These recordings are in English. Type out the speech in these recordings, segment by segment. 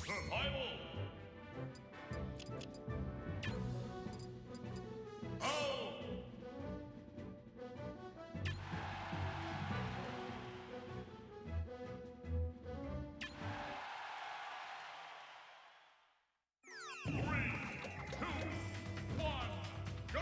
Survival! Oh! Three, two, one, go!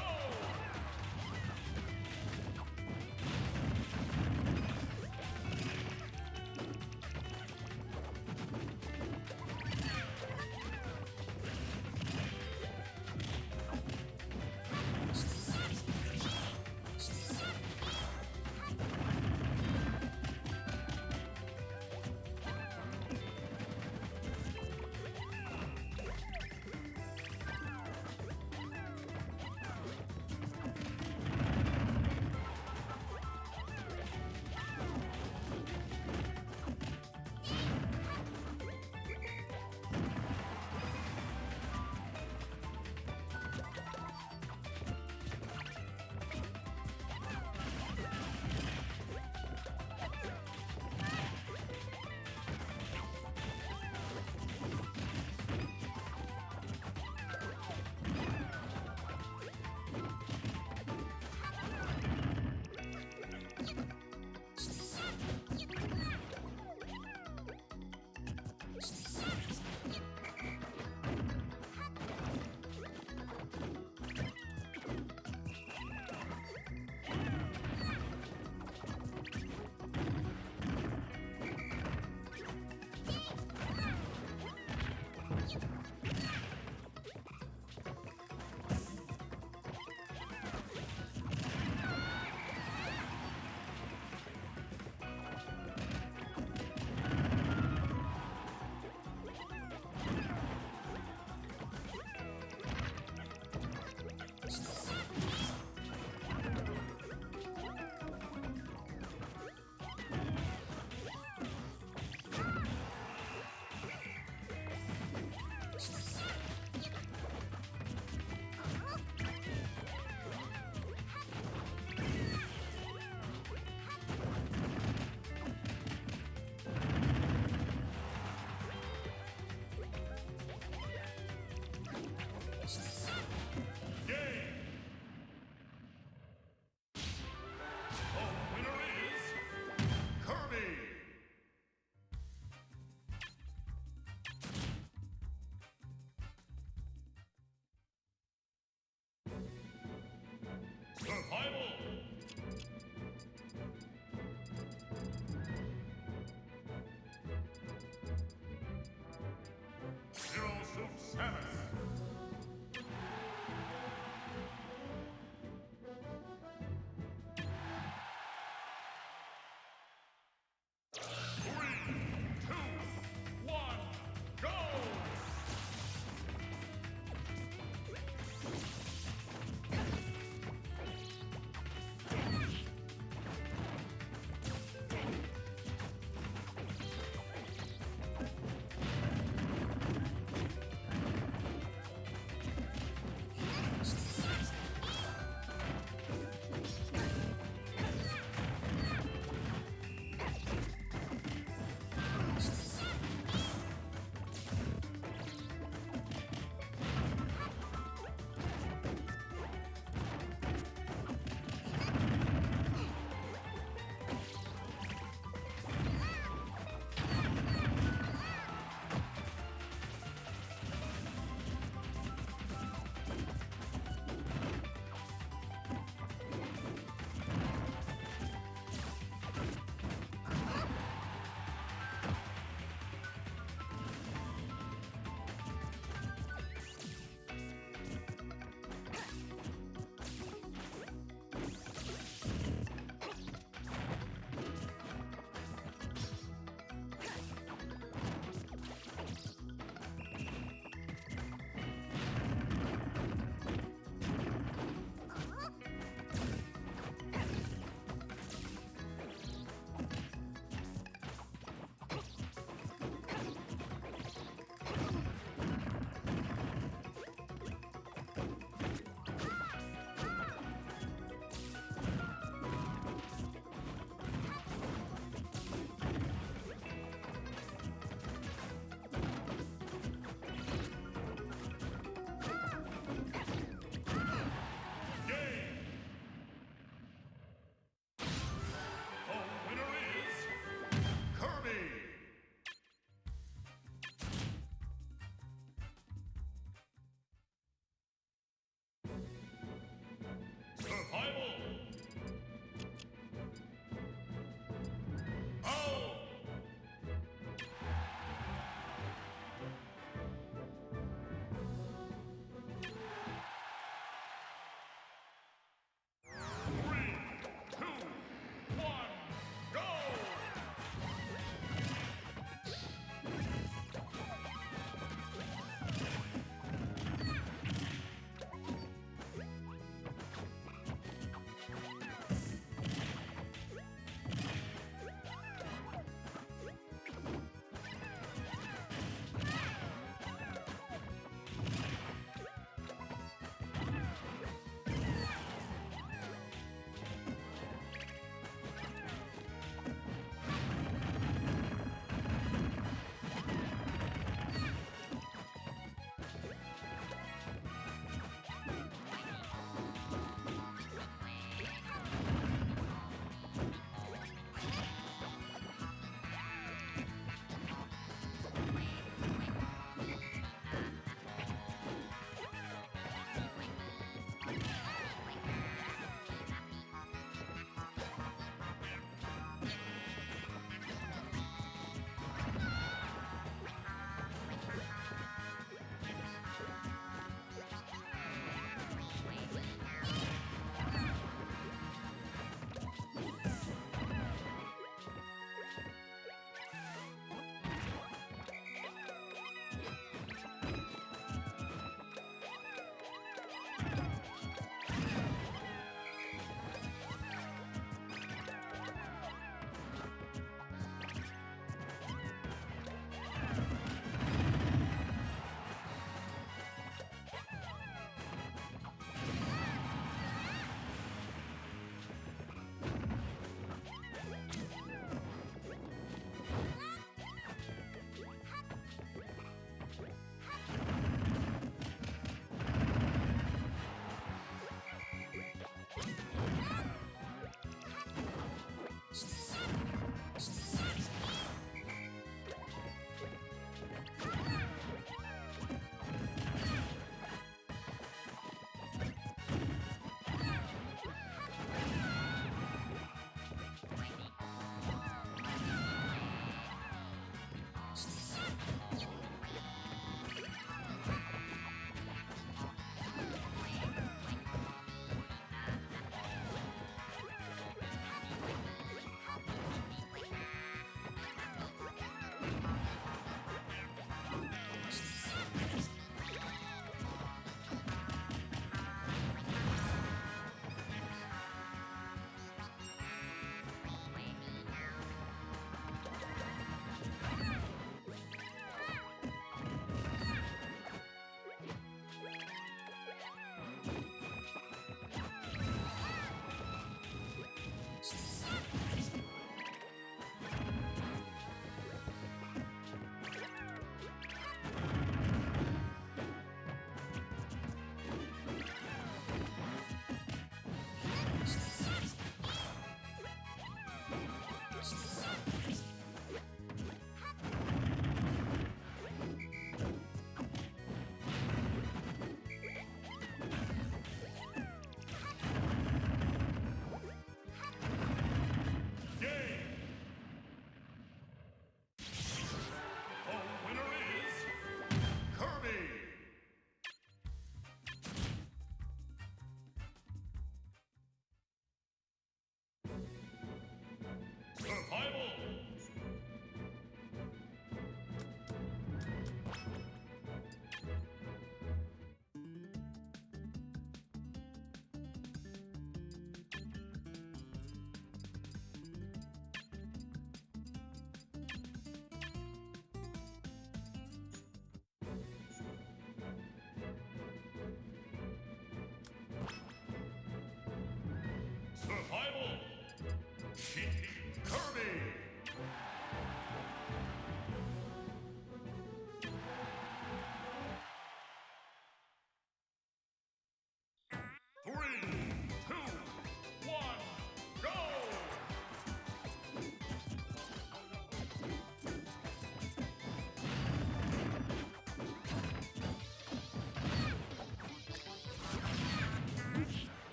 Game! The winner is Kirby! Survival! Zero Suit Samus! Three, two, one, go!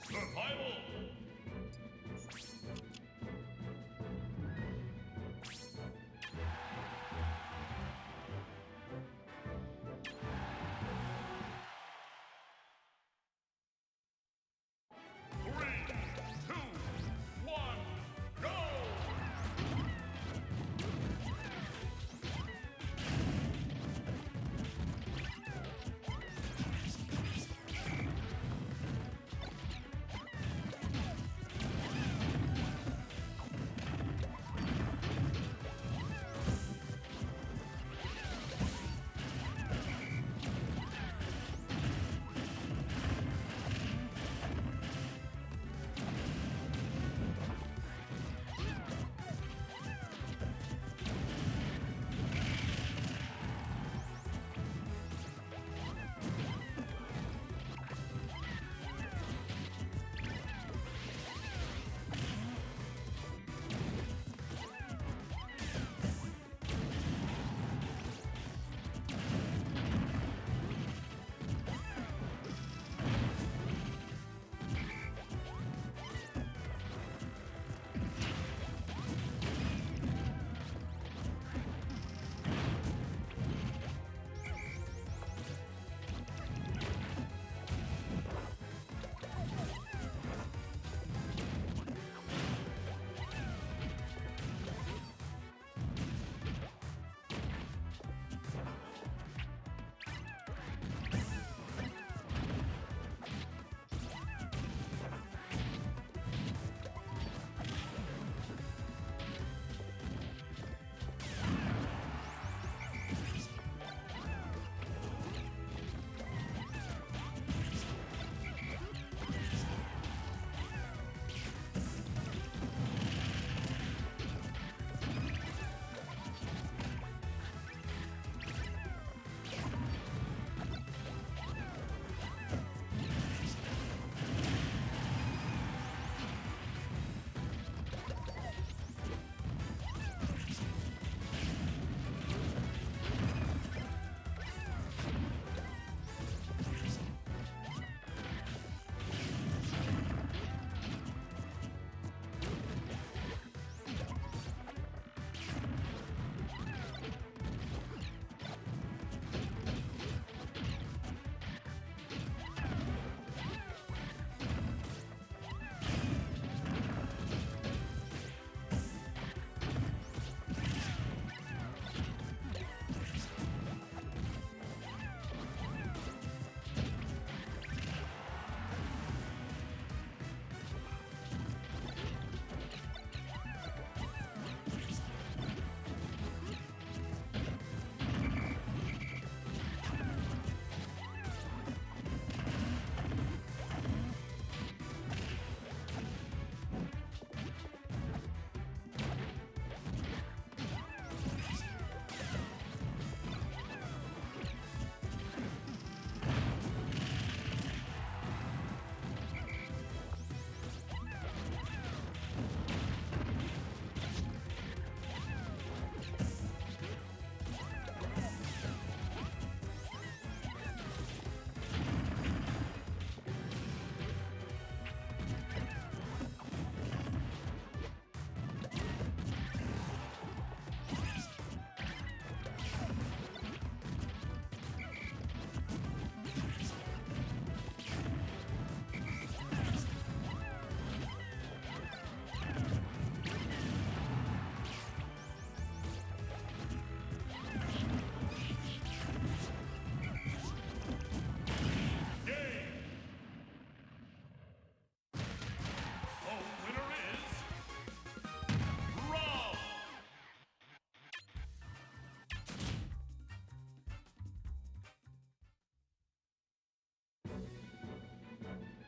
Survival. Three, two, one, go!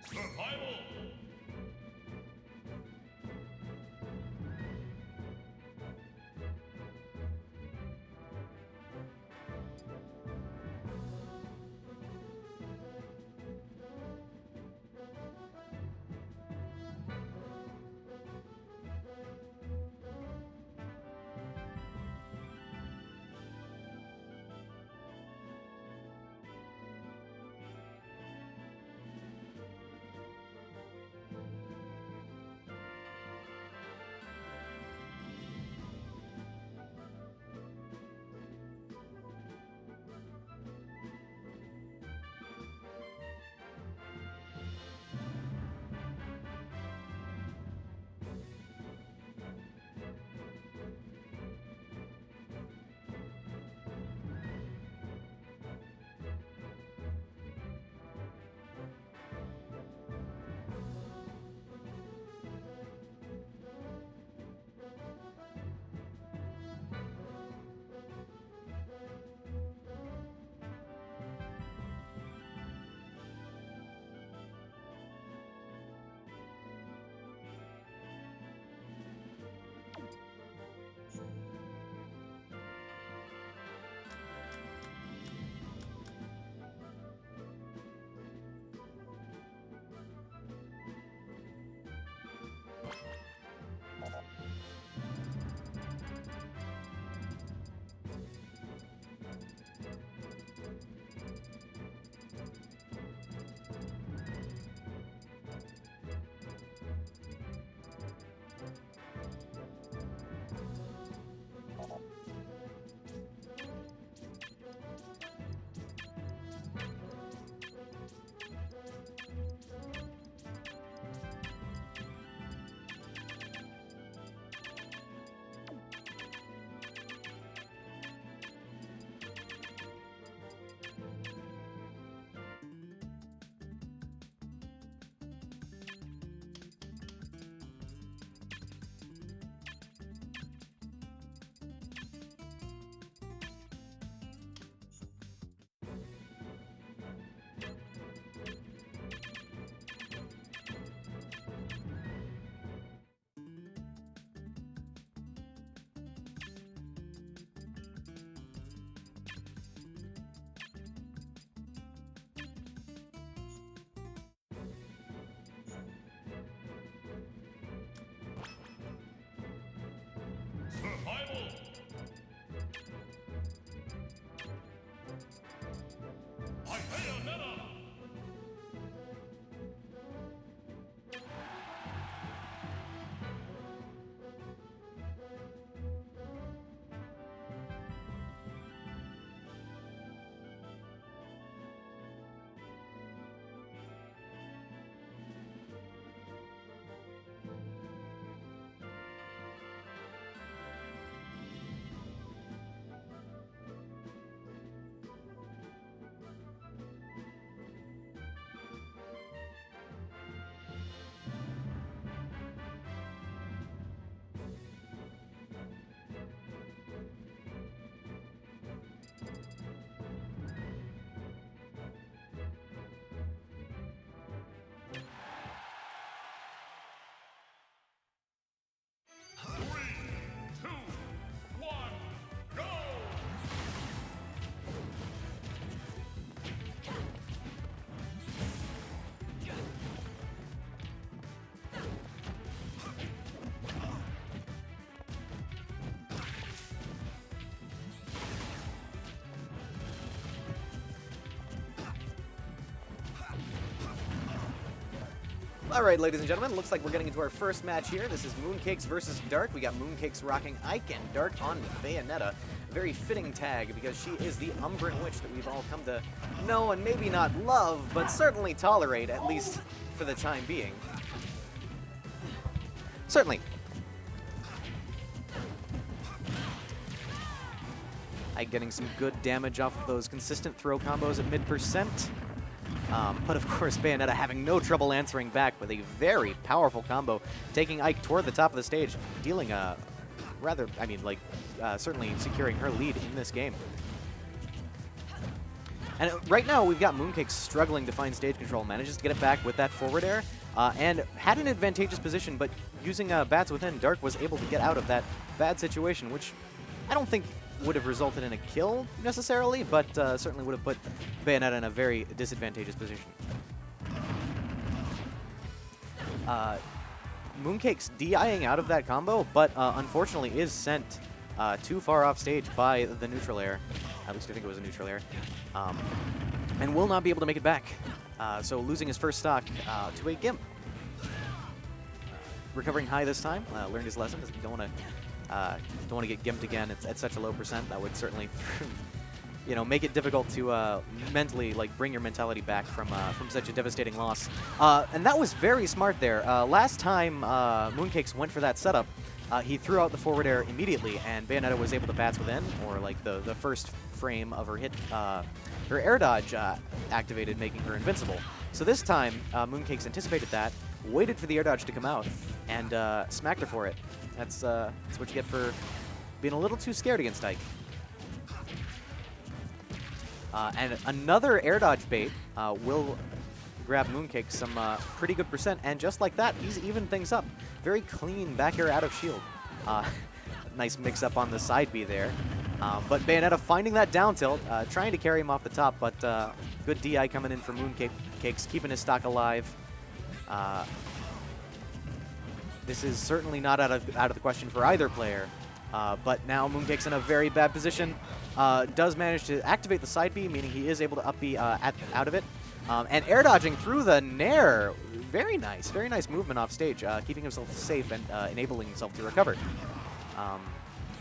Survival! Survival. Bayonetta. Alright, ladies and gentlemen, looks like we're getting into our first match here. This is Mooncakes versus Dark. We got Mooncakes rocking Ike and Dark on Bayonetta. A very fitting tag because she is the Umbran Witch that we've all come to know and maybe not love, but certainly tolerate, at least for the time being. Certainly. Ike getting some good damage off of those consistent throw combos at mid%. But of course, Bayonetta having no trouble answering back with a very powerful combo, taking Ike toward the top of the stage, dealing a rather, certainly securing her lead in this game. And right now, we've got Mooncakes struggling to find stage control, manages to get it back with that forward air, and had an advantageous position, but using Bats Within, Dark was able to get out of that bad situation, which I don't think would have resulted in a kill necessarily, but certainly would have put Bayonetta in a very disadvantageous position. Mooncakes DIing out of that combo, but unfortunately is sent too far off stage by the neutral air. At least I think it was a neutral air. And will not be able to make it back. So losing his first stock to a Gimp. Recovering high this time, learned his lesson. Don't want to get gimped again at such a low %. That would certainly, make it difficult to mentally bring your mentality back from such a devastating loss. And that was very smart there. Last time Mooncakes went for that setup, he threw out the forward air immediately, and Bayonetta was able to Bats Within, or the first frame of her hit, her air dodge activated, making her invincible. So this time, Mooncakes anticipated that, waited for the air dodge to come out, and smacked her for it. That's what you get for being a little too scared against Ike. And another air dodge bait will grab Mooncake some pretty good %, and just like that, he's evened things up. Very clean back air out of shield. Nice mix-up on the side B there. But Bayonetta finding that down tilt, trying to carry him off the top, but good DI coming in for Mooncakes, keeping his stock alive. This is certainly not out of the question for either player, but now Mooncakes in a very bad position. Does manage to activate the side B, meaning he is able to up B out of it. And air dodging through the Nair. Very nice movement off stage, keeping himself safe and enabling himself to recover.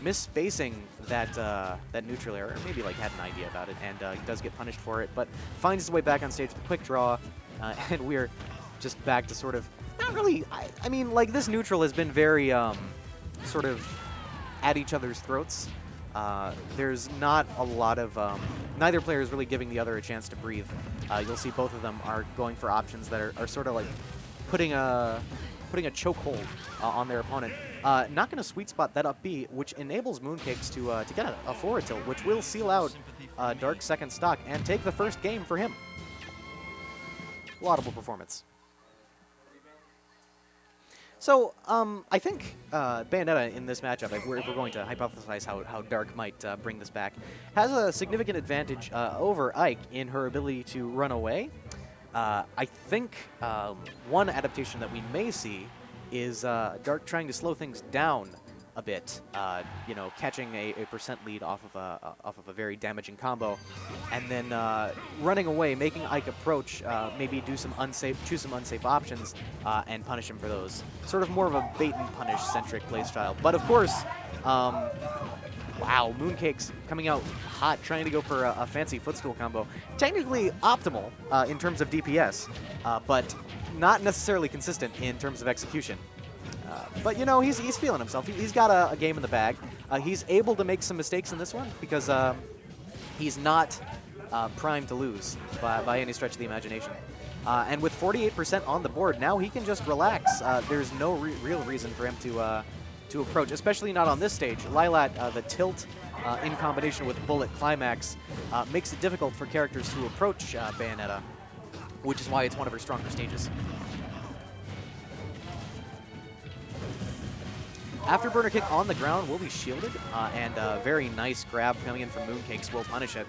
Misspacing that neutral air, or maybe had an idea about it, and he does get punished for it, but finds his way back on stage with a quick draw, and we're just back to sort of, not really, I mean, this neutral has been very sort of at each other's throats. There's not a lot of, neither player is really giving the other a chance to breathe. You'll see both of them are going for options that are sort of putting a chokehold on their opponent. Not going to sweet spot that up B, which enables Mooncakes to get a forward tilt, which will seal out Dark's second stock and take the first game for him. Laudable performance. So, I think Bayonetta in this matchup, if we're going to hypothesize how Dark might bring this back, has a significant advantage over Ike in her ability to run away. I think one adaptation that we may see is Dark trying to slow things down a bit, you know, catching a percent lead off of a very damaging combo, and then running away, making Ike approach, maybe do some choose some unsafe options, and punish him for those. Sort of more of a bait and punish centric playstyle. But of course, wow, Mooncake's coming out hot, trying to go for a fancy footstool combo. Technically optimal in terms of DPS, but not necessarily consistent in terms of execution. But, you know, he's feeling himself. He's got a game in the bag. He's able to make some mistakes in this one because he's not primed to lose by any stretch of the imagination. And with 48% on the board, now he can just relax. There's no real reason for him to approach, especially not on this stage. Lylat, the tilt in combination with Bullet Climax makes it difficult for characters to approach Bayonetta, which is why it's one of her stronger stages. Afterburner kick on the ground will be shielded, and a very nice grab coming in from Mooncakes will punish it.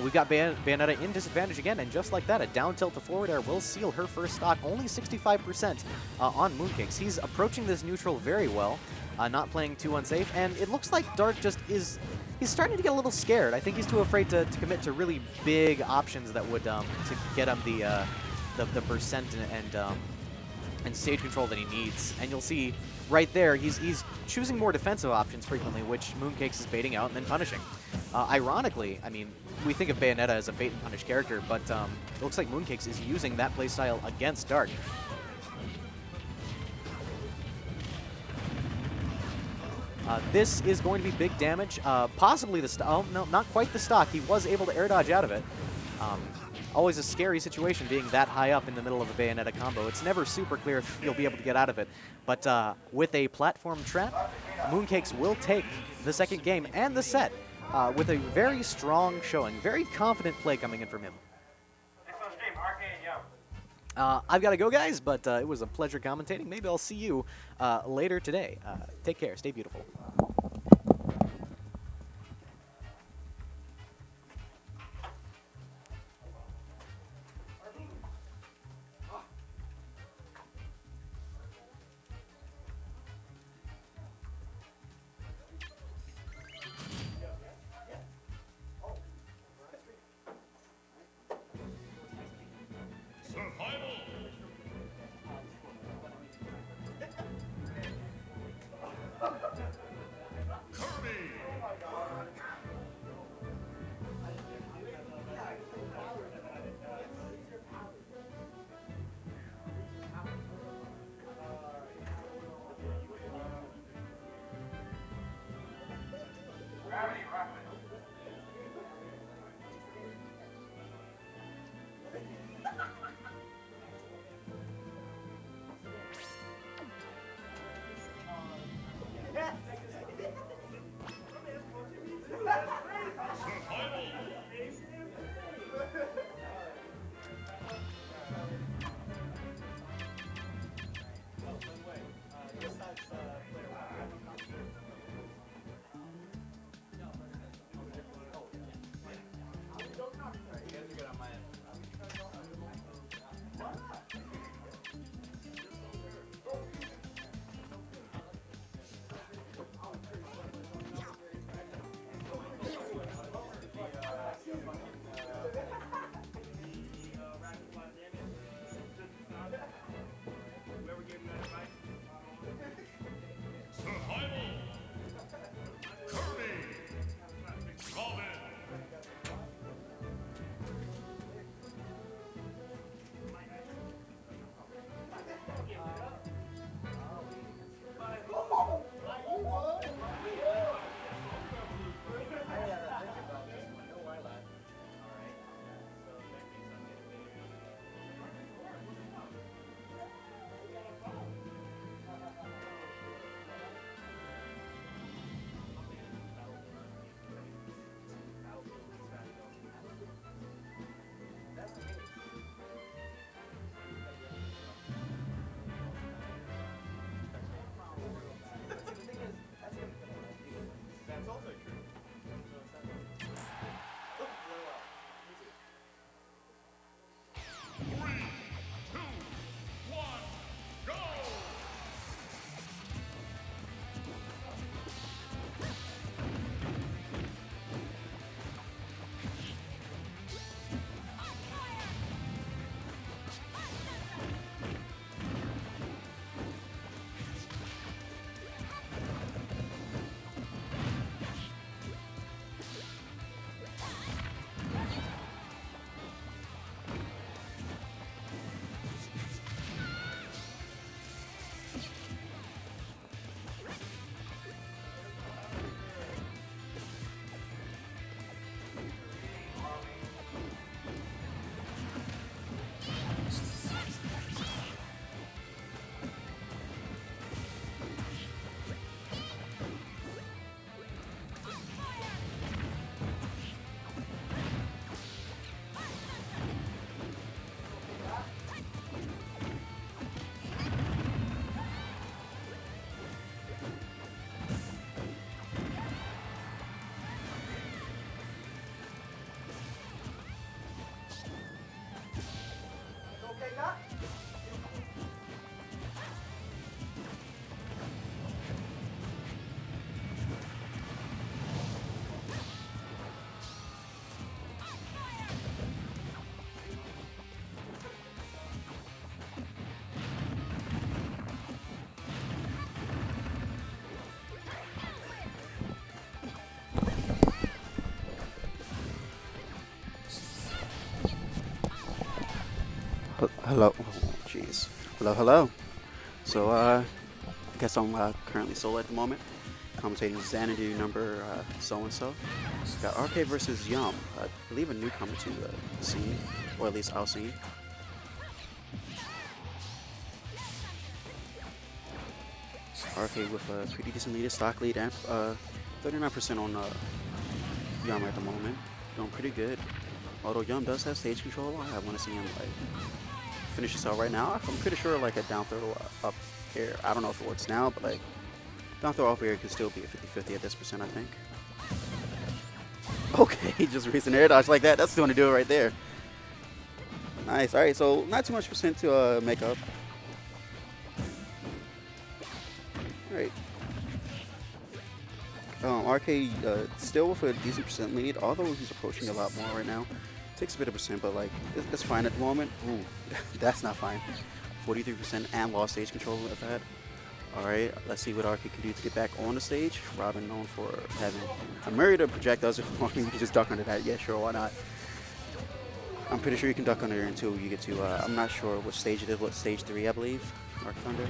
We've got Bayonetta in disadvantage again, and just like that, a down tilt to forward air will seal her first stock, only 65% on Mooncakes. He's approaching this neutral very well, not playing too unsafe, and it looks like Dark just is... He's starting to get a little scared. I think he's too afraid to commit to really big options that would to get him the percent and stage control that he needs. And you'll see right there, he's choosing more defensive options frequently, which Mooncakes is baiting out and then punishing. Ironically, I mean, we think of Bayonetta as a bait and punish character, but it looks like Mooncakes is using that playstyle against Dark. This is going to be big damage, possibly the stock. Oh, no, not quite the stock. He was able to air dodge out of it. Always a scary situation being that high up in the middle of a Bayonetta combo. It's never super clear if you'll be able to get out of it. But with a platform trap, Mooncakes will take the second game and the set with a very strong showing. Very confident play coming in from him. I've got to go, guys, but it was a pleasure commentating. Maybe I'll see you later today. Take care. Stay beautiful. Survival. Hello. Oh, jeez. Hello, hello. So, I guess I'm currently solo at the moment. Commentating Xanadu number so-and-so. Got RK versus Yum. I believe a newcomer to the scene, or at least our scene. RK with a pretty decent lead, stock lead, and 39% on Yum at the moment. Doing pretty good. Although Yum does have stage control, I want to see him like finish this out right now. I'm pretty sure like a down throw up air. I don't know if it works now, but like down throw up air could still be a 50-50 at this percent, I think. Okay, just recent air dodge like that. That's going to do it right there. Nice. All right, so not too much percent to make up. All right. RK still with a decent percent lead, although he's approaching a lot more right now. Takes a bit of percent, but like it's fine at the moment. Ooh, that's not fine. 43% and lost stage control of that. All right, let's see what RK can do to get back on the stage. Robin known for having a myriad of projectiles. If you can just duck under that, yeah, sure, why not? I'm pretty sure you can duck under there until you get to. I'm not sure which stage it is. What stage 3, I believe. Arc Thunder.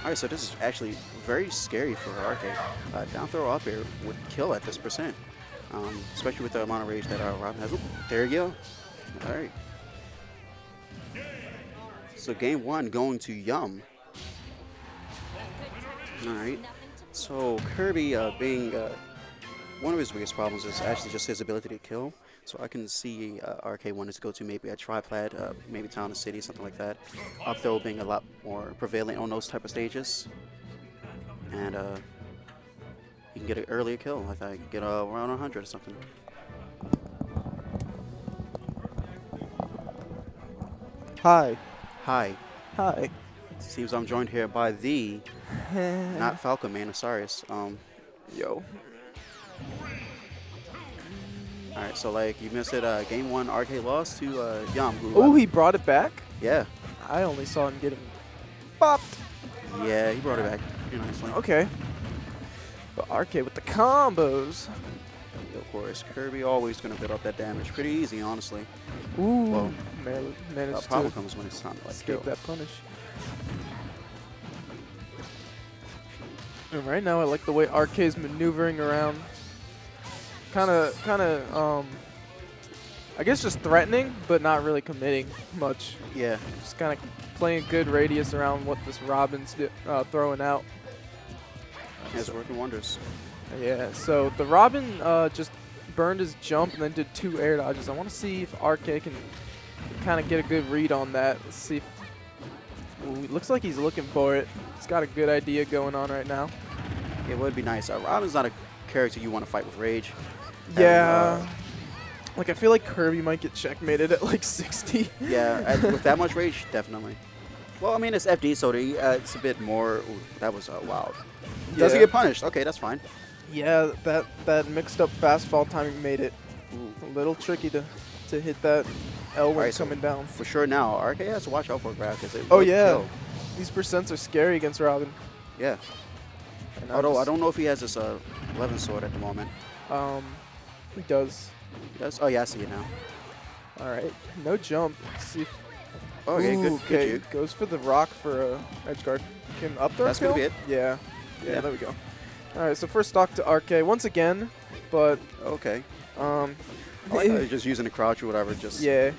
Alright, so this is actually very scary for RK. Down throw up air would kill at this percent. Especially with the amount of rage that Robin has. Oop, there you go. Alright. So game 1 going to Yum. Alright. So Kirby being one of his biggest problems is actually just his ability to kill. So I can see RK wanted to go to maybe a triplat, maybe Town and City, something like that. Up throw being a lot more prevalent on those type of stages. And he can get an earlier kill. I think get around 100 or something. Hi. Hi. Hi. Seems I'm joined here by the not Falcon Man, Osiris. Yo. Alright, so like you missed it, game 1 RK lost to Yum. Who, Oh, he brought it back? yeah. I only saw him get him bopped. Yeah, he brought it back pretty nicely. Okay. But RK with the combos. Of course, Kirby always gonna build up that damage pretty easy, honestly. Ooh. Well, Managed problem to comes when it's time to like kill. escape that punish. And right now, I like the way RK's maneuvering around. Kind of, I guess just threatening, but not really committing much. Yeah, Just kind of playing a good radius around what this Robin's throwing out. it's working wonders. Yeah, so the Robin just burned his jump and then did 2 air dodges. I want to see if RK can kind of get a good read on that. Let's see. Ooh, it looks like he's looking for it. He's got a good idea going on right now. It would be nice. Robin's not a character you want to fight with rage. Yeah. Like, I feel like Kirby might get checkmated at like 60. Yeah, with that much rage, definitely. Well, I mean, it's FD, so it's a bit more. Ooh, that was wild. Doesn't Yeah. get punished. Okay, that's fine. Yeah, that mixed up fast fall timing made it Ooh. a little tricky to hit that L when Alright, so coming down. For sure now, RK has to watch out for a grab because it Oh would yeah, kill. these percents are scary against Robin. Yeah. And Although I don't know if he has this 11 sword at the moment. He does. He does? Oh yeah, I see it now. All right, no jump. Let's see. Oh, okay, Ooh, good okay, juke. goes for the rock for a edge guard. Can up throw That's kill? gonna be it. Yeah. Yeah. There we go. All right, so first stock to RK once again, but Okay. um, I like how he's just using the crouch or whatever, just yeah,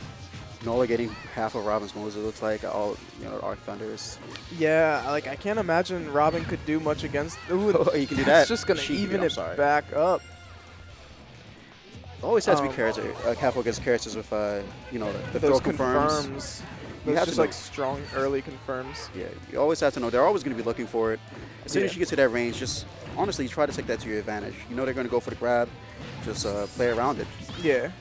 getting half of Robin's moves. It looks like all Arc Thunders. yeah. Like I can't imagine Robin could do much against. Ooh, Oh, he can do that's that. just gonna Cheeky, even I'm it sorry. back up. Always has to be Um, careful against characters with the throw Those confirms. Those have to just know. like strong early confirms. Yeah, you always have to know. They're always going to be looking for it. As soon as Yeah. you get to that range, just honestly try to take that to your advantage. You know they're going to go for the grab. Just play around it. Yeah.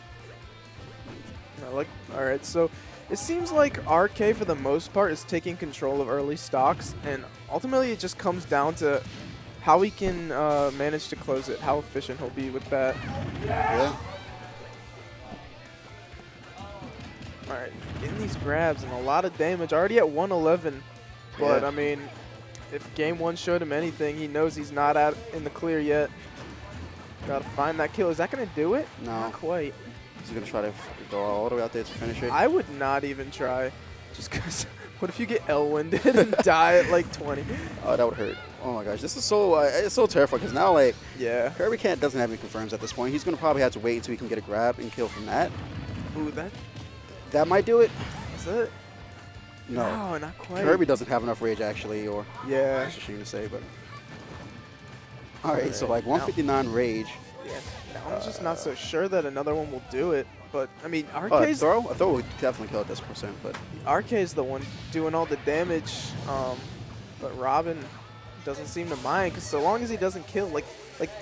All right, so it seems like RK for the most part is taking control of early stocks, and ultimately it just comes down to how he can manage to close it, how efficient he'll be with that. Yeah. All right, getting these grabs and a lot of damage, already at 111. But Yeah. I mean, if game 1 showed him anything, he knows he's not in the clear yet. Gotta find that kill. Is that gonna do it? No. Not quite. He's gonna try to go all the way out there to finish it. I would not even try. Just because, what if you get L-winded and die at like 20? Oh, that would hurt. Oh my gosh, this is so it's so terrifying because now like Yeah. Kirby doesn't have any confirms at this point. He's gonna probably have to wait until he can get a grab and kill from that. Ooh, that That might do it. is it. No, Not quite. Kirby doesn't have enough rage actually, or Yeah. that's a shame to say, but. All right, so Alright, like 159 rage. Yeah. Now I'm just not so sure that another one will do it. But I mean, A RK's throw would definitely kill at this percent, but RK's the one doing all the damage. But Robin doesn't seem to mind because so long as he doesn't kill, like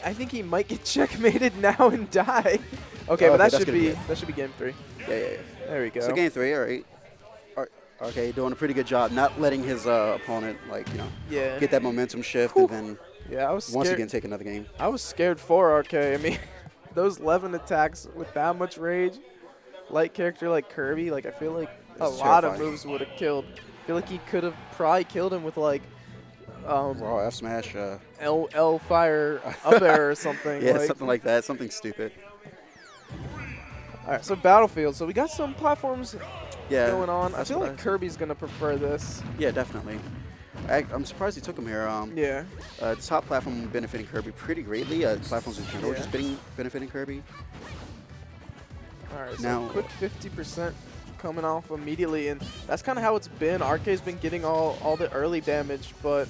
I think he might get checkmated now and die. Okay, but Okay, that that's should gonna be be it. that should be game 3. yeah. There we go. So game 3, all right. Okay, doing a pretty good job not letting his opponent Yeah. get that momentum shift Whew. and then Yeah, I was scared. once again take another game. I was scared for RK. I mean, those 11 attacks with that much rage, light character like Kirby, like I feel like a It's lot of terrifying. moves would have killed. I feel like he could have probably killed him with like Raw F smash. L fire up air or something. Yeah, like. something like that. Something stupid. All right, so Battlefield. So we got some platforms Yeah. going on. I that's feel what like Kirby's gonna prefer this. Yeah, definitely. I'm surprised he took him here. Yeah. The top platform benefiting Kirby pretty greatly. Platforms in general Yeah. just benefiting Kirby. All right. So Now- quick 50% coming off immediately, and that's kind of how it's been. RK's been getting all the early damage, but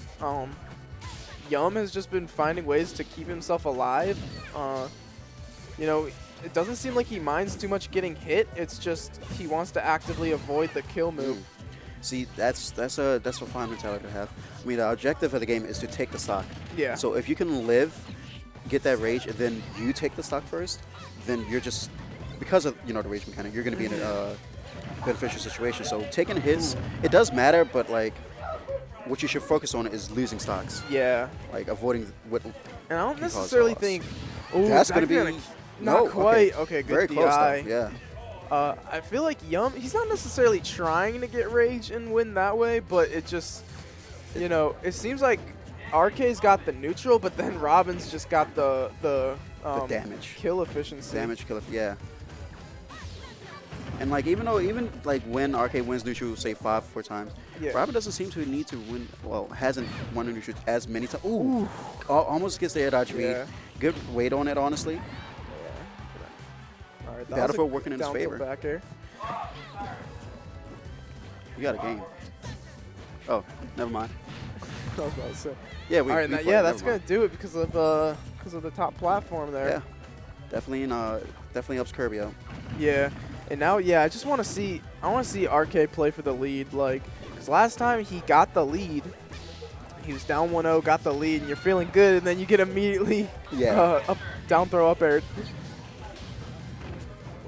Yum has just been finding ways to keep himself alive. You know, it doesn't seem like he minds too much getting hit. It's just he wants to actively avoid the kill move. See, that's a fine mentality to have. I mean, the objective of the game is to take the stock. Yeah. So if you can live, get that rage, and then you take the stock first, then you're just because of the rage mechanic, you're going to be in a beneficial situation. So taking hits, it does matter, but like what you should focus on is losing stocks, Yeah. like avoiding what. And I don't can cause necessarily loss. think. Ooh, That's that going to be kinda- Not no, quite. Okay, good very DI. close though. Yeah. I feel like Yum, he's not necessarily trying to get rage and win that way, but it just, it seems like RK's got the neutral, but then Robin's just got the damage. kill efficiency. Damage killer, yeah. And like even like when RK wins neutral, say 4 times, Yeah. Robin doesn't seem to need to win. Well, hasn't won a neutral as many times. Ooh, almost gets the air dodge read. Yeah. Good weight on it, honestly. All right, that Battlefield was a working in his down tilt favor. back air. We got a game. Oh, never mind. I was about to say. Yeah, we. All right, we now, played, yeah, never that's gonna mind. do it because of the top platform there. Yeah, definitely helps Kirby out. Yeah, and now, yeah, I just want to see. I want to see RK play for the lead, like, because last time he got the lead, he was down 1-0, got the lead, and you're feeling good, and then you get immediately Yeah. up, down throw up air.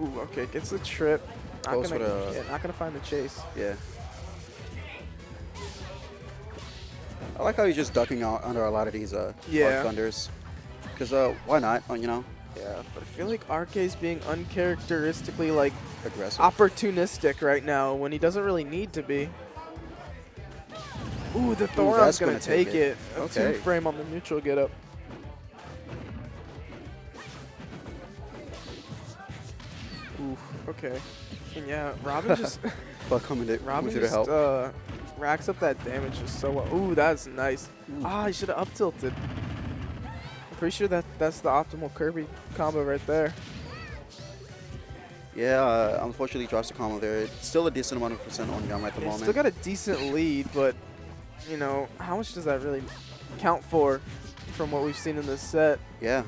Ooh, okay, gets the trip. Not Goes gonna, for the- yeah, not gonna find the chase. Yeah. I like how he's just ducking out under a lot of these Yeah. thunders. Because why not? Yeah, but I feel like RK's being uncharacteristically like Aggressive. opportunistic right now when he doesn't really need to be. Ooh, the Thoron's that's gonna gonna take take it. it. A Okay. 2-frame on the neutral get up. Ooh, okay. And yeah, Robin just But coming to Robin through the just help. racks up that damage just so well. Ooh, that's nice. Ah, he should have up tilted. I'm pretty sure that's the optimal Kirby combo right there. Yeah, unfortunately drops the combo there. It's still a decent amount of percent on Yum at the He's moment. still got a decent lead, but how much does that really count for from what we've seen in this set? Yeah.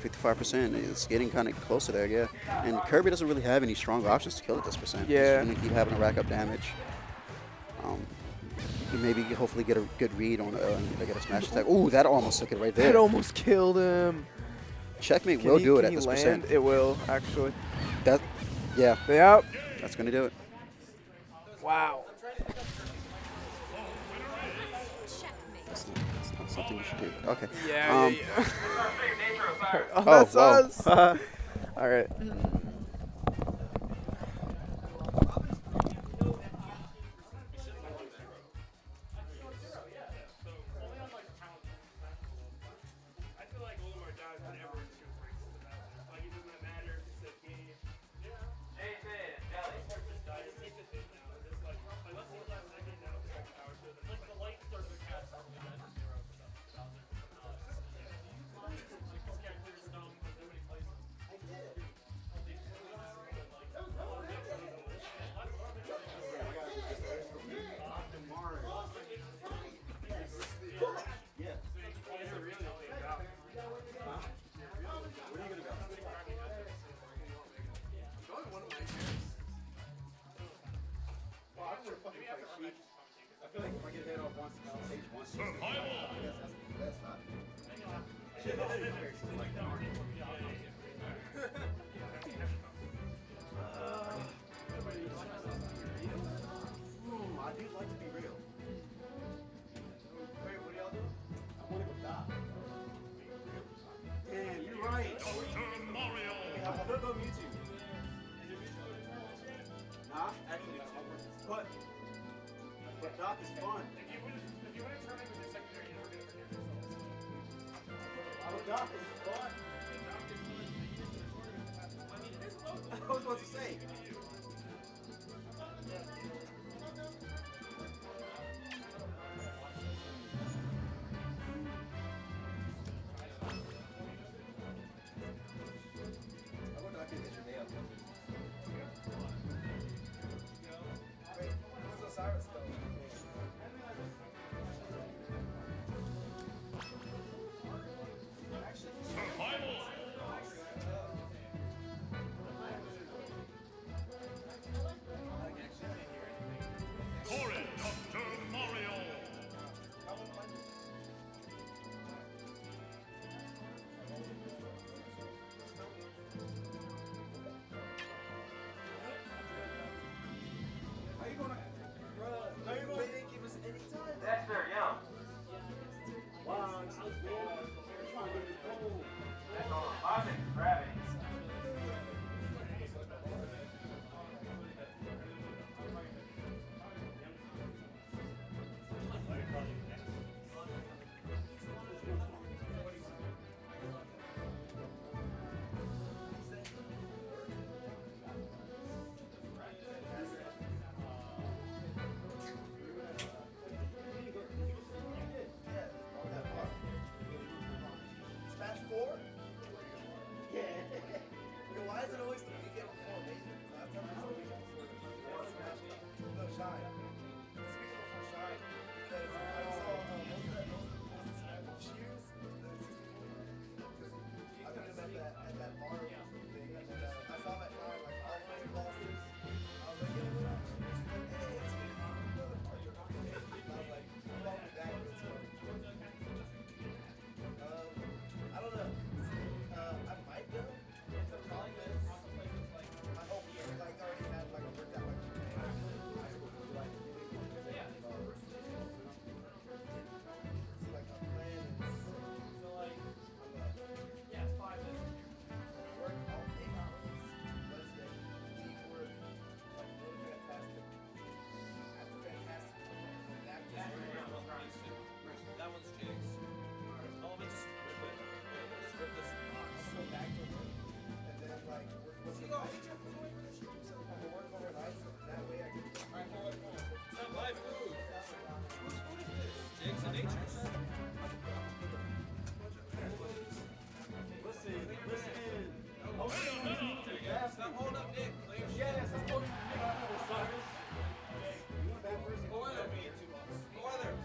55%. It's getting kind of close to there, yeah. And Kirby doesn't really have any strong options to kill at this percent. Yeah. He's going to keep having to rack up damage. Maybe hopefully get a good read on get a smash attack. Ooh, that almost took it right there. It almost killed him. Checkmate Can will he- do it can at he this land? percent. It will, actually. Yeah, They out. that's going to do it. Wow. That's not something you should do. Okay. Yeah, Um, yeah. Oh, that's whoa. us. All right. I feel like all of our guys whenever it's good breaks to the battle. Like it doesn't matter if it's a game Survival. I do like to be real. Wait, what do y'all do? I want to go Doc. Damn, you're right. Dr. Mario. I could go Mewtwo. Nah, actually, but Doc is fun. But Doc is fun. I was about to say. Survival. Corrin, Dr. Mario. Dexter, yeah. Wow, it's so good. Trying to get it cold. That's all. Logic, gravity. Smash 4? Yeah. Why is it always the weekend before Major? Last time it was the weekend before Smash. No, Shine. It's the weekend before Shine. Because I saw, Cheers? I met him at that bar thing. And then I saw him at Shine, like, all the way in Boston. I was like, yo, what up? Hey, it's me. I was like, follow me back. It's fun. I don't know. I might go. The problem is, I hope you like already had like worked out like so like my plan is so like I'm 5 minutes. Work all 8 hours. Wednesday. Leave work like really fantastic. After fantastic. That one's Jake's. Oh, let me just rip this box. Go back to work and then like work overnight so that way I can It's not live food. Whose food is this? Jake's and Nature's. Stop holding up Nick. Clear shit. Go weather. Go weather.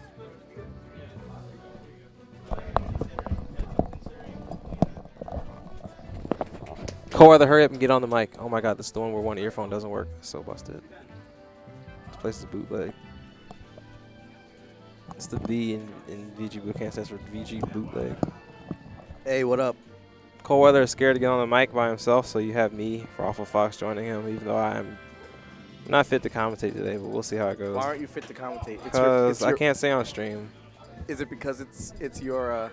Cold weather, hurry up and get on the mic. Oh my god, this is the one where one earphone doesn't work. So busted. This place is bootleg. It's the B in VG Bootcamp stands for VG Bootleg. Hey, what up? Cold weather is scared to get on the mic by himself, so you have me, Awful Fox, joining him, even though I'm not fit to commentate today, but we'll see how it goes. Why aren't you fit to commentate? Because I can't stay on stream. Is it because it's your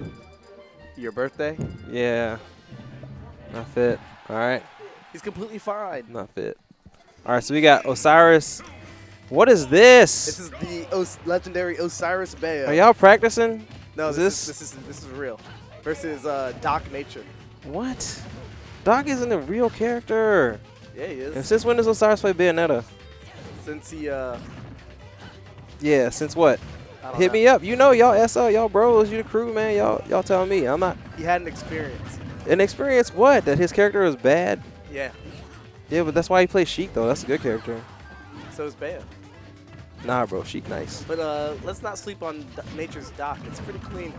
birthday? Yeah. Not fit. All right. He's completely fine. Not fit. All right, so we got Osiris. What is this? This is the legendary Osiris Bayo. Are y'all practicing? No, is this is real. Versus Doc Nature. What? Doc isn't a real character. Yeah, he is. And since when does Osiris play Bayonetta? Since he Yeah, since what? I don't Hit know. me up. You know, y'all SL, y'all bros, you the crew, man. Y'all tell me. I'm not. He had an experience. An experience what? That his character was bad? Yeah. Yeah, but that's why he plays Sheik, though. That's a good character. So is Bayo. Nah, bro. Sheik nice. But let's not sleep on Nature's Doc. It's pretty clean.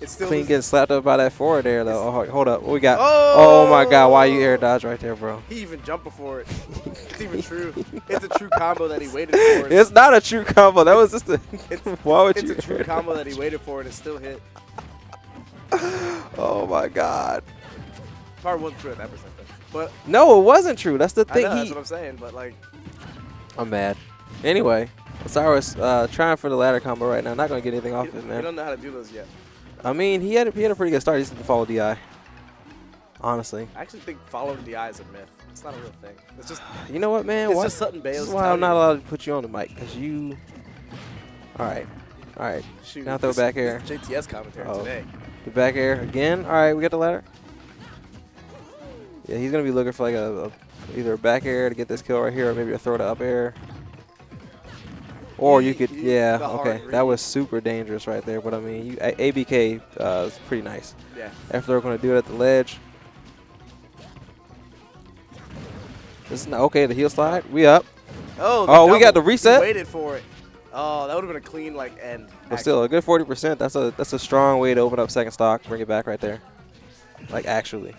It's still Clean this- getting slapped up by that forward there, though. Oh, hold up. What we got? Oh, my God. Why you air dodge right there, bro? He even jumped before it. It's even true. It's a true combo that he waited for. It's not a true combo. That was just a. Why would It's you? a true combo that he waited for and it still hit. Oh, my God. Probably wasn't true at that percentage. But No, it wasn't true. That's the I thing. know, that's what I'm saying. But like, I'm mad. Anyway, Osiris trying for the ladder combo right now. Not going to get anything off he it, man. don't know how to do those yet. I mean, he had a pretty good start. He just didn't follow DI. Honestly. I actually think following DI is a myth. It's not a real thing. It's just You know what, man? it's Why- just something This Bales. is why I'm not allowed to put you on the mic, because you. All right. All right. Shoot, Now throw back air. this is JTS commentary Oh. today. The back air again. All right, we got the ladder. Yeah, he's going to be looking for like either a back air to get this kill right here or maybe a throw to up air. Or you could, yeah, the hard okay. read. That was super dangerous right there. But I mean, ABK is pretty nice. Yeah. After they're going to do it at the ledge. This is not okay. The heel slide. We up. Oh, Oh, we got double. the reset? He waited for it. Oh, that would have been a clean like end. But still, a good 40%. That's a strong way to open up second stock. Bring it back right there. Like, actually.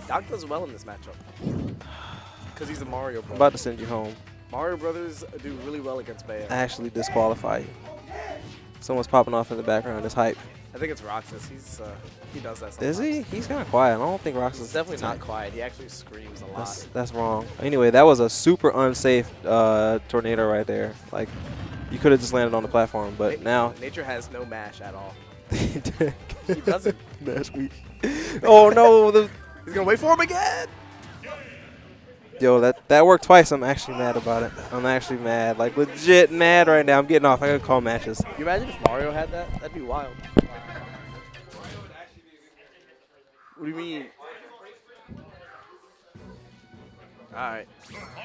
Doc does well in this matchup because he's a Mario I'm brother. about to send you home. Mario brothers do really well against Bayo. Actually disqualify you. Someone's popping off in the background. It's hype. I think it's Roxas. He does that. Is Sometimes. he? He's kind of quiet. I don't think Rox He's is definitely not quiet. He actually screams a lot. That's wrong. Anyway, that was a super unsafe tornado right there. Like, you could have just landed on the platform, but now. Nature has no mash at all. he doesn't. Mash weak. Oh no! He's gonna wait for him again. Yo, that worked twice. I'm actually mad about it. I'm actually mad. Like, legit mad right now. I'm getting off. I gotta call matches. You imagine if Mario had that? That'd be wild. What do you mean? All right.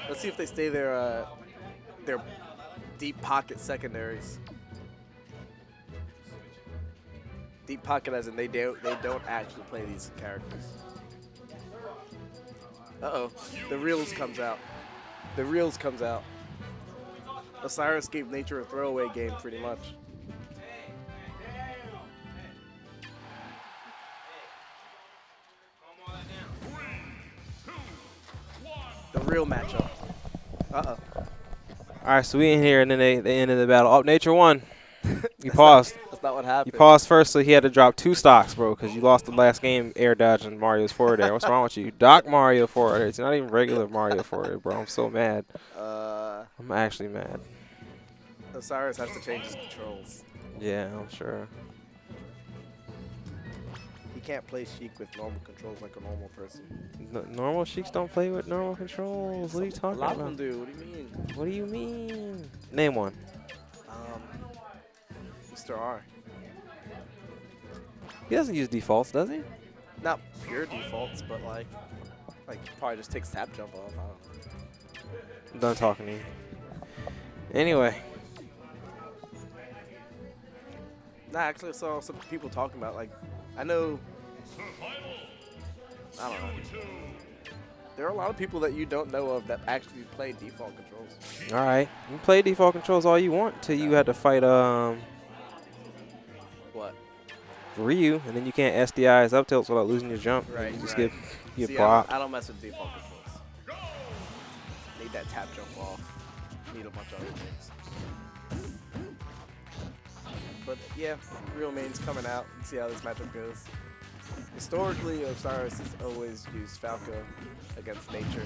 Let's see if they stay their deep pocket secondaries. Deep pocket as in they don't actually play these characters. Uh-oh. The reels comes out. The reels comes out. Osiris gave Nature a throwaway game pretty much. The real matchup. Uh-oh. All right, so we in here, and then they ended the battle. Oh, Nature won. You paused. That's not what happened. You paused first, so he had to drop 2 stocks, bro, because you lost the last game air dodging Mario's forward air. What's wrong with you? Doc Mario forward air. It's not even regular Mario forward air, bro. I'm so mad. I'm actually mad. Osiris has to change his controls. Yeah, I'm sure. He can't play Sheik with normal controls like a normal person. Normal Sheiks don't play with normal controls. What are you A talking lot about? of them do. What do you mean? What do you mean? Name one. Mr. R. He doesn't use defaults, does he? Not pure defaults, but like probably just takes tap jump off. I don't know. I'm done talking to you. Anyway. Nah, actually, I saw some people talking about I know. I don't know. There are a lot of people that you don't know of that actually play default controls. All right. You play default controls all you want till you had to fight What? Ryu, and then you can't SDIs up tilts without losing your jump. Right, You just right. get See, blocked. I don't mess with default controls. Need that tap jump off. Need a bunch of other things. But yeah, real main's coming out. Let's see how this matchup goes. Historically, Osiris has always used Falco against Nature.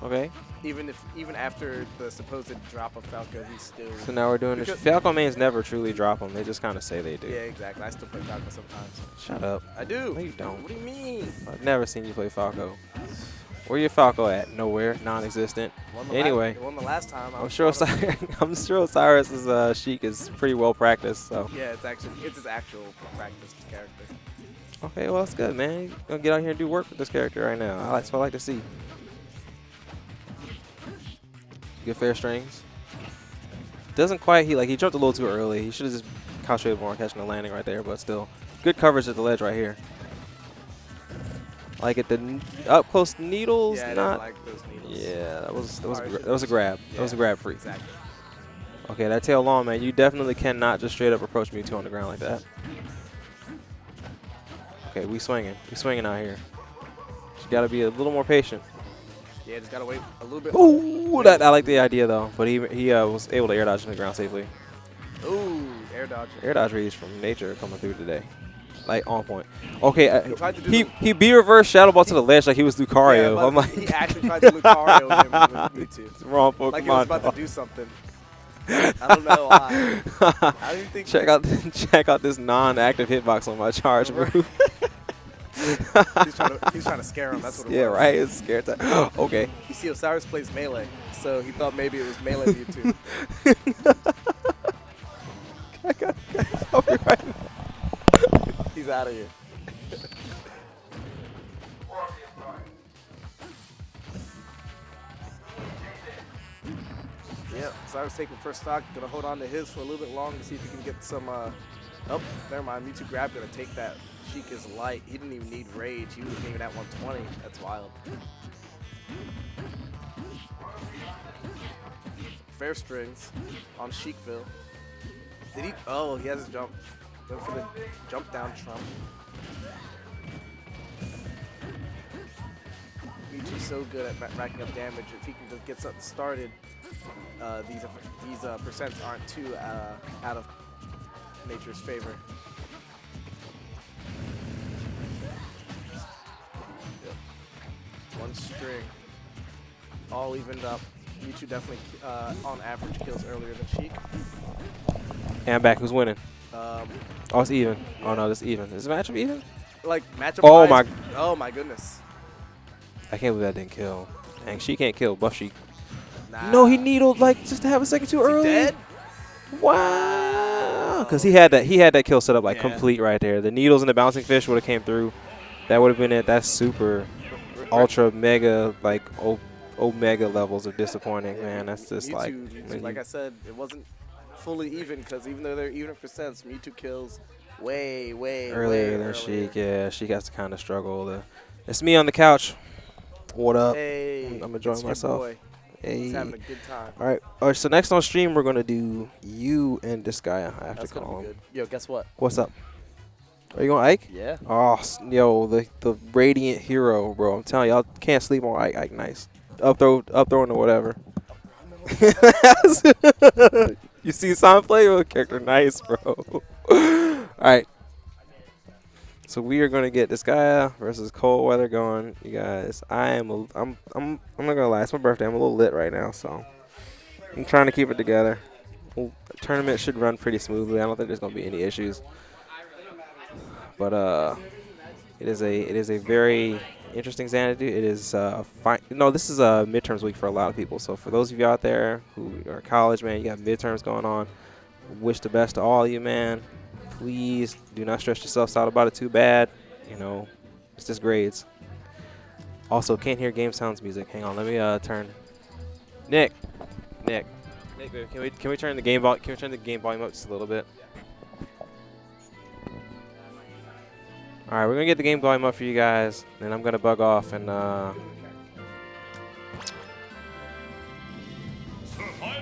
Okay. Even after the supposed drop of Falco, he's still. So now we're doing this. Because- Falco mains never truly drop them. They just kind of say they do. Yeah, exactly. I still play Falco sometimes. Shut up. I do. No, you don't. What do you mean? I've never seen you play Falco. Where your Falco at? Nowhere. Non-existent. Anyway. Won the last time. I'm sure Osiris's Sheik is pretty well practiced. So. Yeah, it's his actual practice character. Okay, well that's good, man. You're gonna get out here and do work with this character right now. That's what I like to see. Good fair strings. Doesn't quite. He jumped a little too early. He should have just concentrated more on catching the landing right there. But still, good coverage at the ledge right here. Like at the up close needles, Yeah, I not. didn't like those needles. Yeah, that was a Alright, that was a grab. Yeah, That was a grab free. Exactly. Okay, that tail long, man. You definitely cannot just straight up approach Mewtwo on the ground like that. Okay, we swinging. We swinging out here. You got to be a little more patient. Yeah, just gotta wait a little bit. Ooh, I like the idea though, but he was able to air dodge on the ground safely. Ooh, air dodge. Air dodge reads from nature coming through today, like on point. Okay, He tried to do he B reverse shadow ball to the ledge like he was Lucario. but I'm like, he actually tried to Lucario him with Mewtwo. it's wrong Pokemon. Like he was about to do something. I don't know why. I didn't think. check out this non-active hitbox on my charge move. He's trying to scare him. That's what it Yeah, was. right. It's scare time. Okay. You see, Osiris plays melee, so he thought maybe it was melee Mewtwo. I'll be right back. He's out of here. Yep, Osiris taking first stock. Gonna hold on to his for a little bit longer to see if he can get some. Oh, never mind. Mewtwo grab gonna take that. Sheik is light. He didn't even need rage. He wasn't even at 120. That's wild. Fair strings on Sheikville. Did he? Oh, he has his jump. Went for the jump down trump. Mewtwo's so good at racking up damage. If he can just get something started, these percents aren't too out of nature's favor. Yep. One string, all evened up. Mewtwo definitely, on average, kills earlier than Sheik. And I'm back. Who's winning? Um, Oh, it's even. Oh no, it's even. Is the matchup even? like matchup. Oh, wise, Oh my goodness. I can't believe that didn't kill. Dang, she can't kill. Buff Sheik. Nah. No, he needled like just to have a second too Is he early. dead? Wow. Because he had that kill set up like Yeah. complete right there. The needles and the bouncing fish would have came through. That would have been it. That's super ultra mega like omega levels of disappointing, man. That's just like Mewtwo, like I said, it wasn't fully even because even though they're even percents, Mewtwo kills way earlier than earlier. Sheik. Yeah, Sheik has to kind of struggle. It's me on the couch. What up? Hey, I'm enjoying it's your myself. boy. Hey. He's having a good time. All right. So next on stream, we're gonna do you and this guy. I have That's to call gonna be him. good. Yo, guess what? What's up? Are you going Ike? Yeah. Oh, yo, the radiant hero, bro. I'm telling y'all, can't sleep on Ike. Ike, nice. Up throwing or whatever. You see Simon play with a character, nice, bro. All right. So we are gonna get this guy versus cold weather going, you guys. I'm not gonna lie, it's my birthday. I'm a little lit right now, so I'm trying to keep it together. The tournament should run pretty smoothly. I don't think there's gonna be any issues. But it is a very interesting Xanadu. It is fine. No, this is a midterms week for a lot of people. So for those of you out there who are college, man, you got midterms going on. Wish the best to all of you, man. Please do not stress yourselves out about it too bad. You know, it's just grades. Also, can't hear Game Sounds music. Hang on, let me turn. Nick, baby, can we turn the game volume up just a little bit? All right, we're gonna get the game volume up for you guys, and I'm gonna bug off and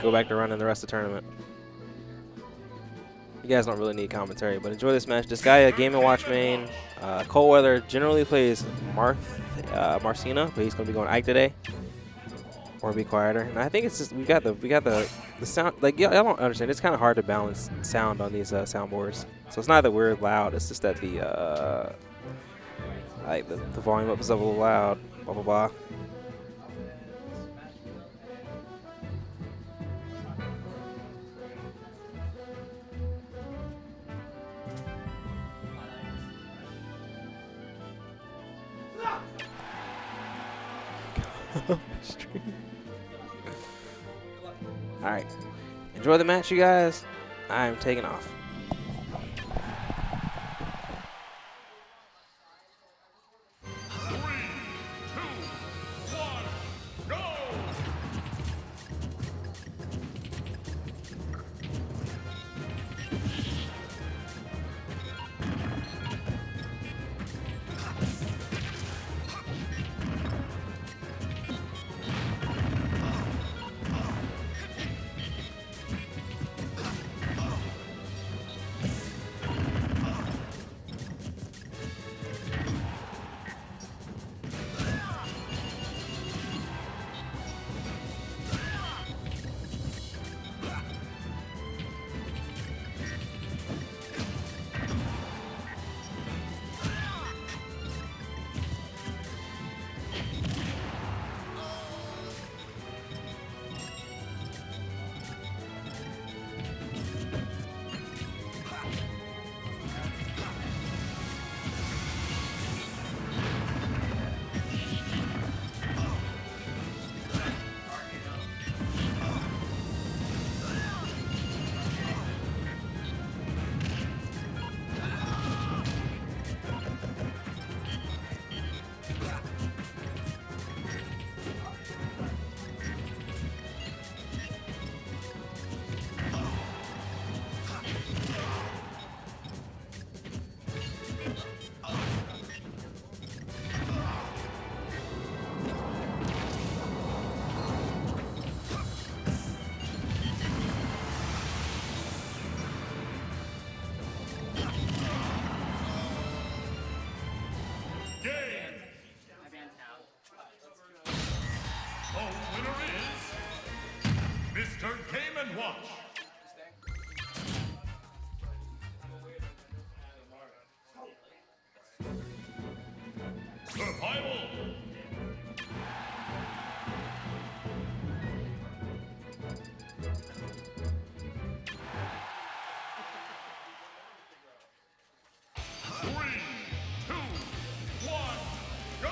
go back to running the rest of the tournament. You guys don't really need commentary, but enjoy this match. This guy, a Game & Watch main, cold weather, generally plays Marcina, but he's gonna be going Ike today, or be quieter. And I think it's just we got the sound. Like y'all don't understand. It's kind of hard to balance sound on these soundboards. So it's not that we're loud. It's just that the volume up is up a little loud. Blah blah blah. All right, enjoy the match, you guys. I'm taking off. winner is Mr. Game & Watch. Survival. Three, two, one, go!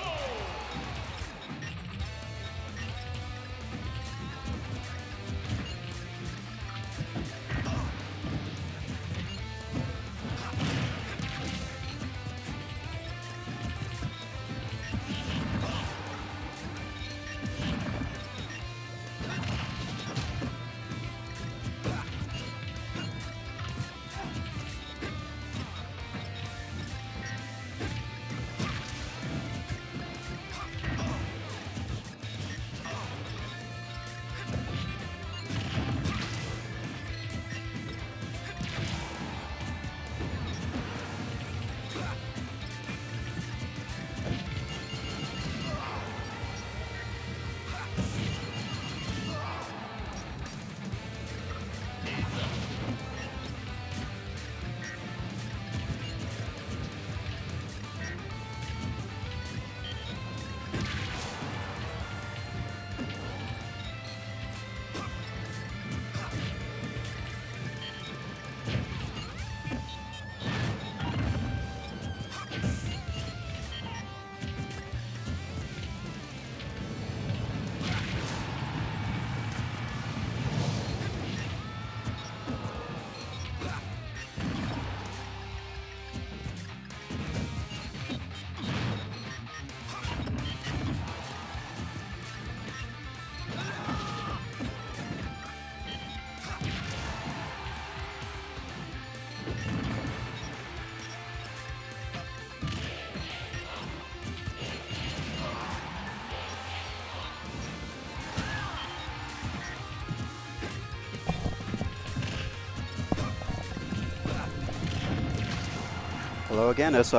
Hello again, it's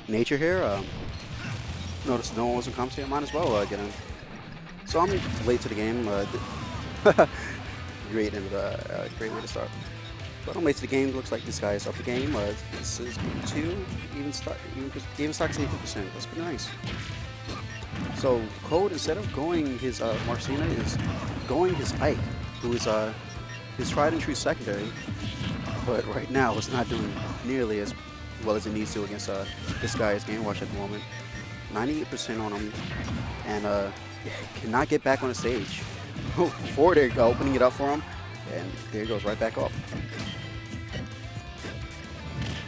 Nature here. Notice no one was in commentating, might as well get in. So I'm late to the game. Great way to start. But I'm late to the game. Looks like this guy is up the game. This is game 2, even stock 80%. That's pretty nice. So Code, instead of going his Marcina, is going his Ike, who is his tried and true secondary. But right now, it's not doing nearly as well as it needs to against this guy's Game Watch at the moment. 98% on him, and cannot get back on the stage. Forward air opening it up for him, and there he goes right back up.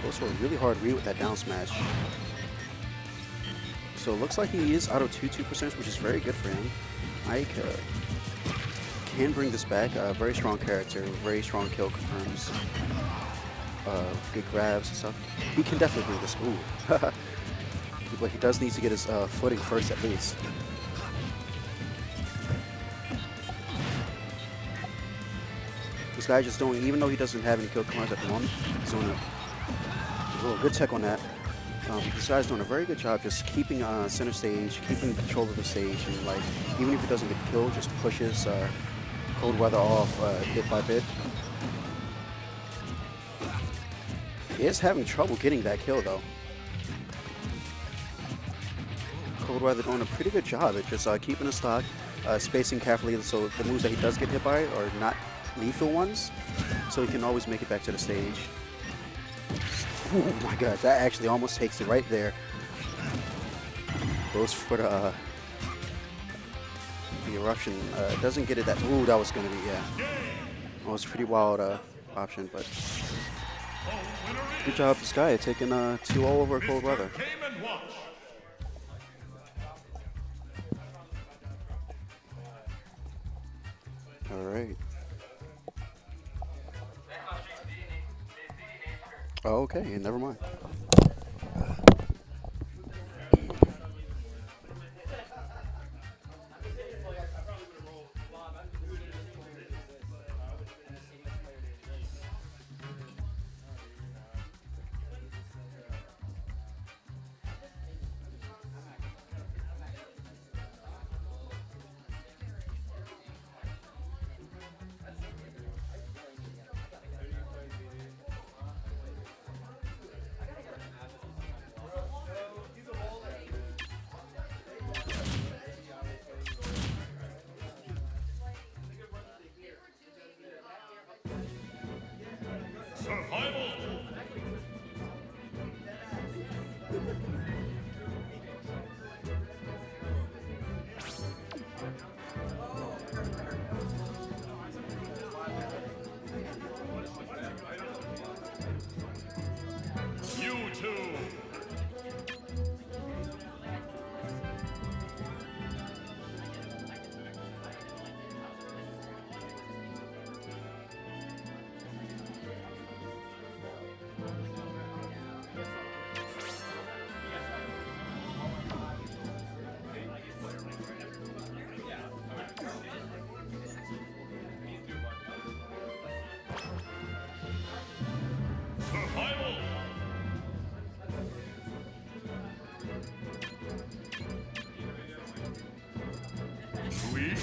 Goes for a really hard read with that down smash. So it looks like he is out of 2%, which is very good for him. Ike can bring this back. Very strong character, very strong kill confirms. Good grabs and stuff. He can definitely bring this. Ooh. But he does need to get his footing first at least. This guy just doing, even though he doesn't have any kill commands at the moment, he's doing a little good tech on that. This guy's doing a very good job just keeping center stage, keeping control of the stage, and like even if he doesn't get killed, just pushes Cold Weather off bit by bit. He is having trouble getting that kill though. Cold Weather doing a pretty good job at just keeping the stock, spacing carefully so the moves that he does get hit by are not lethal ones, so he can always make it back to the stage. Oh my god, that actually almost takes it right there. Goes for the eruption. Doesn't get it that. Ooh, that was gonna be, yeah. That was a pretty wild option, but good job, this guy taking 2-0 over Cold Weather. Game & Watch. All right. Oh, okay, never mind.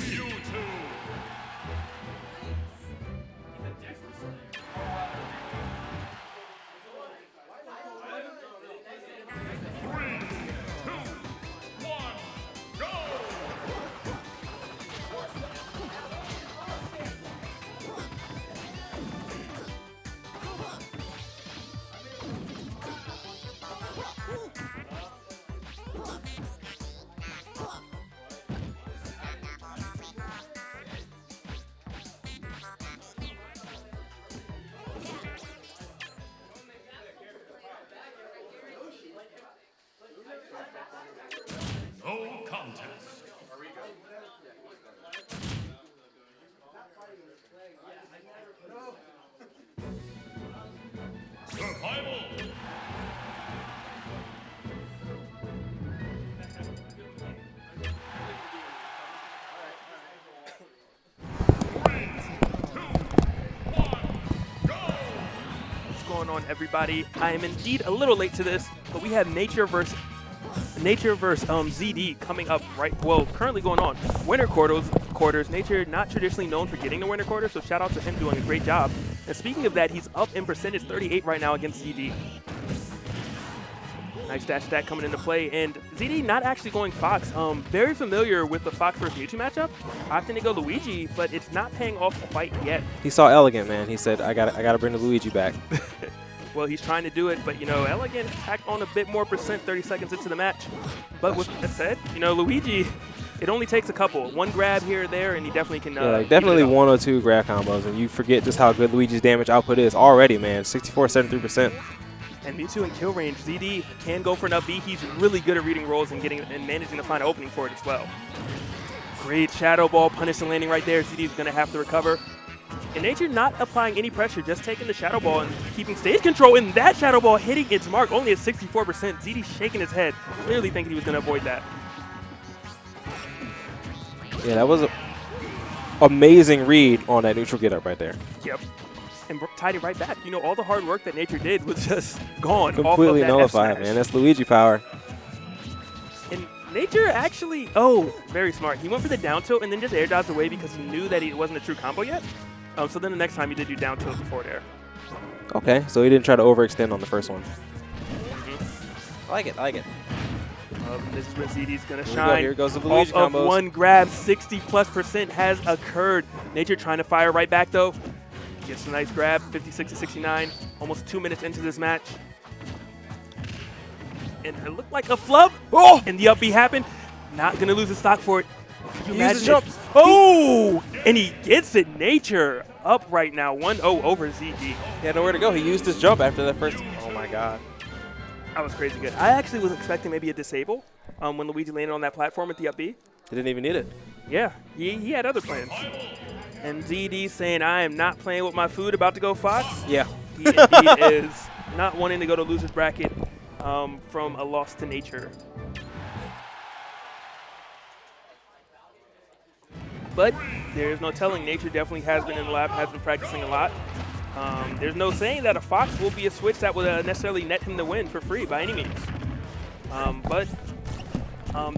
You two. Three, two, one, go! No contest. Survival. Three, two, one, go! What's going on, everybody? I am indeed a little late to this, but we have Nature versus ZD coming up currently going on. Winter quarters. Nature not traditionally known for getting the winter quarter, so shout out to him doing a great job. And speaking of that, he's up in percentage 38 right now against ZD. Nice dash attack coming into play, and ZD not actually going Fox. Very familiar with the Fox versus Mewtwo matchup. Opting to go Luigi, but it's not paying off quite yet. He saw Elegant, man. He said, I gotta bring the Luigi back. Well, he's trying to do it, but, Elegant packed on a bit more percent 30 seconds into the match. But with that said, Luigi, it only takes a couple. One grab here or there, and he definitely can Yeah, like definitely 1 or 2 grab combos, and you forget just how good Luigi's damage output is already, man. 64, 73%. And Mewtwo in kill range, ZD can go for an up B. He's really good at reading rolls and managing to find an opening for it as well. Great Shadow Ball, punish and landing right there. ZD's going to have to recover. And Nature not applying any pressure, just taking the Shadow Ball and keeping stage control, and that Shadow Ball hitting its mark only at 64%. ZD shaking his head, clearly thinking he was going to avoid that. Yeah, that was an amazing read on that neutral get up right there. Yep. And tied it right back. All the hard work that Nature did was just gone. Completely off of that nullified, F-smash. man. That's Luigi power. And Nature actually, very smart. He went for the down tilt and then just air dodged away because he knew that it wasn't a true combo yet. So then the next time he did do down tilt before there. Okay, so he didn't try to overextend on the first one. I like it. This is where ZD's going to Here we go, shine. here goes the Luigi Off of combos. one grab, 60+% has occurred. Nature trying to fire right back, though. Gets a nice grab, 56 to 69. Almost 2 minutes into this match. And it looked like a flub. Oh! And the up B happened. Not going to lose his stock for it. Can you He used imagine his it? Oh! And he gets it. Nature up right now, 1-0 over ZD. He had nowhere to go. He used his jump after that first. Oh, my God. That was crazy good. I actually was expecting maybe a disable when Luigi landed on that platform at the up B. He didn't even need it. Yeah, he had other plans. And ZD saying, I am not playing with my food, about to go Fox. Yeah. He indeed is not wanting to go to loser's bracket from a loss to Nature. But there's no telling. Nature definitely has been in the lab, has been practicing a lot. There's no saying that a Fox will be a switch that would necessarily net him the win for free by any means. But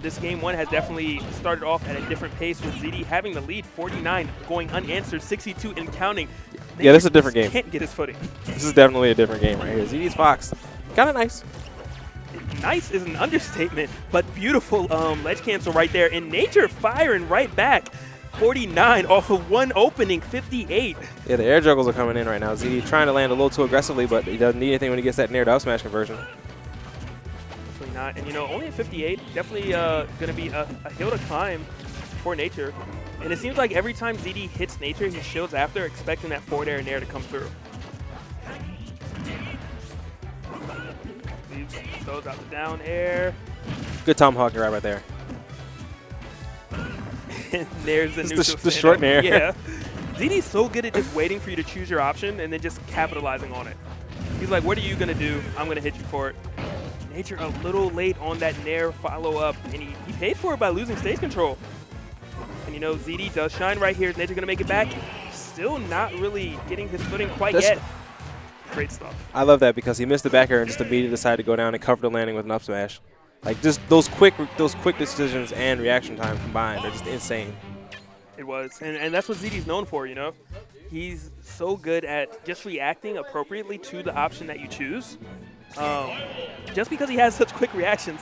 this game one has definitely started off at a different pace with ZD having the lead, 49, going unanswered, 62 and counting. Yeah, this is a different game. Can't get his footing. This is definitely a different game right here. ZD's Fox. Kind of nice. Nice is an understatement, but beautiful ledge cancel right there. And Nature firing right back. 49 off of one opening, 58. Yeah, the air juggles are coming in right now. ZD trying to land a little too aggressively, but he doesn't need anything when he gets that nair to up smash conversion. Definitely not. And, only at 58, definitely going to be a hill to climb for Nature. And it seems like every time ZD hits Nature, he shields after, expecting that forward air and nair to come through. Throws out the down air. Good tomahawking right there. And there's the It's neutral the stand-up. short nair. Yeah. ZD's so good at just waiting for you to choose your option and then just capitalizing on it. He's like, what are you going to do? I'm going to hit you for it. Nature a little late on that nair follow-up, and he paid for it by losing stage control. And, ZD does shine right here. Is Nature going to make it back? Still not really getting his footing quite yet. Great stuff. I love that because he missed the back air and just immediately decided to go down and cover the landing with an up smash. Like just those quick decisions and reaction time combined are just insane. It was, and that's what ZD's known for, you know? He's so good at just reacting appropriately to the option that you choose. Just because he has such quick reactions,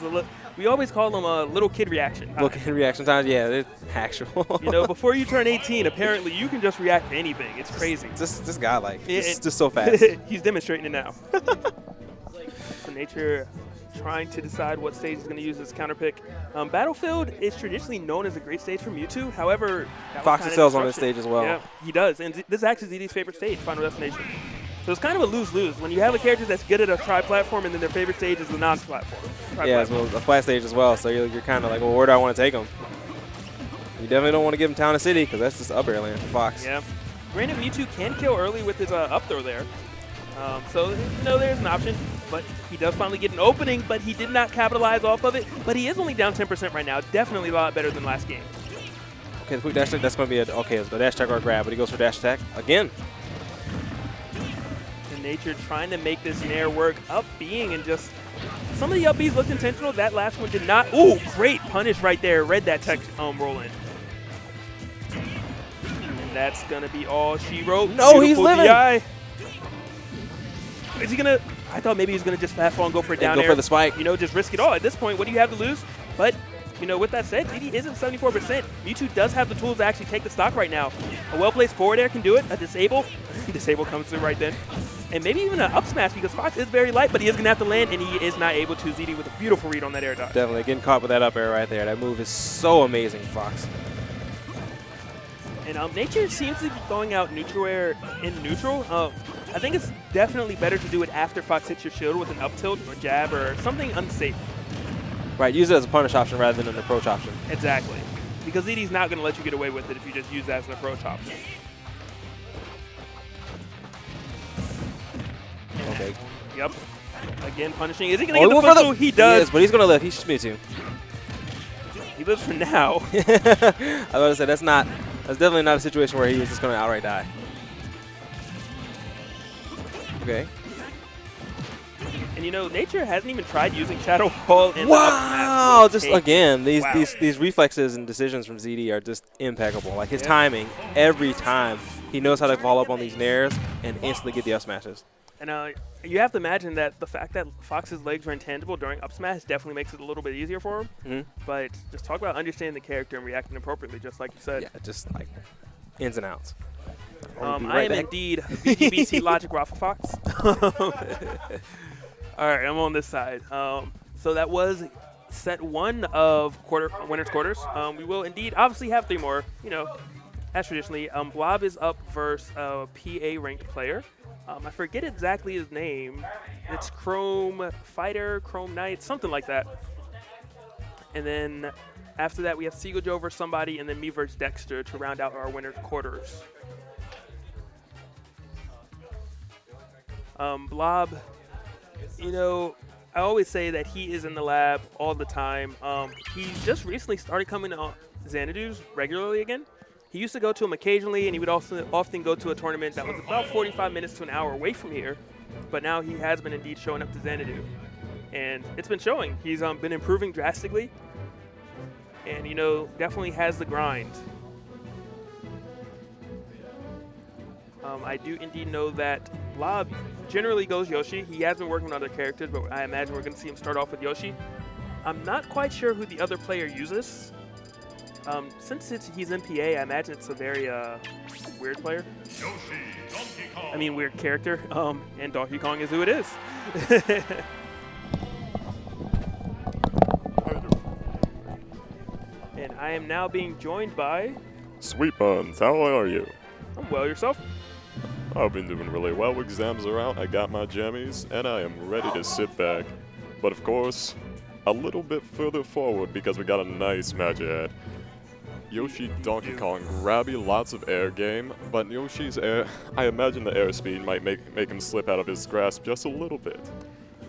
we always call him a little kid reaction. Look at reaction times. Yeah, they're actual. You know, before you turn 18, apparently you can just react to anything. It's crazy. This guy, like, It- just so fast. He's demonstrating it now. So Nature trying to decide what stage he's going to use as counter pick. Battlefield is traditionally known as a great stage for Mewtwo. However, that was Fox kinda excels on this disruption. stage as well. Yeah, he does. And this is actually ZD's favorite stage, Final Destination. So it's kind of a lose-lose. When you have a character that's good at a tri-platform and then their favorite stage is the non-platform. Yeah, as well as a flat stage as well. So you're kind of like, well, where do I want to take him? You definitely don't want to give him Town and City because that's just up air land for Fox. Yeah. Granted, Mewtwo can kill early with his up throw there. So, you know, there's an option. But he does finally get an opening, but he did not capitalize off of it. But he is only down 10% right now. Definitely a lot better than last game. Okay, the quick dash attack, that's going to be it's a dash attack or a grab, but he goes for dash attack again. And Nature trying to make this Nair work. Up being and just some of the up Bs looked intentional. That last one did not. Ooh, great punish right there. Read that tech roll in. And that's going to be all she wrote. No, he's Beautiful living. DI. Is he going to? I thought maybe he was going to just fast fall and go for a down go air. for the spike. You know, just risk it all. At this point, what do you have to lose? But, you know, with that said, DD isn't 74%. Mewtwo does have the tools to actually take the stock right now. A well-placed forward air can do it. A disable. Disable comes through right then. And maybe even an up smash because Fox is very light, but he is going to have to land, and he is not able to. ZD with a beautiful read on that air dodge. Definitely getting caught with that up air right there. That move is so amazing, Fox. And Nature seems to be going out neutral air in neutral. I think it's definitely better to do it after Fox hits your shield with an up tilt or jab or something unsafe. Right, use it as a punish option rather than an approach option. Exactly. Because ZD's not going to let you get away with it if you just use that as an approach option. Okay. Yep. Again, punishing. Is he going to Oh, get he the went for footstool? He does. Yes, but he's going to live. He's Mewtwo. He lives for now. I was about to say, that's definitely not a situation where he was just going to outright die. Okay. And you know, Nature hasn't even tried using Shadow Ball in the Wow! up smash. Just again, Wow. these reflexes and decisions from ZD are just impeccable. Like his timing, every time he knows how to follow up on these nairs and instantly get the up smashes. And you have to imagine that the fact that Fox's legs were intangible during up smash definitely makes it a little bit easier for him. Mm-hmm. But just talk about understanding the character and reacting appropriately, just like you said. Yeah, just like ins and outs. I am indeed BGBC Logic Raffle Fox. All right, I'm on this side. So that was set one of winners quarters. We will indeed obviously have three more, you know, as traditionally. Blob is up versus a PA ranked player. I forget exactly his name. It's Chrome Fighter, Chrome Knight, something like that. And then after that, we have Seagull Joe versus somebody, and then me versus Dexter to round out our winners quarters. Blob, you know, I always say that he is in the lab all the time. He just recently started coming to Xanadu's regularly again. He used to go to him occasionally, and he would also often go to a tournament that was about 45 minutes to an hour away from here. But now he has been indeed showing up to Xanadu. And it's been showing. He's been improving drastically. And, you know, definitely has the grind. I do indeed know that Blob generally goes Yoshi. He has been working with other characters, but I imagine we're going to see him start off with Yoshi. I'm not quite sure who the other player uses. Since he's MPA, I imagine it's a very weird player. Yoshi, Donkey Kong. I mean, weird character. And Donkey Kong is who it is. And I am now being joined by... Sweet Buns, how are you? I'm well, yourself? I've been doing really well. Exams are out, I got my jammies, and I am ready to sit back. But of course, a little bit further forward because we got a nice match ahead. Yoshi, Donkey Kong, grabby, lots of air game, but Yoshi's air, I imagine the airspeed might make him slip out of his grasp just a little bit.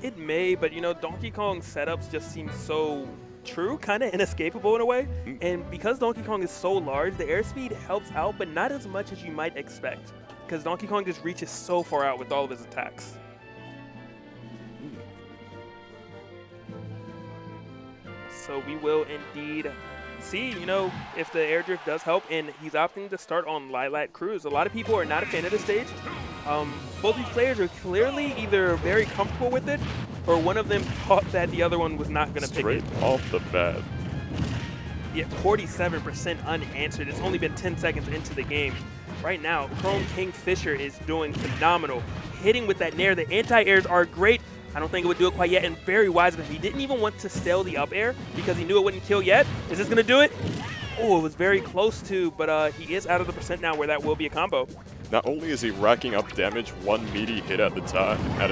It may, but you know, Donkey Kong's setups just seem so true, kind of inescapable in a way. And because Donkey Kong is so large, the airspeed helps out, but not as much as you might expect. Because Donkey Kong just reaches so far out with all of his attacks. So we will indeed see, you know, if the air drift does help, and he's opting to start on Lilac Cruise. A lot of people are not a fan of this stage. Both these players are clearly either very comfortable with it, or one of them thought that the other one was not going to pick it. Straight off the bat. Yeah, 47% unanswered. It's only been 10 seconds into the game. Right now, Chrome Kingfisher is doing phenomenal. Hitting with that nair. The anti-airs are great. I don't think it would do it quite yet, and very wise of him. He didn't even want to stale the up air because he knew it wouldn't kill yet. Is this going to do it? Oh, it was very close to, but he is out of the percent now where that will be a combo. Not only is he racking up damage one meaty hit at a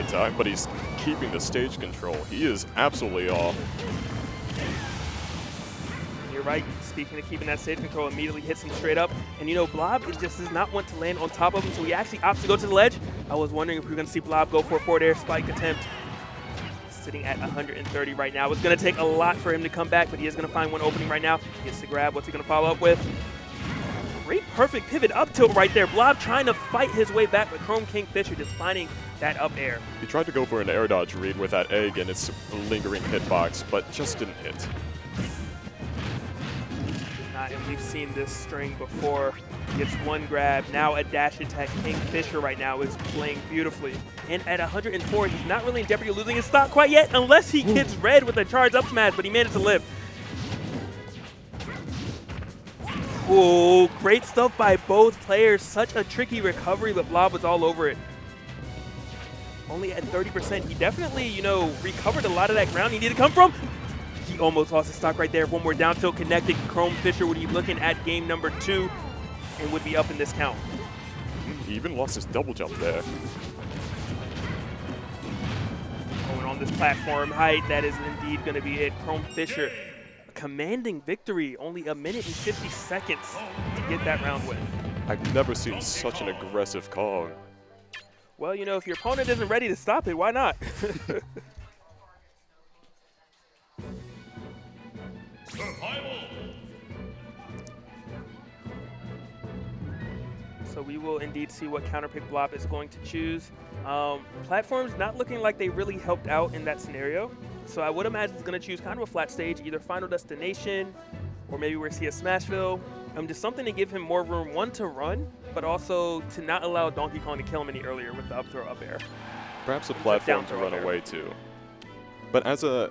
time, but he's keeping the stage control. He is absolutely off. You're right. Speaking of keeping that stage control, immediately hits him straight up. And you know, Blob does not want to land on top of him, so he actually opts to go to the ledge. I was wondering if we were going to see Blob go for a forward air spike attempt. Sitting at 130 right now. It's going to take a lot for him to come back, but he is going to find one opening right now. He gets the grab. What's he going to follow up with? Great perfect pivot up tilt right there. Blob trying to fight his way back, but Chrome Kingfisher just finding that up air. He tried to go for an air dodge read with that egg and its lingering hitbox, but just didn't hit. And we've seen this string before. Gets one grab, now a dash attack. Kingfisher right now is playing beautifully. And at 104, he's not really in jeopardy of losing his stock quite yet, unless he gets red with a charge up smash, but he managed to live. Oh, great stuff by both players. Such a tricky recovery, but Blob was all over it. Only at 30%, he definitely, you know, recovered a lot of that ground he needed to come from. He almost lost his stock right there. One more down tilt connected. Chrome Fisher would be looking at game number 2 and would be up in this count. He even lost his double jump there. Going on this platform height, that is indeed going to be it. Chrome Fisher, a commanding victory. Only a minute and 50 seconds to get that round win. I've never seen such an aggressive Kong. Well, you know, if your opponent isn't ready to stop it, why not? So we will indeed see what counterpick Blob is going to choose. Platforms not looking like they really helped out in that scenario. So I would imagine he's going to choose kind of a flat stage, either Final Destination, or maybe we're see a Smashville. Just something to give him more room, one, to run, but also to not allow Donkey Kong to kill him any earlier with the up throw up air. Perhaps a platform down to throw run there. away to. But as a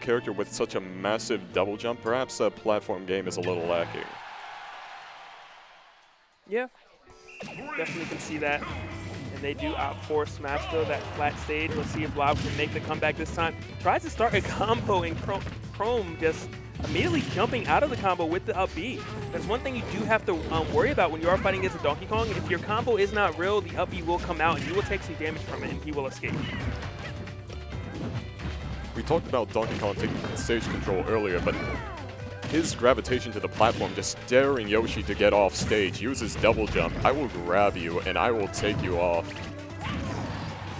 character with such a massive double jump, perhaps a platform game is a little lacking. Yeah, definitely can see that. And they do opt for Smashville, that flat stage. Let's see if Blob can make the comeback this time. Tries to start a combo, and Chrome just immediately jumping out of the combo with the up B. That's one thing you do have to worry about when you are fighting against a Donkey Kong. If your combo is not real, the up B will come out, and you will take some damage from it, and he will escape. We talked about Donkey Kong taking stage control earlier, but his gravitation to the platform, just daring Yoshi to get off stage, uses double jump. I will grab you and I will take you off.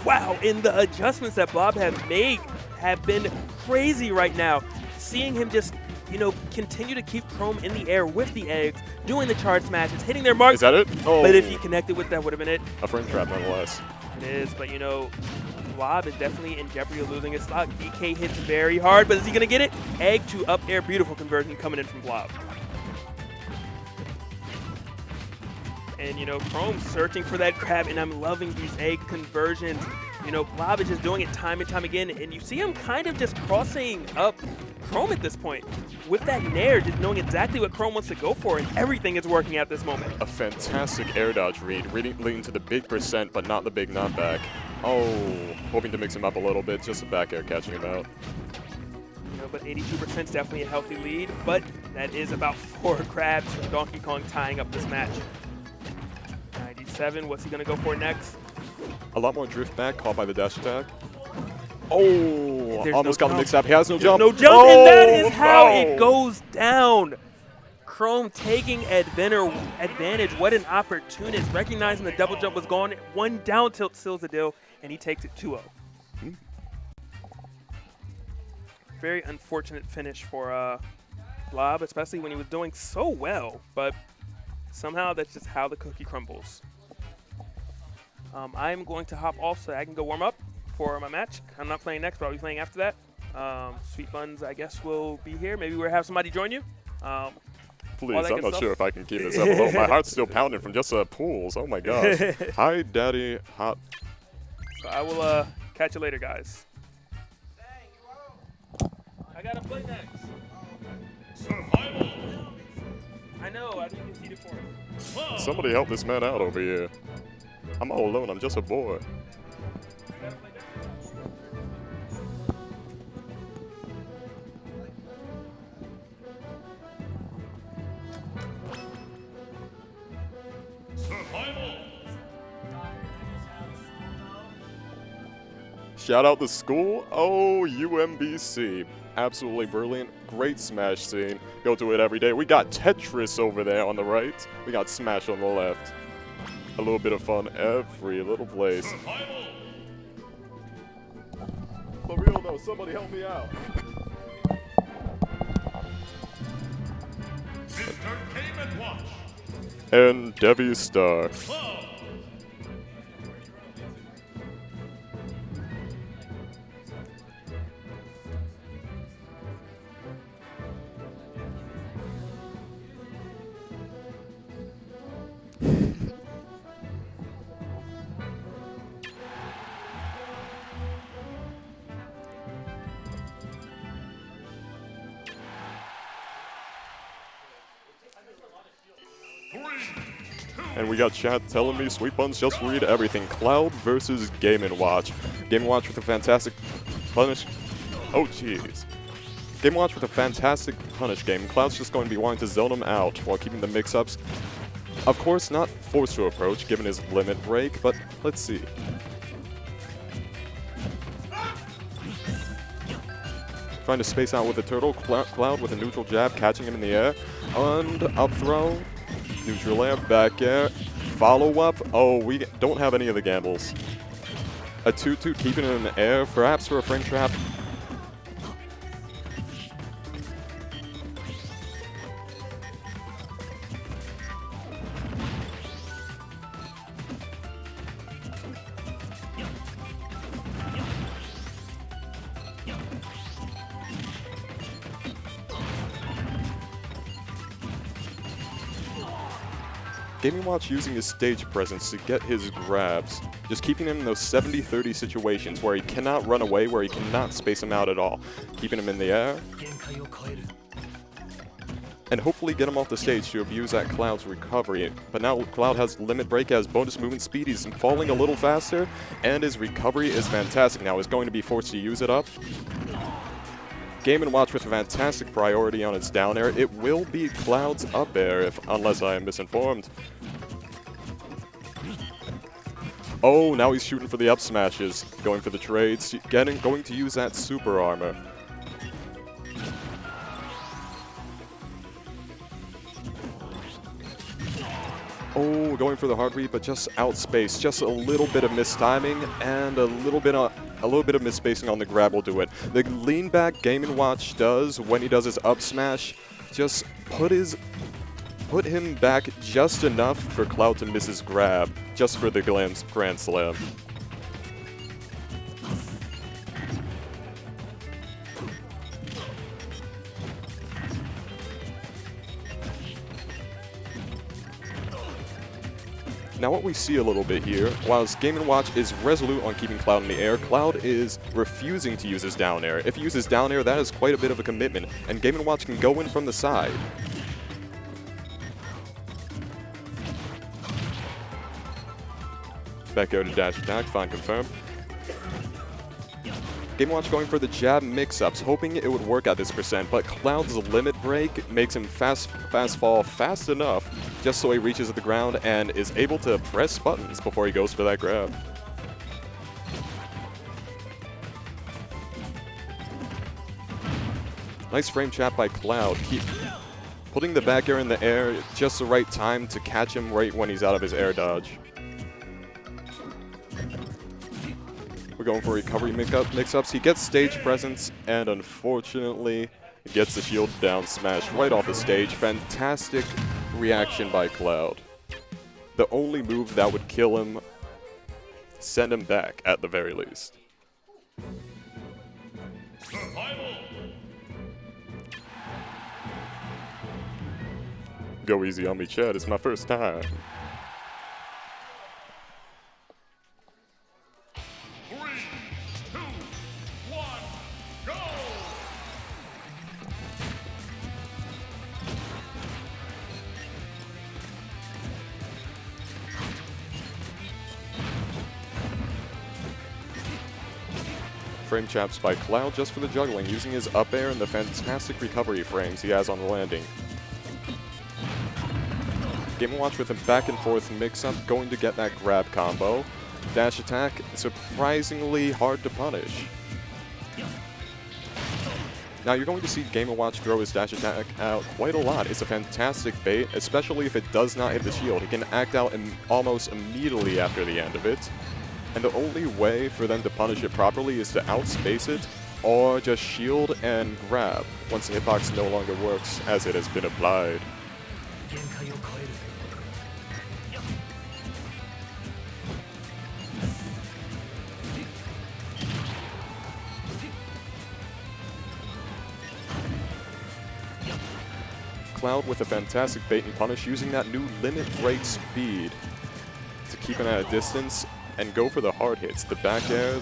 Wow, and the adjustments that Blob have made have been crazy right now. Seeing him just, you know, continue to keep Chrome in the air with the eggs, doing the charge smashes, hitting their mark. Is that it? Oh. But if he connected with that, would have been it. A frame trap nonetheless. It is, but you know, Blob is definitely in jeopardy of losing his stock. DK hits very hard, but is he going to get it? Egg to up air, beautiful conversion coming in from Blob. And you know, Chrome searching for that grab, and I'm loving these egg conversions. You know, Blob is just doing it time and time again, and you see him kind of just crossing up Chrome at this point. With that nair, just knowing exactly what Chrome wants to go for, and everything is working at this moment. A fantastic air dodge read, leading to the big percent, but not the big knockback. Oh, hoping to mix him up a little bit, just a back air catching him out. You know, but 82% is definitely a healthy lead, but that is about 4 grabs from Donkey Kong tying up this match. 97, what's he going to go for next? A lot more drift back, caught by the dash attack. Oh, There's almost no got the jump. mix up. He has no There's jump. no jump, Oh, and that is how no. it goes down. Chrome taking advantage. What an opportunist. Recognizing the double jump was gone. One down tilt seals the deal, and he takes it 2-0. Very unfortunate finish for Blob, especially when he was doing so well, but somehow that's just how the cookie crumbles. I'm going to hop off so I can go warm up for my match. I'm not playing next, but I'll be playing after that. Sweet Buns, I guess, will be here. Maybe we'll have somebody join you. all Please, that I'm good not stuff. sure if I can keep this up alone. My heart's still pounding from just pools. Oh my gosh. Hi, Daddy. Hot. So I will catch you later, guys. I gotta play next. Survival. I know. I didn't concede it for him. Somebody help this man out over here. I'm all alone. I'm just a boy. I gotta play next. Survival. Shout out the school. Oh, UMBC. Absolutely brilliant. Great Smash scene. Go to it every day. We got Tetris over there on the right. We got Smash on the left. A little bit of fun every little place. Survival. For real though, somebody help me out. Mr. Game & Watch. And Debbie Star. Club. And we got chat telling me, Sweet Buns, just read everything. Cloud versus Game & Watch. Game & Watch with a fantastic punish. Oh, jeez. Game & Watch with a fantastic punish game. Cloud's just going to be wanting to zone him out while keeping the mix-ups. Of course, not forced to approach, given his limit break, but let's see. Trying to space out with the turtle. Cloud with a neutral jab, catching him in the air. And up throw. Neutral air, back air, follow up. Oh, we don't have any of the gambles. A 2-2, keeping it in the air, perhaps for a frame trap. Game & Watch using his stage presence to get his grabs, just keeping him in those 70-30 situations where he cannot run away, where he cannot space him out at all, keeping him in the air, and hopefully get him off the stage to abuse that Cloud's recovery. But now Cloud has limit break, has bonus movement speed, he's falling a little faster, and his recovery is fantastic now. He's going to be forced to use it up. Game & Watch with a fantastic priority on its down air. It will be Cloud's up air, unless I am misinformed. Oh, now he's shooting for the up smashes, going for the trades, going to use that super armor. Oh, going for the hard read, but just outspace. Just a little bit of mistiming and a little bit of misspacing on the grab will do it. The lean back Game & Watch does when he does his up smash, just put him back just enough for Cloud to miss his grab, just for the Grand Slam. Now what we see a little bit here, whilst Game & Watch is resolute on keeping Cloud in the air, Cloud is refusing to use his down air. If he uses down air, that is quite a bit of a commitment, and Game & Watch can go in from the side. Back air to dash attack, fine, confirm. Game & Watch going for the jab mix-ups, hoping it would work at this percent, but Cloud's limit break makes him fast fall fast enough just so he reaches the ground and is able to press buttons before he goes for that grab. Nice frame trap by Cloud. Keep putting the back air in the air at just the right time to catch him right when he's out of his air dodge. We're going for recovery mix-ups. He gets stage presence, and unfortunately, gets the shield down smash right off the stage. Fantastic reaction by Cloud. The only move that would kill him, send him back at the very least. Survival. Go easy on me, Chad. It's my first time. 3, 2, 1, go! Frame chaps by Cloud just for the juggling, using his up air and the fantastic recovery frames he has on the landing. Game & Watch with a back and forth mix-up, going to get that grab combo. Dash attack, surprisingly hard to punish. Now you're going to see Game & Watch throw his dash attack out quite a lot. It's a fantastic bait, especially if it does not hit the shield. It can act out almost immediately after the end of it. And the only way for them to punish it properly is to outspace it or just shield and grab once the hitbox no longer works as it has been applied. Cloud with a fantastic bait and punish, using that new limit break speed to keep him at a distance and go for the hard hits. The back air,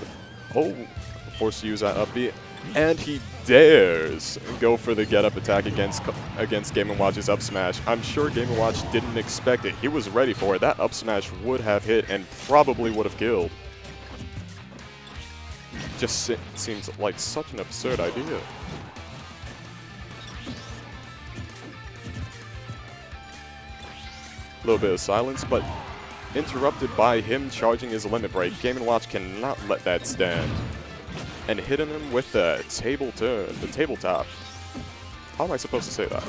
forced to use that up B, and he dares go for the get up attack against Game & Watch's up smash. I'm sure Game & Watch didn't expect it. He was ready for it. That up smash would have hit and probably would have killed. Just seems like such an absurd idea. A little bit of silence, but interrupted by him charging his limit break. Game & Watch cannot let that stand. And hitting him with the table turn, the tabletop. How am I supposed to say that?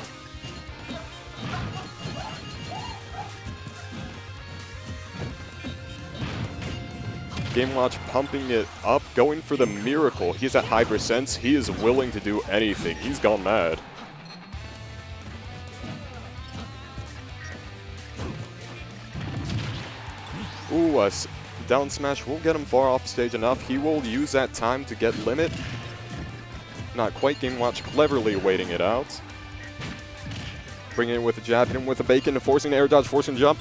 Game & Watch pumping it up, going for the miracle. He's at Hyper Sense. He is willing to do anything. He's gone mad. Ooh, a down smash will get him far off stage enough. He will use that time to get limit. Not quite. Game & Watch cleverly waiting it out. Bringing it with a jab, hit him with a bacon, forcing the air dodge, forcing jump.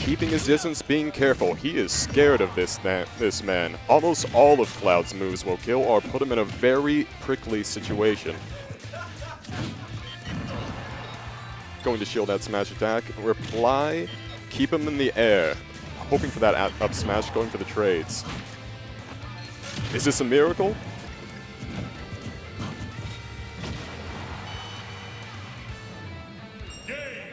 Keeping his distance, being careful. He is scared of this man. Almost all of Cloud's moves will kill or put him in a very prickly situation. Going to shield that smash attack. Reply. Keep him in the air, hoping for that up smash, going for the trades. Is this a miracle?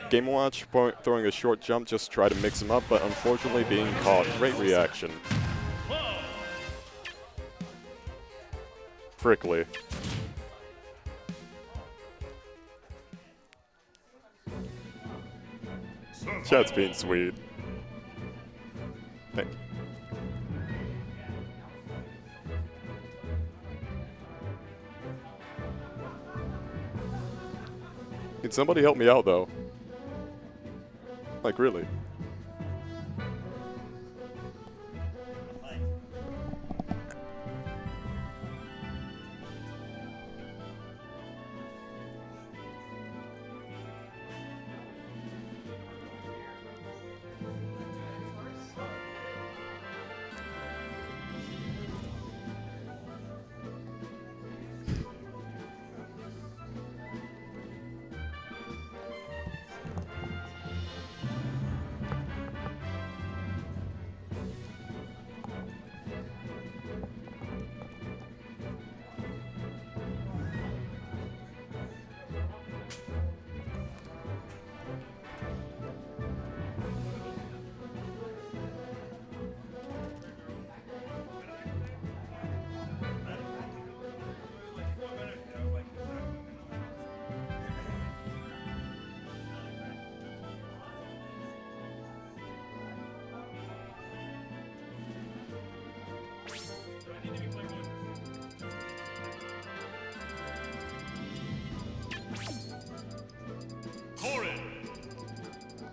Game & Watch throwing a short jump just to try to mix him up, but unfortunately being caught. Great reaction. Prickly. Chat's being sweet. Thank you. Can somebody help me out, though? Like, really?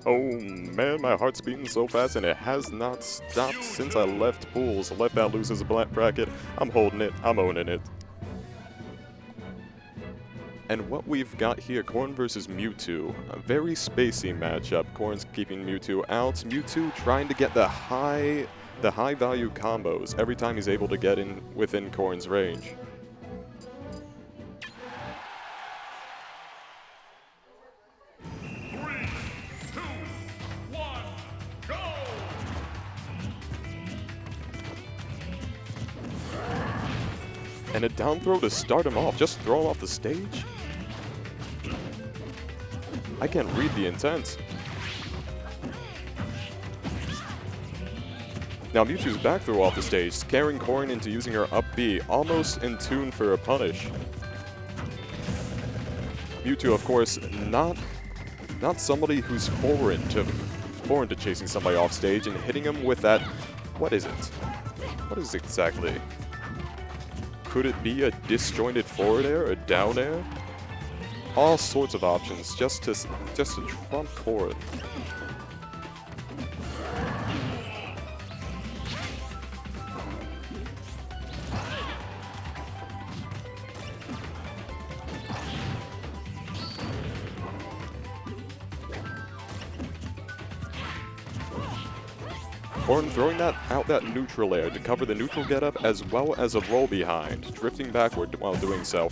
Oh man, my heart's beating so fast and it has not stopped since I left pools. Left that losers bracket. I'm holding it. I'm owning it. And what we've got here, Corrin versus Mewtwo. A very spacey matchup. Corrin's keeping Mewtwo out. Mewtwo trying to get the high value combos every time he's able to get in within Corrin's range. And a down throw to start him off. Just throw him off the stage? I can't read the intent. Now Mewtwo's back throw off the stage, scaring Corrin into using her up B, almost in tune for a punish. Mewtwo, of course, not somebody who's foreign to chasing somebody off stage and hitting him with that. What is it? What is it exactly? Could it be a disjointed forward air, a down air? All sorts of options just to trump Corrin. Corrin throwing out that neutral air to cover the neutral getup as well as a roll behind, drifting backward while doing so.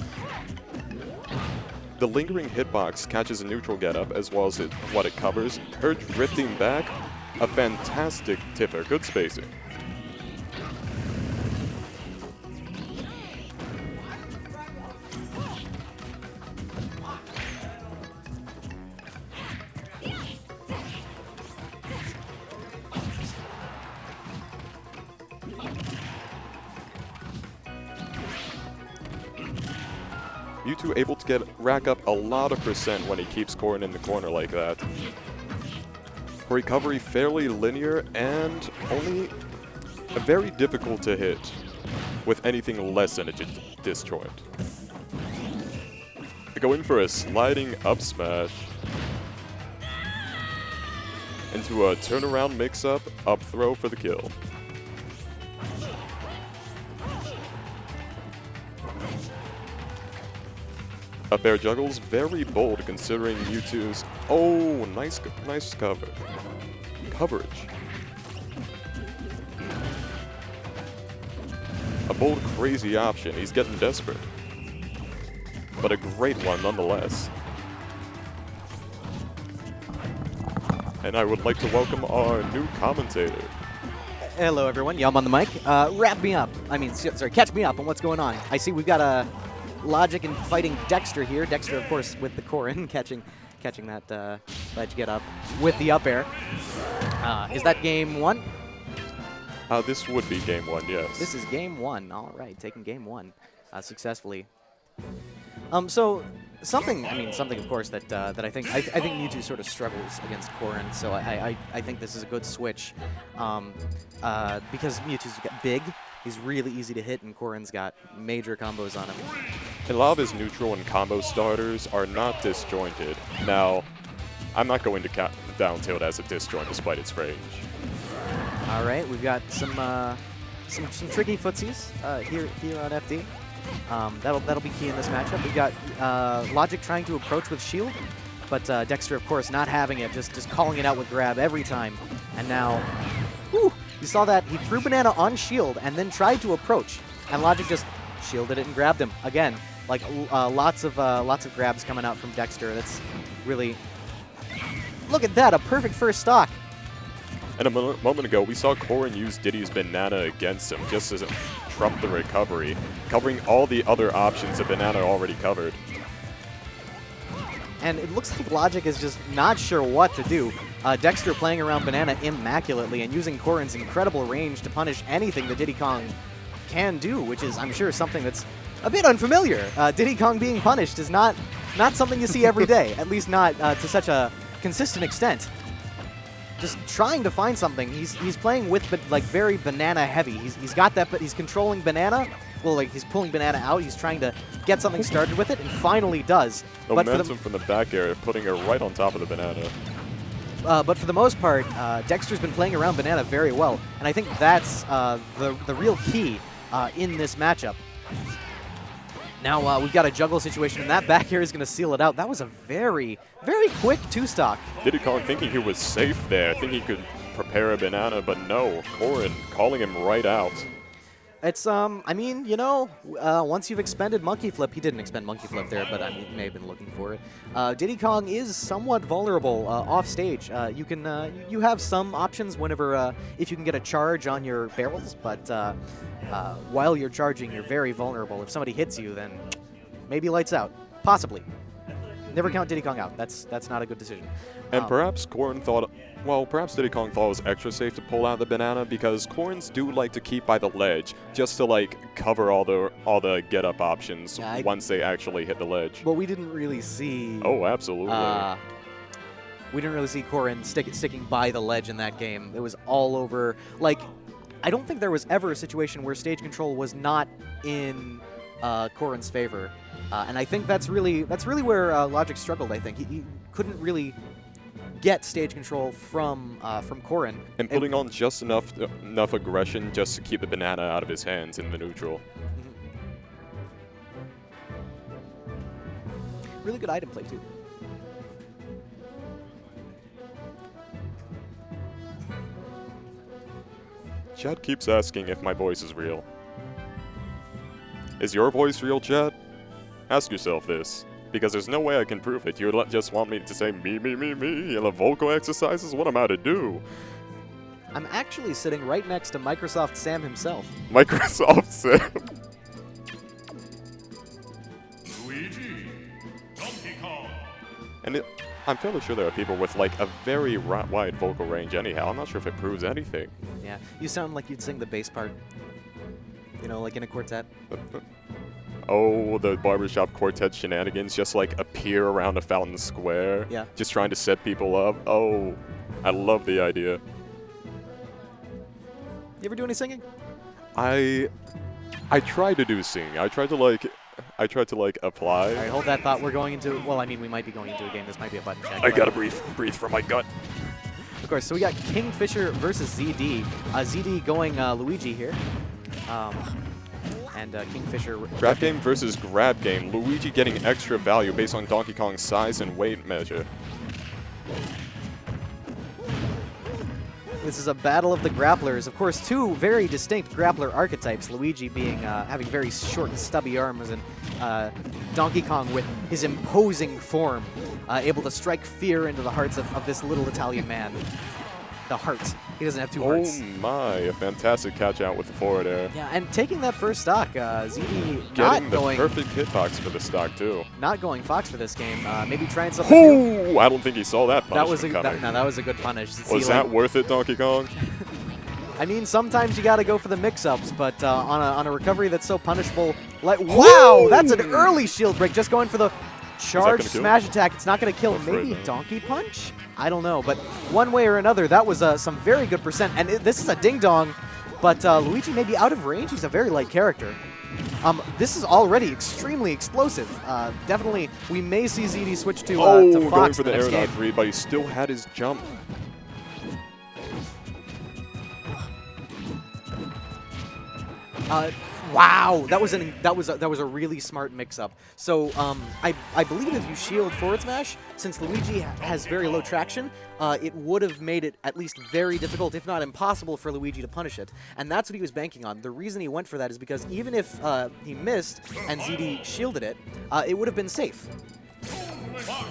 The lingering hitbox catches a neutral getup as well as what it covers. Her drifting back, a fantastic tipper, good spacing. Mewtwo able to rack up a lot of percent when he keeps Corrin in the corner like that. Recovery fairly linear and only very difficult to hit with anything less than a disjoint. They go in for a sliding up smash into a turnaround mix-up, up throw for the kill. Up air juggles, very bold considering Mewtwo's. Oh, nice coverage. A bold, crazy option. He's getting desperate, but a great one nonetheless. And I would like to welcome our new commentator. Hello, everyone. Yeah, I'm on the mic. Wrap me up. Sorry, catch me up on what's going on. I see we've got a Logic and fighting Dexter here. Dexter, of course, with the Corrin, catching that ledge get up with the up air. Is that game one? This would be game one, yes. This is game one. All right, taking game one successfully. So something, of course, that I think Mewtwo sort of struggles against Corrin. So I think this is a good switch because Mewtwo's big. He's really easy to hit, and Corrin's got major combos on him. A lot of his neutral and combo starters are not disjointed. Now, I'm not going to count down tilt as a disjoint despite its range. All right, we've got some tricky footsies here on FD. That'll be key in this matchup. We've got Logic trying to approach with shield, but Dexter, of course, not having it, just calling it out with grab every time. And now, whew, you saw that he threw Banana on shield and then tried to approach, and Logic just shielded it and grabbed him again. Like lots of grabs coming out from Dexter. That's really, look at that, a perfect first stock. And a moment ago, we saw Corrin use Diddy's Banana against him just as it trumped the recovery, covering all the other options that Banana already covered. And it looks like Logic is just not sure what to do. Dexter playing around Banana immaculately and using Corrin's incredible range to punish anything that Diddy Kong can do, which is, I'm sure, something that's a bit unfamiliar. Diddy Kong being punished is not something you see every day, at least not to such a consistent extent. Just trying to find something. He's playing with like very Banana heavy. He's got that, but he's controlling Banana. Well, like he's pulling Banana out. He's trying to get something started with it, and finally does. Momentum from the back air, putting her right on top of the Banana. But for the most part, Dexter's been playing around Banana very well, and I think that's the real key in this matchup. Now we've got a juggle situation, and that back air is going to seal it out. That was a very, very quick two-stock. Diddy Kong thinking he was safe there, thinking he could prepare a banana, but no. Corrin calling him right out. It's, I mean, you know, once you've expended Monkey Flip, he didn't expend Monkey Flip there, but I mean, he may have been looking for it. Diddy Kong is somewhat vulnerable off stage. You can, you have some options whenever, if you can get a charge on your barrels, but while you're charging, you're very vulnerable. If somebody hits you, then maybe lights out. Possibly. Never count Diddy Kong out. That's not a good decision. And perhaps Corrin thought, well, perhaps Diddy Kong thought it was extra safe to pull out the banana because Corrins do like to keep by the ledge just to like cover all the get up options once they actually hit the ledge. Well, we didn't really see. Oh, absolutely. We didn't really see Corrin sticking by the ledge in that game. It was all over. Like, I don't think there was ever a situation where stage control was not in Corrin's favor. And I think that's really where Logic struggled. I think he couldn't really get stage control from Corrin. And putting on just enough aggression just to keep the banana out of his hands in the neutral. Really good item play too. Chad keeps asking if my voice is real. Is your voice real, Chad? Ask yourself this, because there's no way I can prove it. You just want me to say me, and the vocal exercises? What am I to do? I'm actually sitting right next to Microsoft Sam himself. Microsoft Sam. Luigi, Donkey Kong. And I'm fairly sure there are people with like a very wide vocal range anyhow. I'm not sure if it proves anything. Yeah, you sound like you'd sing the bass part. You know, like in a quartet. Oh, the barbershop quartet shenanigans just like appear around a fountain square. Yeah. Just trying to set people up. Oh, I love the idea. You ever do any singing? I tried to do singing. I tried to like apply. All right, hold that thought. We're going into, well, I mean, we might be going into a game. This might be a button check. I gotta breathe from my gut. Of course, so we got Kingfisher versus ZD. ZD going Luigi here. And Kingfisher. Grab game versus grab game. Luigi getting extra value based on Donkey Kong's size and weight measure. This is a battle of the grapplers. Of course, two very distinct grappler archetypes. Luigi being having very short and stubby arms, and Donkey Kong with his imposing form, able to strike fear into the hearts of this little Italian man. The heart. He doesn't have two hearts. Oh my, a fantastic catch out with the forward air. Yeah, and taking that first stock, ZD Getting not the going perfect hitbox for the stock too. not going Fox for this game. Maybe trying something new. Oh, I don't think he saw that That was punishment coming. that was a good punish. See, Was like, that worth it, Donkey Kong? I mean, sometimes you got to go for the mix-ups, but on a recovery that's so punishable, like wow, that's an early shield break. Just going for the charge gonna kill? smash attack. It's not going to kill. Afraid Maybe not. Donkey Punch? I don't know, but one way or another, that was some very good percent. And this is a ding-dong, but Luigi may be out of range. He's a very light character. This is already extremely explosive. Definitely, we may see ZD switch to Going Fox for the next air game. dodge 3, but he still had his jump. Wow, that was a really smart mix-up. So I believe if you shield forward smash, since Luigi has very low traction, it would have made it at least very difficult, if not impossible, for Luigi to punish it. And that's what he was banking on. The reason he went for that is because even if he missed and ZD shielded it, it would have been safe.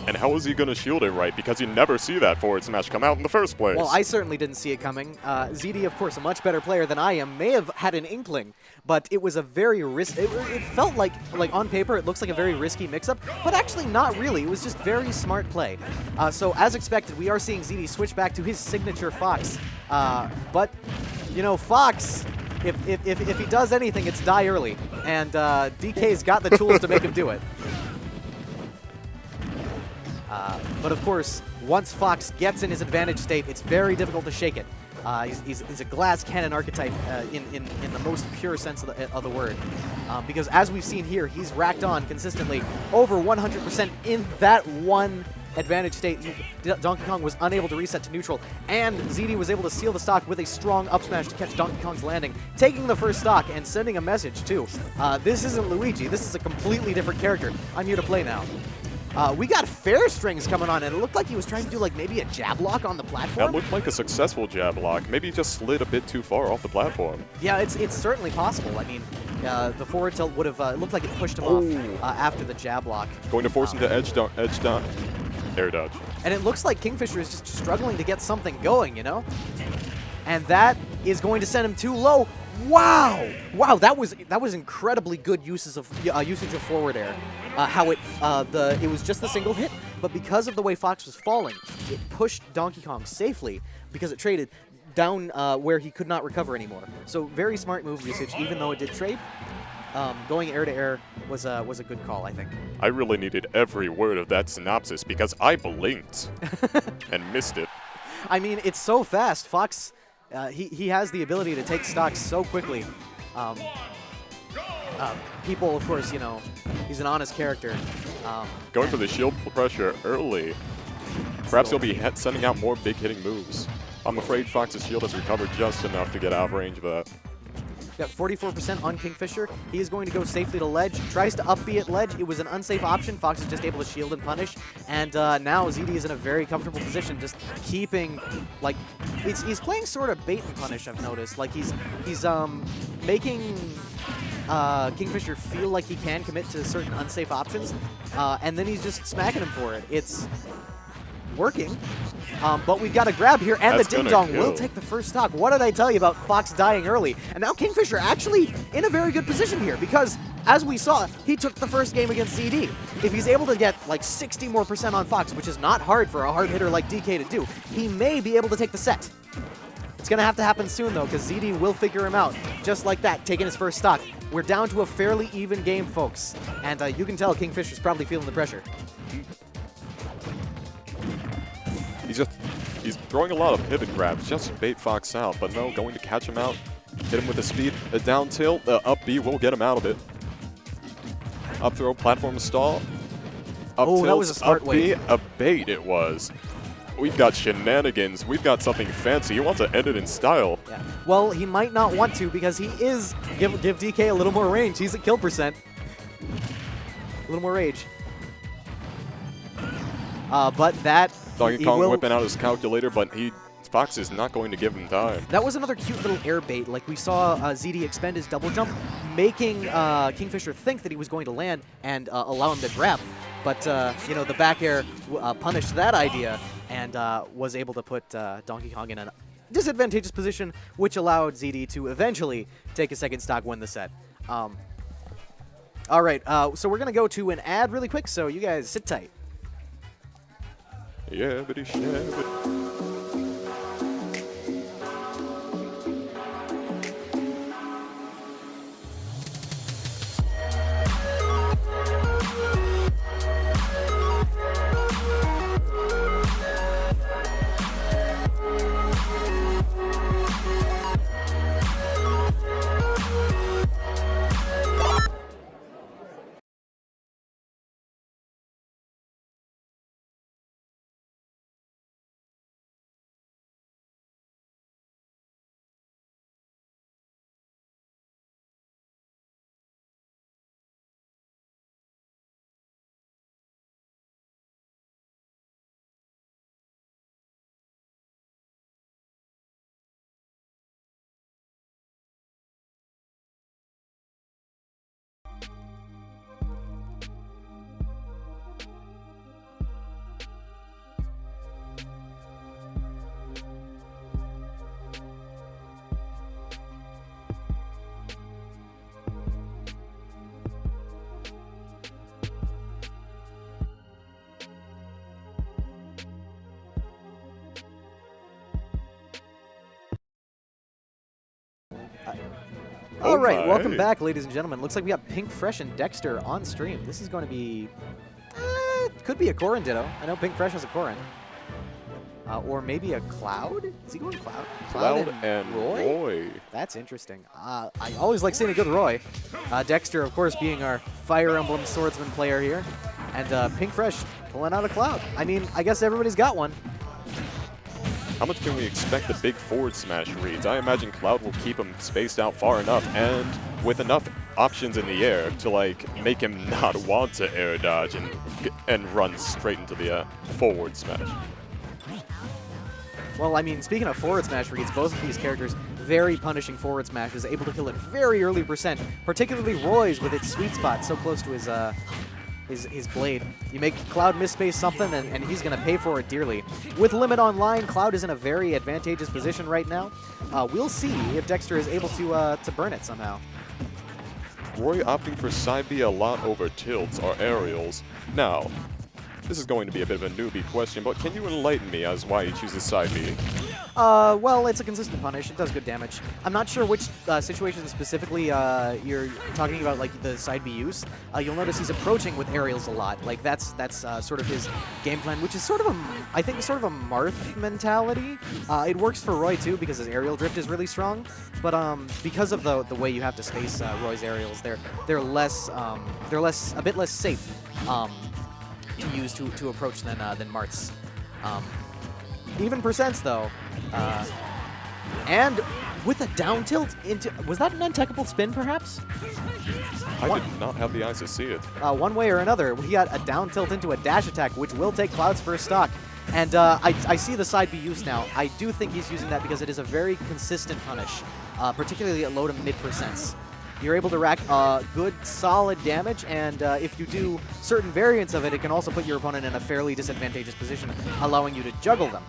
And how was he going to shield it right? Because you never see that forward smash come out in the first place. Well, I certainly didn't see it coming. ZD, of course, a much better player than I am, may have had an inkling, but it was a very risky. It felt like on paper, it looks like a very risky mix-up, but actually not really. It was just very smart play. So as expected, we are seeing ZD switch back to his signature Fox. But you know, Fox, if he does anything, it's die early, and DK's got the tools to make him do it. But of course, once Fox gets in his advantage state, it's very difficult to shake it. He's a glass cannon archetype in the most pure sense of the word. Because as we've seen here, he's racked on consistently over 100% in that one advantage state. Donkey Kong was unable to reset to neutral, and ZD was able to seal the stock with a strong up smash to catch Donkey Kong's landing, taking the first stock and sending a message too. This isn't Luigi. This is a completely different character. I'm here to play now. We got Fair Strings coming on, and it looked like he was trying to do like maybe a jab lock on the platform. That looked like a successful jab lock. Maybe he just slid a bit too far off the platform. Yeah, it's certainly possible. I mean, the forward tilt would have it looked like it pushed him off after the jab lock. Going to force him to edge down, air dodge. And it looks like Kingfisher is just struggling to get something going, you know? And that is going to send him too low. Wow! Wow, that was incredibly good usage of forward air. How it was just the single hit, but because of the way Fox was falling, it pushed Donkey Kong safely because it traded down where he could not recover anymore. So very smart move usage, even though it did trade. Going air to air was a good call, I think. I really needed every word of that synopsis because I blinked and missed it. I mean, it's so fast. Fox, he has the ability to take stocks so quickly. People, of course, you know, he's an honest character. Going for the shield pressure early. Perhaps he'll be sending out more big-hitting moves. I'm afraid Fox's shield has recovered just enough to get out of range of that. Got 44% on Kingfisher. He is going to go safely to ledge. Tries to up B at ledge. It was an unsafe option. Fox is just able to shield and punish. And now ZD is in a very comfortable position, just keeping, like, he's playing sort of bait and punish, I've noticed. Like, he's making Kingfisher feel like he can commit to certain unsafe options, and then he's just smacking him for it. It's working, but we've got a grab here, and That's the Ding Dong will take the first stock. What did I tell you about Fox dying early? And now Kingfisher actually in a very good position here, because as we saw, he took the first game against ZD. If he's able to get like 60% more on Fox, which is not hard for a hard hitter like DK to do, he may be able to take the set. It's going to have to happen soon, though, because ZD will figure him out. Just like that, taking his first stock. We're down to a fairly even game, folks. And you can tell Kingfisher's probably feeling the pressure. He's throwing a lot of pivot grabs just to bait Fox out, but no, going to catch him out. Hit him with the speed. The down tilt, the up B will get him out of it. Up throw, platform stall. Up Oh, tilt, that was a smart up B, wait. a bait it was. We've got shenanigans. We've got something fancy. He wants to end it in style. Yeah. Well, he might not want to because he is give DK a little more range. He's at kill percent. A little more rage. But that Donkey Kong whipping out his calculator, but Fox is not going to give him time. That was another cute little air bait. Like we saw ZD expend his double jump, making Kingfisher think that he was going to land and allow him to grab. But you know, the back air punished that idea and was able to put Donkey Kong in a disadvantageous position, which allowed ZD to eventually take a second stock, win the set. All right, so we're gonna go to an ad really quick. So you guys sit tight. Yeah, but All right, my. welcome back, ladies and gentlemen. Looks like we got Pink Fresh and Dexter on stream. This is going to be, could be a Corrin Ditto. I know Pink Fresh has a Corrin. Or maybe a Cloud? Is he going Cloud? Cloud and Roy. That's interesting. I always like seeing a good Roy. Dexter, of course, being our Fire Emblem Swordsman player here. And Pink Fresh pulling out a Cloud. I mean, I guess everybody's got one. How much can we expect the big forward smash reads? I imagine Cloud will keep him spaced out far enough and with enough options in the air to like make him not want to air dodge and run straight into the forward smash. Well, I mean, speaking of forward smash reads, both of these characters very punishing forward smashes, able to kill at very early percent, particularly Roy's with its sweet spot so close to his blade. You make Cloud misspace something, and he's going to pay for it dearly. With Limit Online, Cloud is in a very advantageous position right now. We'll see if Dexter is able to burn it somehow. Roy opting for side B a lot over tilts or aerials. Now, this is going to be a bit of a newbie question, but can you enlighten me as why he chooses side B? Well, it's a consistent punish. It does good damage. I'm not sure which situation specifically you're talking about, like the side B use. You'll notice he's approaching with aerials a lot. Like that's sort of his game plan, which is sort of I think sort of a Marth mentality. It works for Roy too because his aerial drift is really strong. But because of the way you have to space Roy's aerials, they're a bit less safe to use to approach than Marth's. Even percents though, and with a down tilt into, was that an untechable spin perhaps? I did not have the eyes to see it. One way or another, we got a down tilt into a dash attack, which will take Cloud's first stock. And I see the side B use now. I do think he's using that because it is a very consistent punish, particularly at low to mid percents. You're able to rack good, solid damage, and if you do certain variants of it, it can also put your opponent in a fairly disadvantageous position, allowing you to juggle them.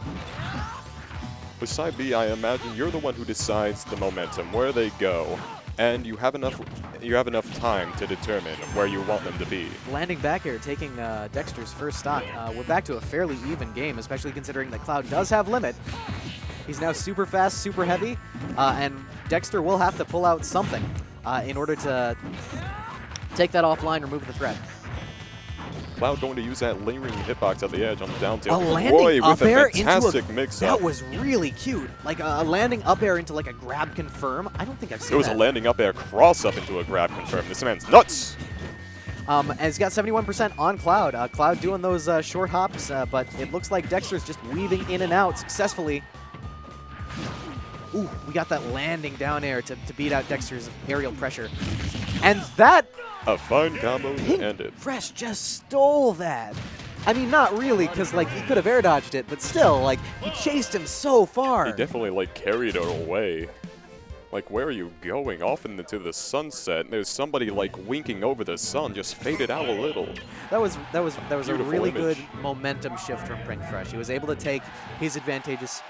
With side B, I imagine you're the one who decides the momentum, where they go, and you have enough time to determine where you want them to be. Landing back here, taking Dexter's first stock. We're back to a fairly even game, especially considering that Cloud does have limit. He's now super fast, super heavy, and Dexter will have to pull out something in order to take that offline, remove the threat. Cloud going to use that lingering hitbox at the edge on the down tilt. A landing Roy up with air a fantastic mix-up. That was really cute. Like a landing up air into like a grab confirm. I don't think I've seen that. It was a landing up air cross up into a grab confirm. This man's nuts. And he's got 71% on Cloud. Cloud doing those short hops, but it looks like Dexter's just weaving in and out successfully. Ooh, we got that landing down air to beat out Dexter's aerial pressure. And that... A fine combo to end it. Fresh just stole that. I mean, not really, because like he could have air dodged it, but still, like he chased him so far. He definitely like carried it away. Like, where are you going? Off into the sunset. And there's somebody like winking over the sun, just faded out a little. That was a really image. good momentum shift from Pinkfresh. He was able to take his advantageous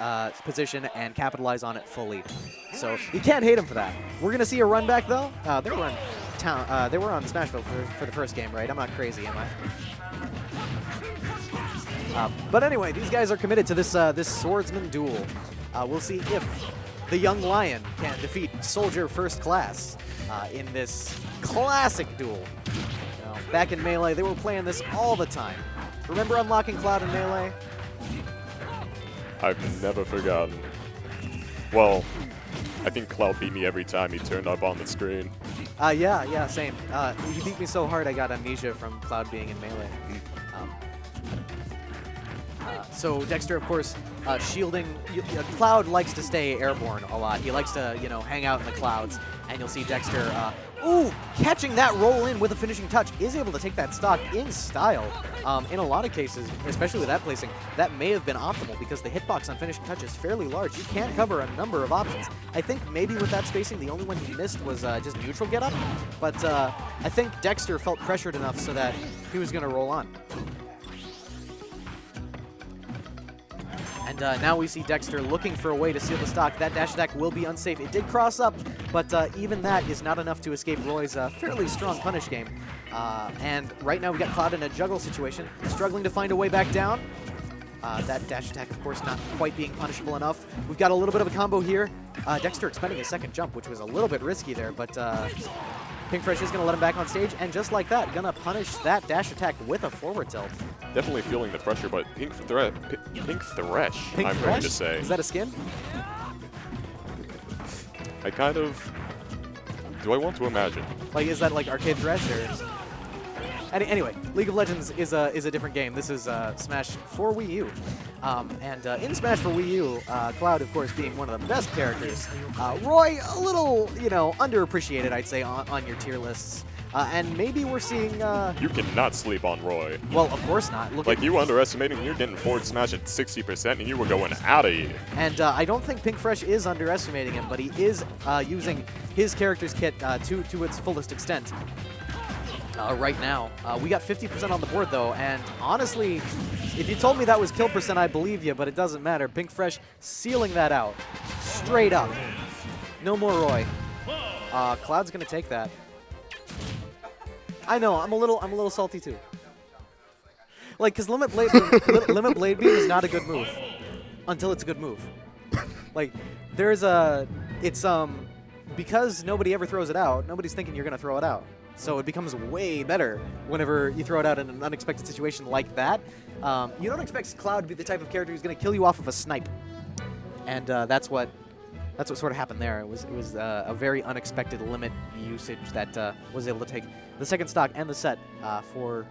position and capitalize on it fully. So you can't hate him for that. We're gonna see a run back though. They were on Smashville for the first game, right? I'm not crazy, am I? But anyway, these guys are committed to this this swordsman duel. We'll see if the Young Lion can defeat Soldier First Class in this classic duel. Now, back in Melee, they were playing this all the time. Remember unlocking Cloud in Melee? I've never forgotten. Well, I think Cloud beat me every time he turned up on the screen. Yeah, same. He beat me so hard I got amnesia from Cloud being in Melee. So Dexter, of course, shielding. Cloud likes to stay airborne a lot. He likes to, hang out in the clouds. And you'll see Dexter, catching that roll in with a finishing touch, is able to take that stock in style. In a lot of cases, especially with that placing, that may have been optimal because the hitbox on finishing touch is fairly large. You can cover a number of options. I think maybe with that spacing, the only one he missed was just neutral get up. But I think Dexter felt pressured enough so that he was going to roll on. And now we see Dexter looking for a way to seal the stock. That dash attack will be unsafe. It did cross up, but even that is not enough to escape Roy's fairly strong punish game. And right now we got Cloud in a juggle situation, struggling to find a way back down. That dash attack, of course, not quite being punishable enough. We've got a little bit of a combo here. Dexter expending his second jump, which was a little bit risky there, but Pinkfresh is going to let him back on stage, and just like that, going to punish that dash attack with a forward tilt. Definitely feeling the pressure, but Pink Thresh, I'm going to say. Is that a skin? I kind of... Do I want to imagine? Like, is that like Arcade Thresh, or...? Anyway, League of Legends is a different game. This is Smash for Wii U. In Smash for Wii U, Cloud, of course, being one of the best characters. Roy, a little, underappreciated, I'd say, on your tier lists. And maybe we're seeing... You cannot sleep on Roy. Well, of course not. Look Like, at, you underestimating, you're getting forward smash at 60%, and you were going out of here. And I don't think Pink Fresh is underestimating him, but he is using his character's kit to its fullest extent. Right now. We got 50% on the board, though, and honestly, if you told me that was kill percent, I'd believe you, but it doesn't matter. Pink Fresh sealing that out. Straight up. No more Roy. Cloud's going to take that. I know, I'm a little salty, too. Like, because Limit Blade Beam is not a good move until it's a good move. Like, because nobody ever throws it out, nobody's thinking you're going to throw it out. So it becomes way better whenever you throw it out in an unexpected situation like that. You don't expect Cloud to be the type of character who's going to kill you off of a snipe. And that's what sort of happened there. It was a very unexpected limit usage that was able to take the second stock and the set for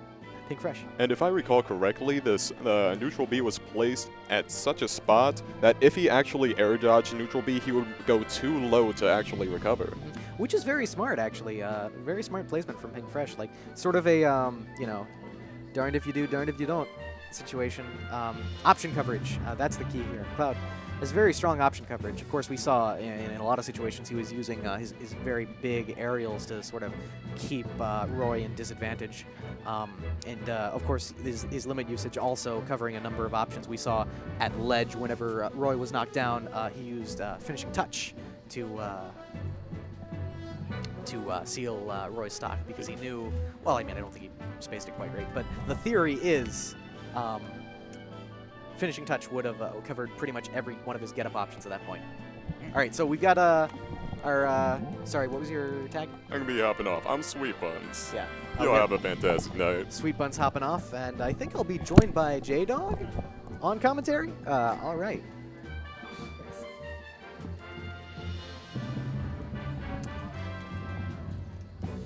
Pink Fresh. And if I recall correctly, this neutral B was placed at such a spot that if he actually air dodged neutral B, he would go too low to actually recover. Which is very smart, actually. Very smart placement from Pink Fresh. Like, sort of a, darned if you do, darned if you don't situation. Option coverage, that's the key here. Cloud has very strong option coverage. Of course, we saw in a lot of situations he was using his very big aerials to sort of keep Roy in disadvantage. Of course, his limit usage also covering a number of options. We saw at ledge whenever Roy was knocked down, he used finishing touch to seal Roy's stock because he knew, well, I mean, I don't think he spaced it quite right, but the theory is finishing touch would have covered pretty much every one of his get-up options at that point. All right, so we've got our, sorry, what was your tag? I'm going to be hopping off. I'm Sweet Buns. Yeah. You'll Okay. have a fantastic night. Sweet Buns hopping off, and I think I'll be joined by J-Dog on commentary. All right.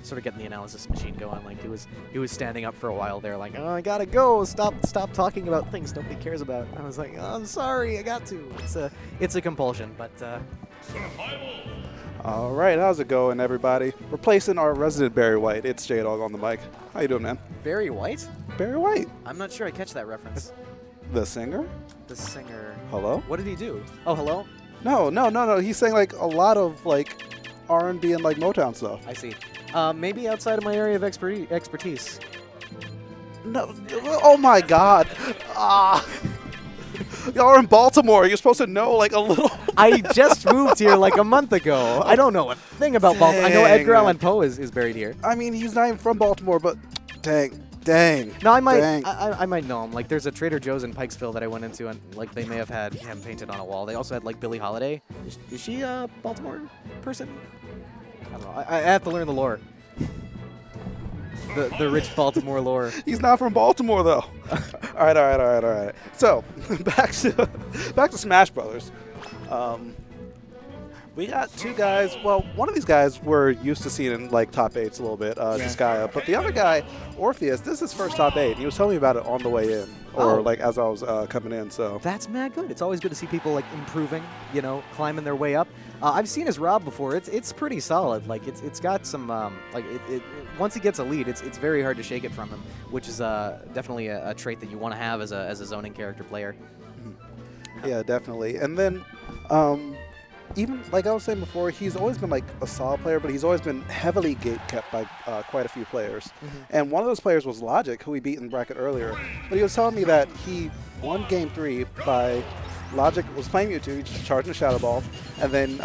Sort of getting the analysis machine going. Like he was standing up for a while there, like, oh, I gotta go. Stop talking about things nobody cares about. I was like, oh, I'm sorry, I got to. It's a compulsion, but. All right, how's it going, everybody? Replacing our resident Barry White. It's J-Dog on the mic. How you doing, man? Barry White? Barry White, I'm not sure I catch that reference. the singer. The singer. Hello? What did he do? Oh, hello. No. He's saying like a lot of like R&B and like Motown stuff. I see. Maybe outside of my area of expertise. No. Oh my God. Y'all are in Baltimore. You're supposed to know like a little. I just moved here like a month ago. I don't know a thing about Baltimore. I know Dang, Edgar man. Allan Poe is buried here. I mean, he's not even from Baltimore, but dang. No, I might. Dang. I might know him. Like, there's a Trader Joe's in Pikesville that I went into, and like they may have had him painted on a wall. They also had like Billie Holiday. Is she a Baltimore person? I don't know. I have to learn the lore. The rich Baltimore lore. He's not from Baltimore though. All right. So back to Smash Brothers. We got two guys. Well, one of these guys we're used to seeing in like top 8s a little bit, Disgaea. But the other guy, Orpheus, this is his first top 8. He was telling me about it on the way in, or like as I was coming in. So That's mad good. It's always good to see people like improving, climbing their way up. I've seen his Rob before. It's pretty solid. Like it's got some once he gets a lead, it's very hard to shake it from him, which is definitely a trait that you want to have as a zoning character player. yeah, definitely. And then even like I was saying before, he's always been like a solid player, but he's always been heavily gate-kept by quite a few players. And one of those players was Logic, who we beat in the bracket earlier. But he was telling me that he won Game 3 by Logic was playing Mewtwo, he just charged a Shadow Ball, and then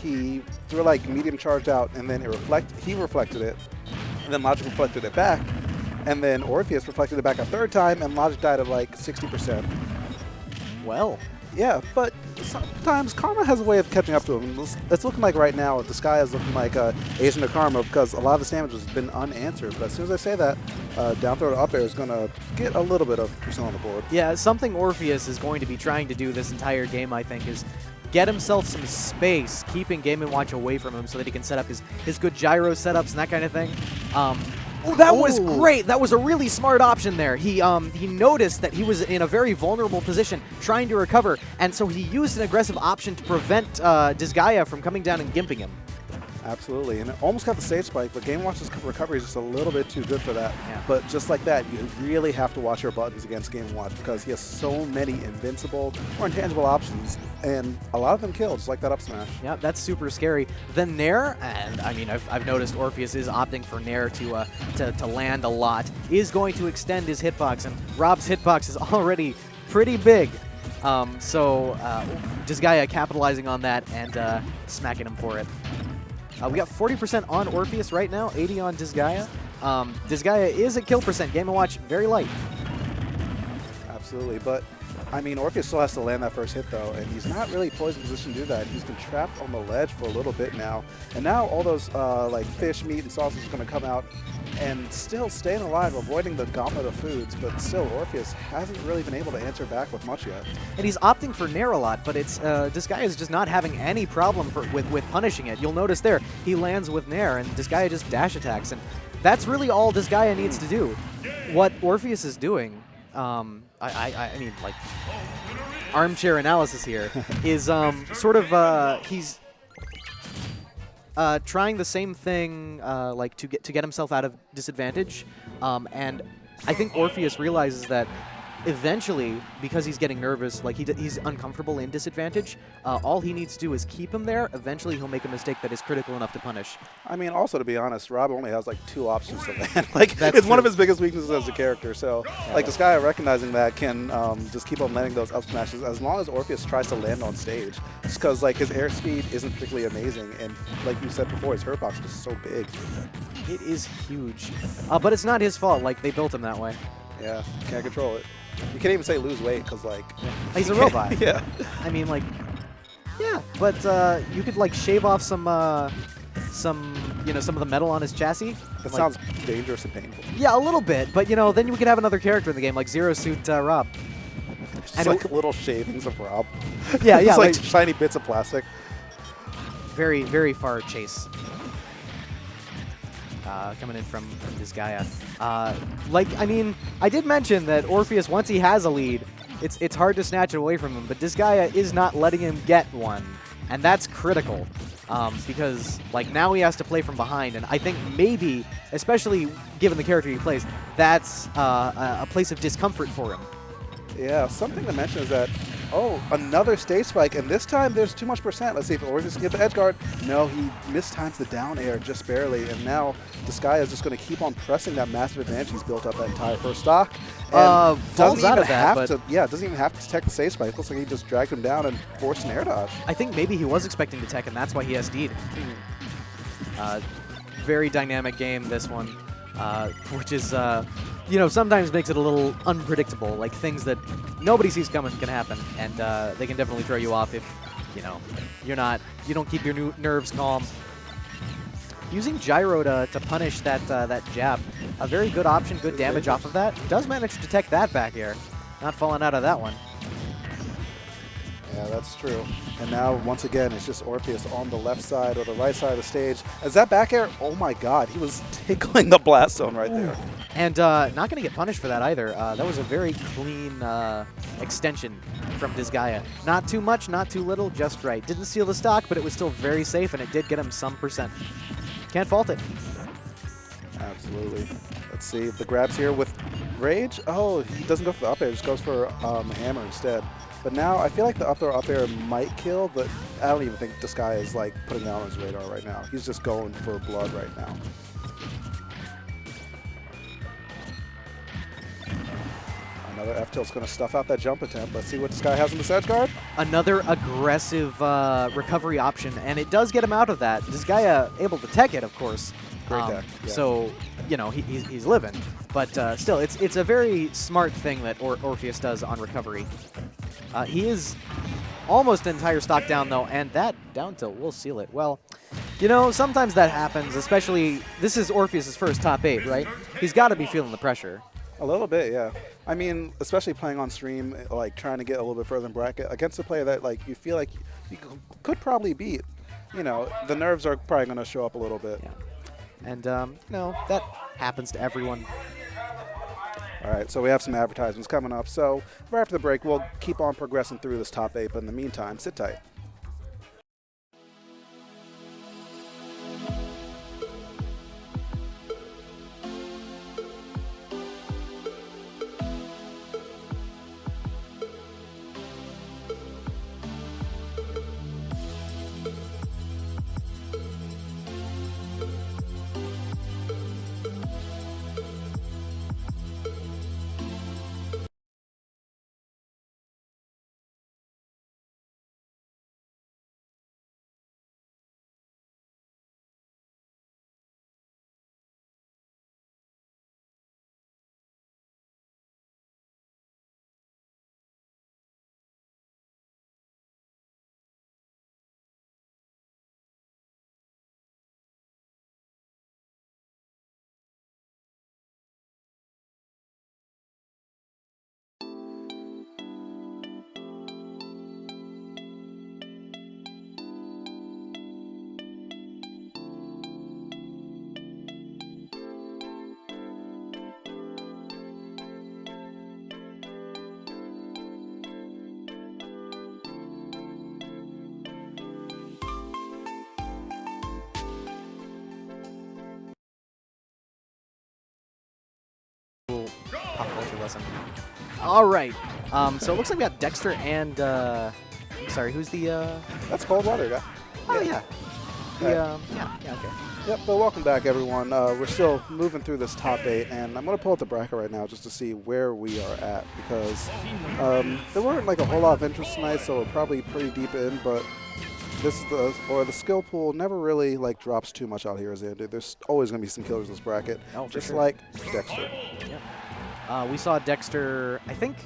he threw like medium charge out, and then he reflected it, and then Logic reflected it back, and then Orpheus reflected it back a third time, and Logic died at like 60%. Well, Yeah, but sometimes Karma has a way of catching up to him. It's looking like right now the sky is looking like Asian to Karma because a lot of this damage has been unanswered. But as soon as I say that, down throw to up air is going to get a little bit of percent on the board. yeah, something Orpheus is going to be trying to do this entire game, I think, is get himself some space, keeping Game & Watch away from him so that he can set up his good gyro setups and that kind of thing. Oh, that was great. That was a really smart option there. He noticed that he was in a very vulnerable position trying to recover, and so he used an aggressive option to prevent Disgaea from coming down and gimping him. Absolutely, and it almost got the stage spike, but Game & Watch's recovery is just a little bit too good for that. Yeah. But just like that, you really have to watch your buttons against Game & Watch because he has so many invincible or intangible options, and a lot of them kill, just like that up smash. Yeah, that's super scary. The Nair, and I mean, I've noticed Orpheus is opting for Nair to land a lot, is going to extend his hitbox, and Rob's hitbox is already pretty big. So Disgaea capitalizing on that and smacking him for it. We got 40% on Orpheus right now, 80 on Disgaea. Disgaea is a kill percent. Game & Watch, very light. Absolutely, but I mean, Orpheus still has to land that first hit though, and he's not really poised in position to do that. He's been trapped on the ledge for a little bit now, and now all those like fish, meat, and sausage is going to come out and still staying alive, avoiding the gauntlet of foods, but still Orpheus hasn't really been able to answer back with much yet. And he's opting for Nair a lot, but it's Disgaea is just not having any problem with punishing it. You'll notice there, he lands with Nair, and Disgaea just dash attacks, and that's really all Disgaea needs to do. What Orpheus is doing, I mean, like, armchair analysis here, is sort of, he's trying the same thing, like to get himself out of disadvantage, and I think Orpheus realizes that eventually, because he's getting nervous, like he's uncomfortable in disadvantage, all he needs to do is keep him there. Eventually, he'll make a mistake that is critical enough to punish. I mean, also to be honest, Rob only has like 2 options to land. Like, That's it's one of true. his biggest weaknesses as a character. So, like, this guy recognizing that can just keep on landing those up smashes as long as Orpheus tries to land on stage. Just because like his airspeed isn't particularly amazing, and like you said before, his hurt box is so big. It is huge, but it's not his fault. Like, they built him that way. Yeah, can't control it. You can't even say lose weight because like He's a robot. Yeah. I mean, like, yeah, but you could like shave off some of the metal on his chassis. That like, sounds dangerous and painful. Yeah, a little bit, but then we could have another character in the game, like Zero Suit Rob. Just And like little shavings of Rob. Yeah, Just yeah, like like- shiny bits of plastic. Very, very far chase. Coming in from Disgaea. Like, I mean, I did mention that Orpheus, once he has a lead, it's hard to snatch it away from him, but Disgaea is not letting him get one, and that's critical. Because, like, now he has to play from behind, and I think maybe, especially given the character he plays, that's a place of discomfort for him. Yeah, something to mention is that, oh, another stage spike, and this time there's too much percent. Let's see if Orpheus can get the edge guard. No, he mistimes the down air just barely, and now Disgaea is just going to keep on pressing that massive advantage he's built up that entire first stock. And falls out of that, but doesn't even have to tech the stage spike. Looks like he just dragged him down and forced an air dodge. I think maybe he was expecting to tech, and that's why he SD'd. Very dynamic game, this one, which is, sometimes makes it a little unpredictable. Like, things that nobody sees coming can happen, and they can definitely throw you off if, you don't keep your nerves calm. Using Gyro to punish that jab, a very good option, good damage off of that. Does manage to detect that back air, not falling out of that one. Yeah, that's true. And now, once again, it's just Orpheus on the left side or the right side of the stage. As that back air, oh my god, he was tickling the blast zone right there. And not going to get punished for that either. That was a very clean extension from Disgaea. Not too much, not too little, just right. Didn't steal the stock, but it was still very safe, and it did get him some percent. Can't fault it. Absolutely. Let's see, the grabs here with Rage. Oh, he doesn't go for the up air, just goes for hammer instead. But now I feel like the up air might kill, but I don't even think Disgaea is like putting that on his radar right now. He's just going for blood right now. Another F-tilt's going to stuff out that jump attempt. Let's see what Disgaea has in the edge guard. Another aggressive recovery option, and it does get him out of that. Disgaea able to tech it, of course. Great tech, yeah. So, he's living. But still, it's a very smart thing that Orpheus does on recovery. He is almost entire stock down, though, and that down tilt will seal it. Well, sometimes that happens, especially this is Orpheus' first top 8, right? He's got to be feeling the pressure. A little bit, yeah. I mean, especially playing on stream, like trying to get a little bit further in bracket against a player that like you feel like you could probably beat. The nerves are probably going to show up a little bit. Yeah. And, that happens to everyone. All right, so we have some advertisements coming up. So right after the break, we'll keep on progressing through this top 8, but in the meantime, sit tight. Pop culture lesson. All right. So it looks like we got Dexter and I'm sorry, who's the? That's Cold Weather, guy. Oh yeah. Yeah. Okay. Yep, but welcome back, everyone. We're still moving through this top 8, and I'm going to pull up the bracket right now just to see where we are at, because there weren't like a whole lot of interest tonight, so we're probably pretty deep in, but this is the skill pool never really like drops too much out here as they do. There's always going to be some killers in this bracket, just like Dexter. Yeah. We saw Dexter, I think,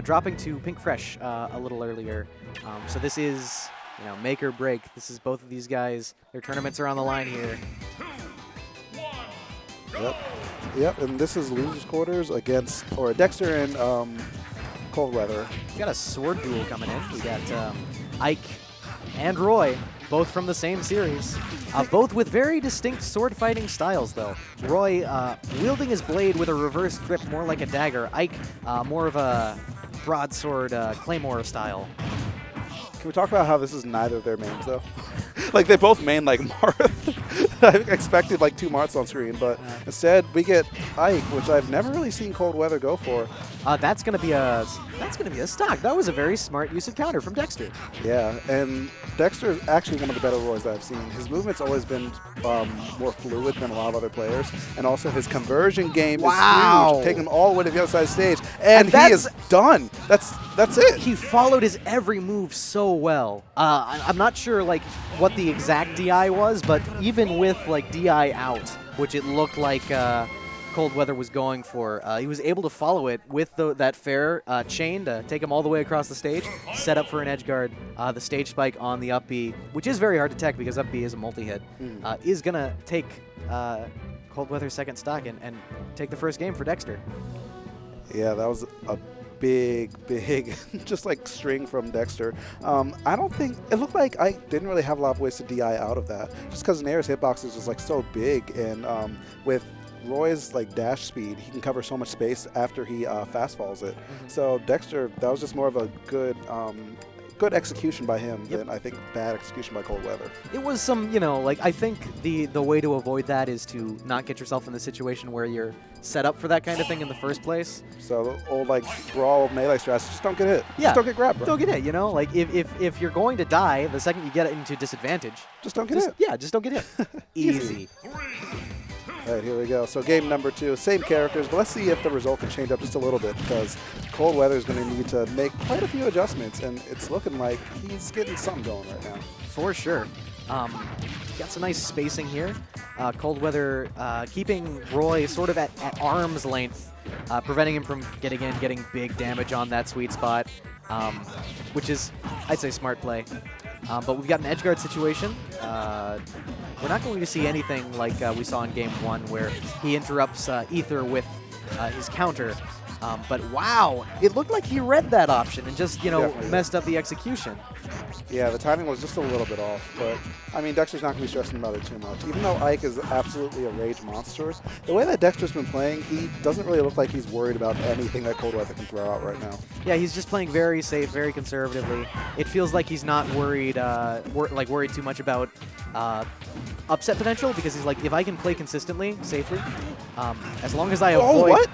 dropping to Pink Fresh a little earlier. So this is, make or break. This is both of these guys. Their tournaments are on the line here. Yep, and this is losers quarters against Dexter and Cold Weather. We got a sword duel coming in. We got Ike and Roy, both from the same series. Both with very distinct sword fighting styles, though. Roy wielding his blade with a reverse grip, more like a dagger. Ike, more of a broadsword claymore style. Can we talk about how this is neither of their mains, though? Like, they both main, like, Marth. I expected, like, 2 Marths on screen, but instead we get Ike, which I've never really seen Cold Weather go for. That's gonna be a stock. That was a very smart use of counter from Dexter. Yeah, and Dexter is actually one of the better Roys that I've seen. His movement's always been more fluid than a lot of other players, and also his conversion game is huge, taking him all the way to the other side of the stage, and he is done. That's it. He followed his every move so well. I'm not sure like what the exact DI was, but even with like DI out, which it looked like Cold Weather was going for, he was able to follow it with that fair chain to take him all the way across the stage, set up for an edge guard. The stage spike on the up B, which is very hard to tech because up B is a multi-hit, is going to take Cold Weather's second stock and take the first game for Dexter. Yeah, that was a big just like string from Dexter. I don't think it looked like I didn't really have a lot of ways to DI out of that, just because Nair's hitbox is just like so big, and with Roy's like dash speed, he can cover so much space after he fast falls it. So Dexter, that was just more of a good execution by him than I think bad execution by Cold Weather. It was some, I think the way to avoid that is to not get yourself in the situation where you're set up for that kind of thing in the first place. So the old like brawl melee strats, just don't get hit. Yeah. Just don't get grabbed, bro. Don't get hit, Like if you're going to die, the second you get into disadvantage, just don't get hit. Yeah, just don't get hit. Easy. All right, here we go. So game number 2, same characters, but let's see if the result can change up just a little bit, because Cold Weather is going to need to make quite a few adjustments, and it's looking like he's getting something going right now. For sure. Got some nice spacing here. Cold Weather keeping Roy sort of at arm's length, preventing him from getting big damage on that sweet spot, which is, I'd say, smart play. But we've got an edge guard situation. We're not going to see anything like we saw in game 1, where he interrupts Ether with his counter. But wow, it looked like he read that option and just, you know, Definitely. messed up the execution. Yeah, the timing was just a little bit off, but I mean, Dexter's not going to be stressing about it too much. Even though Ike is absolutely a rage monster, the way that Dexter's been playing, he doesn't really look like he's worried about anything that Cold Weather can throw out right now. Yeah, he's just playing very safe, very conservatively. It feels like he's not worried, worried too much about upset potential, because he's like, if I can play consistently, safely, as long as I avoid. Oh, what?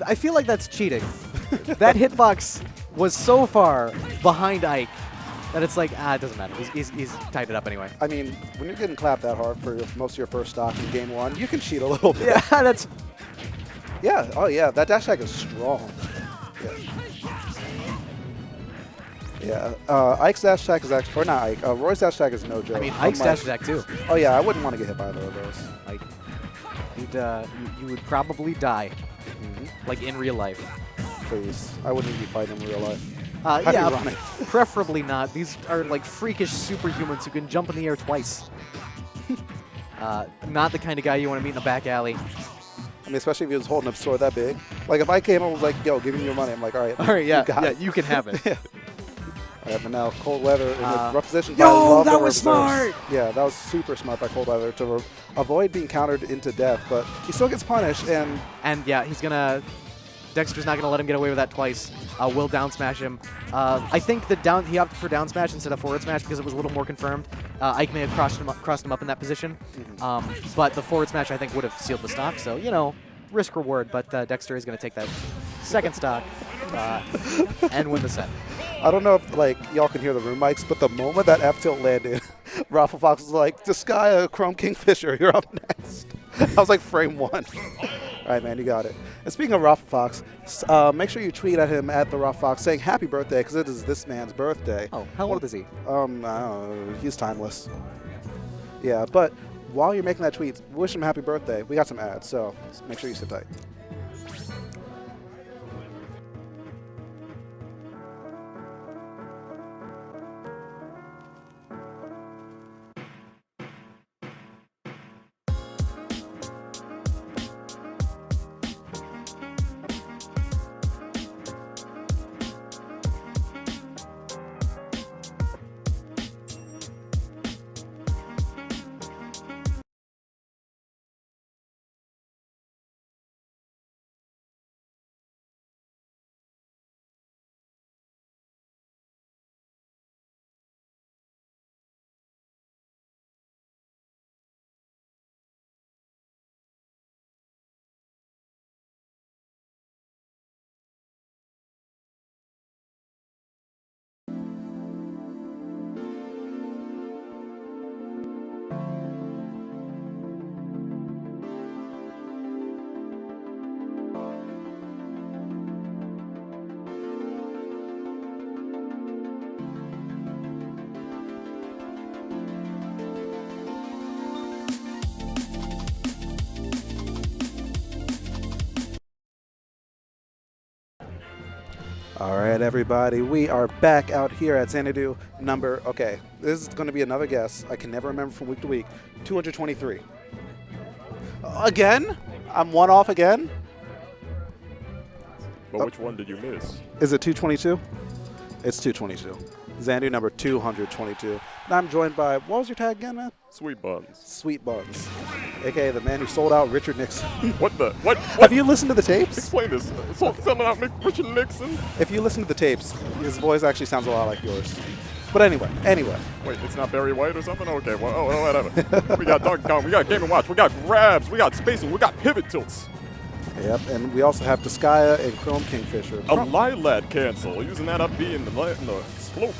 I feel like that's cheating. That hitbox was so far behind Ike that it's like, it doesn't matter. He's tied it up anyway. I mean, when you're getting clapped that hard for most of your first stock in game 1, you can cheat a little bit. Yeah, that's. Yeah, oh yeah, that dash attack is strong. Yeah. Ike's dash attack is actually, or not Ike, Roy's dash attack is no joke. I mean, Ike's dash attack too. Oh yeah, I wouldn't want to get hit by either of those. Like, you would probably die, like in real life. Please, I wouldn't be fighting in real life. Yeah, ironic. preferably not. These are like freakish superhumans who can jump in the air twice. Not the kind of guy you want to meet in a back alley. I mean, especially if he was holding a sword that big. Like, if I came and was like, yo, give me your money, I'm like, all right. All right, yeah, you got it. you can have it. Yeah. All right, but now Cold Weather in a rough position. Yo, but I love that the was reverse. smart! Yeah, that was super smart by Cold Weather to avoid being countered into death, but he still gets punished, and yeah, Dexter's not gonna let him get away with that twice. Will down smash him. I think he opted for down smash instead of forward smash because it was a little more confirmed. Ike may have crossed him up in that position, but the forward smash I think would have sealed the stock. So you know, risk reward. But Dexter is gonna take that second stock and win the set. I don't know if like y'all can hear the room mics, but the moment that F tilt landed, Raffle Fox was like, Disgaea, Chrome Kingfisher, you're up next. I was like, frame 1. All right, man, you got it. And speaking of Raffle Fox, make sure you tweet at him at the Raffle Fox saying happy birthday, because it is this man's birthday. Oh, how old is he? I don't know. He's timeless. Yeah, but while you're making that tweet, wish him happy birthday. We got some ads, so make sure you sit tight. All right, everybody, we are back out here at Xanadu number, okay, this is going to be another guess. I can never remember from week to week. 223. Again? I'm one off again? But which one did you miss? Is it 222? It's 222. Xanadu number 222. And I'm joined by, what was your tag again, man? Sweet Buns. Sweet Buns, a.k.a. the man who sold out Richard Nixon. What the? What? Have you listened to the tapes? Explain this. Selling out Richard Nixon? If you listen to the tapes, his voice actually sounds a lot like yours. But anyway. Wait, it's not Barry White or something? Okay, well, whatever. We got Donkey Kong, we got Game & Watch, we got grabs, we got spacing, we got pivot tilts. Yep, and we also have Disgaea and Chrome Kingfisher. A Lilat cancel, using that up B in the slope.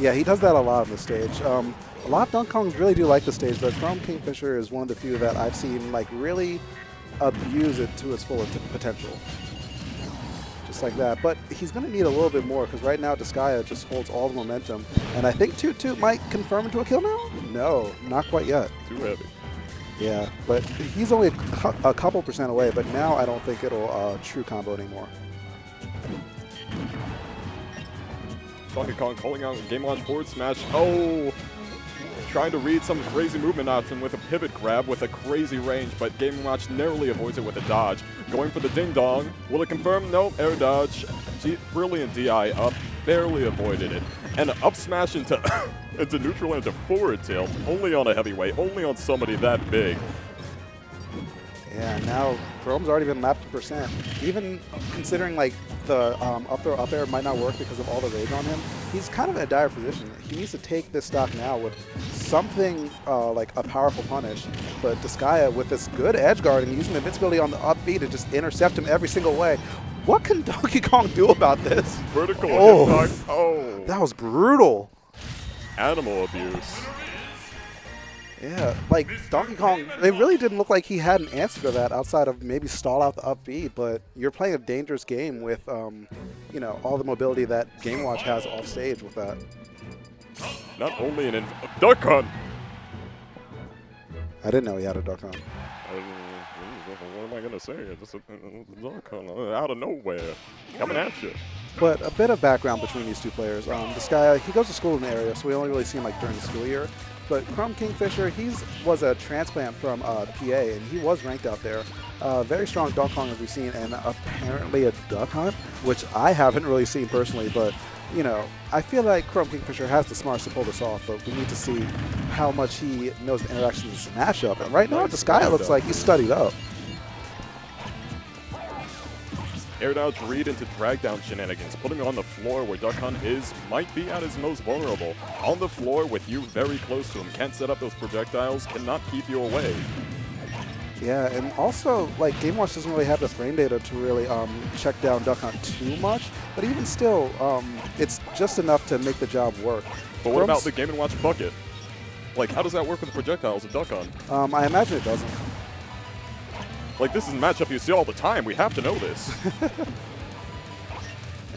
Yeah, he does that a lot on the stage. A lot of Donkey Kongs really do like the stage, but Chrome Kingfisher is one of the few that I've seen like really abuse it to its full potential. Just like that. But he's going to need a little bit more because right now Disgaea just holds all the momentum. And I think Toot Toot might confirm into a kill now? No, not quite yet. Too heavy. Yeah, but he's only a couple % away, but now I don't think it'll true combo anymore. Donkey Kong calling out Game Launch forward smash. Oh! trying to read some crazy movement option with a pivot grab with a crazy range, but Game & Watch narrowly avoids it with a dodge. Going for the ding dong. Will it confirm? Nope, air dodge. Brilliant DI up, barely avoided it. And up smash into, into neutral into forward tilt, only on a heavyweight, only on somebody that big. Yeah, now Chrome's already been lapped to percent. Even considering like the up throw up air might not work because of all the rage on him, he's kind of in a dire position. He needs to take this stock now with something like a powerful punish. But Disgaea with this good edge guard and using the invincibility on the up B to just intercept him every single way. What can Donkey Kong do about this? Vertical oh, hitbox. Oh. That was brutal. Animal abuse. Yeah, like Donkey Kong, it really didn't look like he had an answer to that outside of maybe stall out the up B, but you're playing a dangerous game with, you know, all the mobility that Game Watch has off stage with that. Not only an duck hunt. I didn't know he had a duck hunt. What am I going to say? Just a duck hunt out of nowhere. Coming at you. But a bit of background between these two players. Disgaea, he goes to school in the area, so we only really see him like during the school year. But Chrome Kingfisher, was a transplant from PA, and he was ranked out there. Very strong Donkey Kong as we've seen, and apparently a duck hunt, which I haven't really seen personally. But, you know, I feel like Chrome Kingfisher has the smarts to pull this off, but we need to see how much he knows the interactions in this matchup. And right now, Disgaea looks like he's studied up. Air dodge read into drag down shenanigans, putting him on the floor where Duck Hunt might be at his most vulnerable. On the floor with you very close to him, can't set up those projectiles, cannot keep you away. Yeah, and also, like, Game Watch doesn't really have the frame data to really check down Duck Hunt too much, but even still, it's just enough to make the job work. But what about the Game & Watch bucket? Like, how does that work with the projectiles of Duck Hunt? I imagine it doesn't. Like, this is a matchup you see all the time. We have to know this.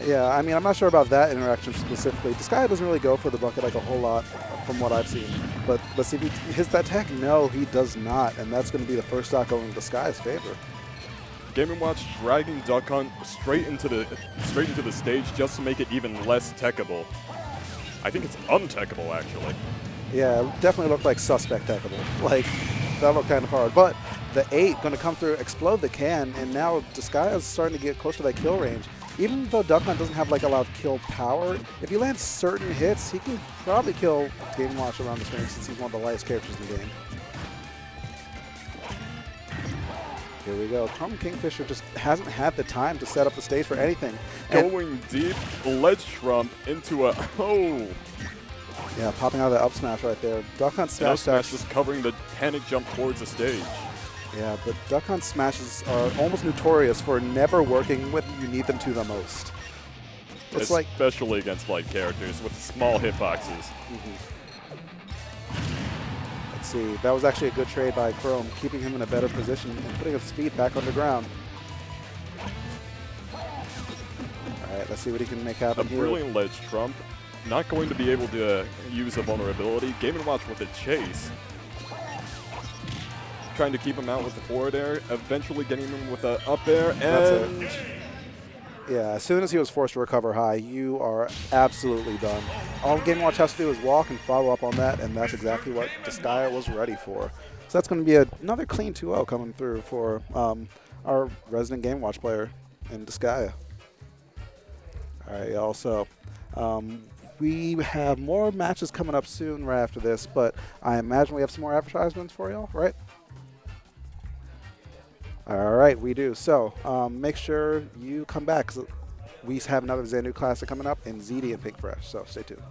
Yeah, I mean, I'm not sure about that interaction specifically. Disgaea doesn't really go for the bucket like a whole lot from what I've seen. But let's see if he hits that tech. No, he does not, and that's going to be the first stock going in Disgaea's favor. Game & Watch dragging Duck Hunt straight into the stage just to make it even less techable. I think it's untechable, actually. Yeah, it definitely looked like suspect techable. Like, that looked kind of hard. But the 8 going to come through, explode the can, and now Disgaea is starting to get close to that kill range. Even though Duck Hunt doesn't have like a lot of kill power, if he lands certain hits, he can probably kill Game & Watch around this range since he's one of the lightest characters in the game. Here we go. Chrome Kingfisher just hasn't had the time to set up the stage for anything. Going deep, ledge trump into a Yeah, popping out of the up smash right there. Duck Hunt smash smash just covering the panic jump towards the stage. Yeah, but Duck Hunt smashes are almost notorious for never working when you need them to the most. It's especially against light characters with small hitboxes. Let's see, that was actually a good trade by Chrome, keeping him in a better position and putting his speed back underground. All right, let's see what he can make happen here. A brilliant ledge trump. Not going to be able to use a vulnerability. Game & Watch with a chase. Trying to keep him out with the forward air, eventually getting him with the up air, and yeah, as soon as he was forced to recover high, you are absolutely done. All Game & Watch has to do is walk and follow up on that, and that's exactly what Disgaea was ready for. So that's going to be another clean 2-0 coming through for our resident Game & Watch player in Disgaea. All right, y'all, so we have more matches coming up soon right after this, but I imagine we have some more advertisements for y'all, right? All right, we do. So make sure you come back because we have another Xanadu Classic coming up in ZD and Pink Fresh. So stay tuned.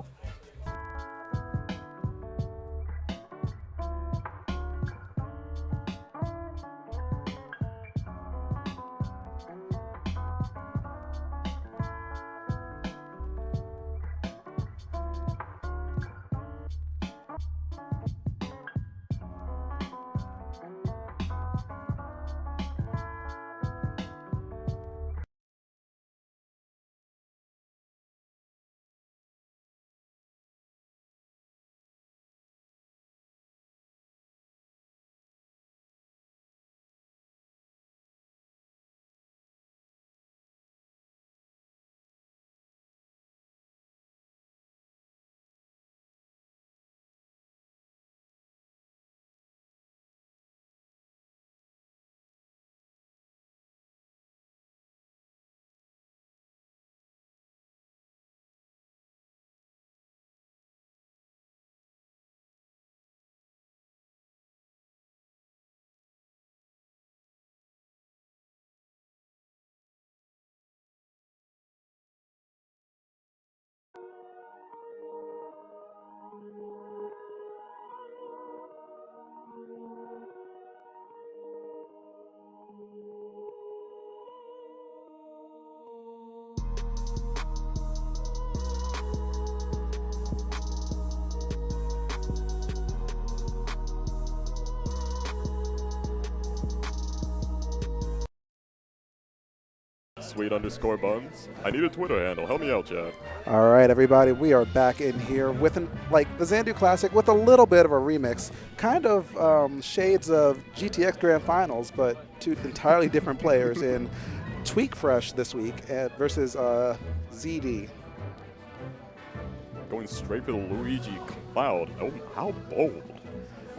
@sweet_buns. I need a Twitter handle. Help me out, chat. All right, everybody, we are back in here with the Xanadu Classic with a little bit of a remix, kind of shades of GTX Grand Finals, but two entirely different players in Tweak Fresh this week versus ZD. Going straight for the Luigi Cloud. Oh, how bold.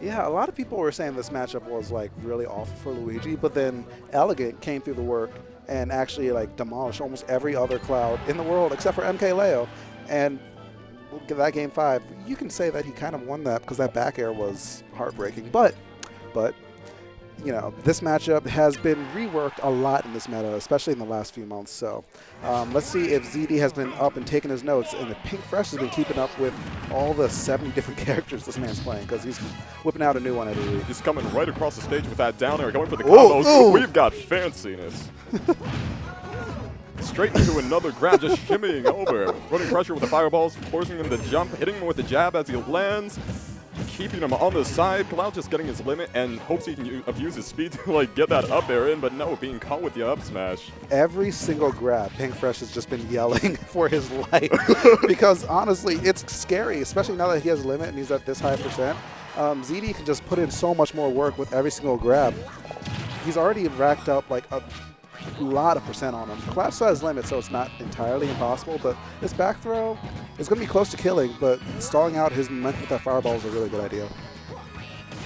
Yeah, a lot of people were saying this matchup was like really awful for Luigi, but then Elegant came through the work and actually like demolished almost every other Cloud in the world except for MKLeo. And that game 5, you can say that he kind of won that because that back air was heartbreaking. But you know, this matchup has been reworked a lot in this meta, especially in the last few months. So let's see if ZD has been up and taking his notes, and if Pink Fresh has been keeping up with all the 70 different characters this man's playing, because he's whipping out a new one every week. He's coming right across the stage with that down air, going for the Ooh, combos. ooh. We've got fanciness. Straight into another grab, just shimmying over. Putting pressure with the fireballs, forcing him to jump, hitting him with the jab as he lands. Keeping him on the side, Cloud just getting his limit and hopes he can abuse his speed to like get that up air in, but no, being caught with the up smash. Every single grab, Pink Fresh has just been yelling for his life because honestly, it's scary, especially now that he has a limit and he's at this high percent. ZD can just put in so much more work with every single grab. He's already racked up like a lot of percent on him. Cloud still has limit, so it's not entirely impossible, but this back throw is going to be close to killing, but stalling out his momentum with that fireball is a really good idea.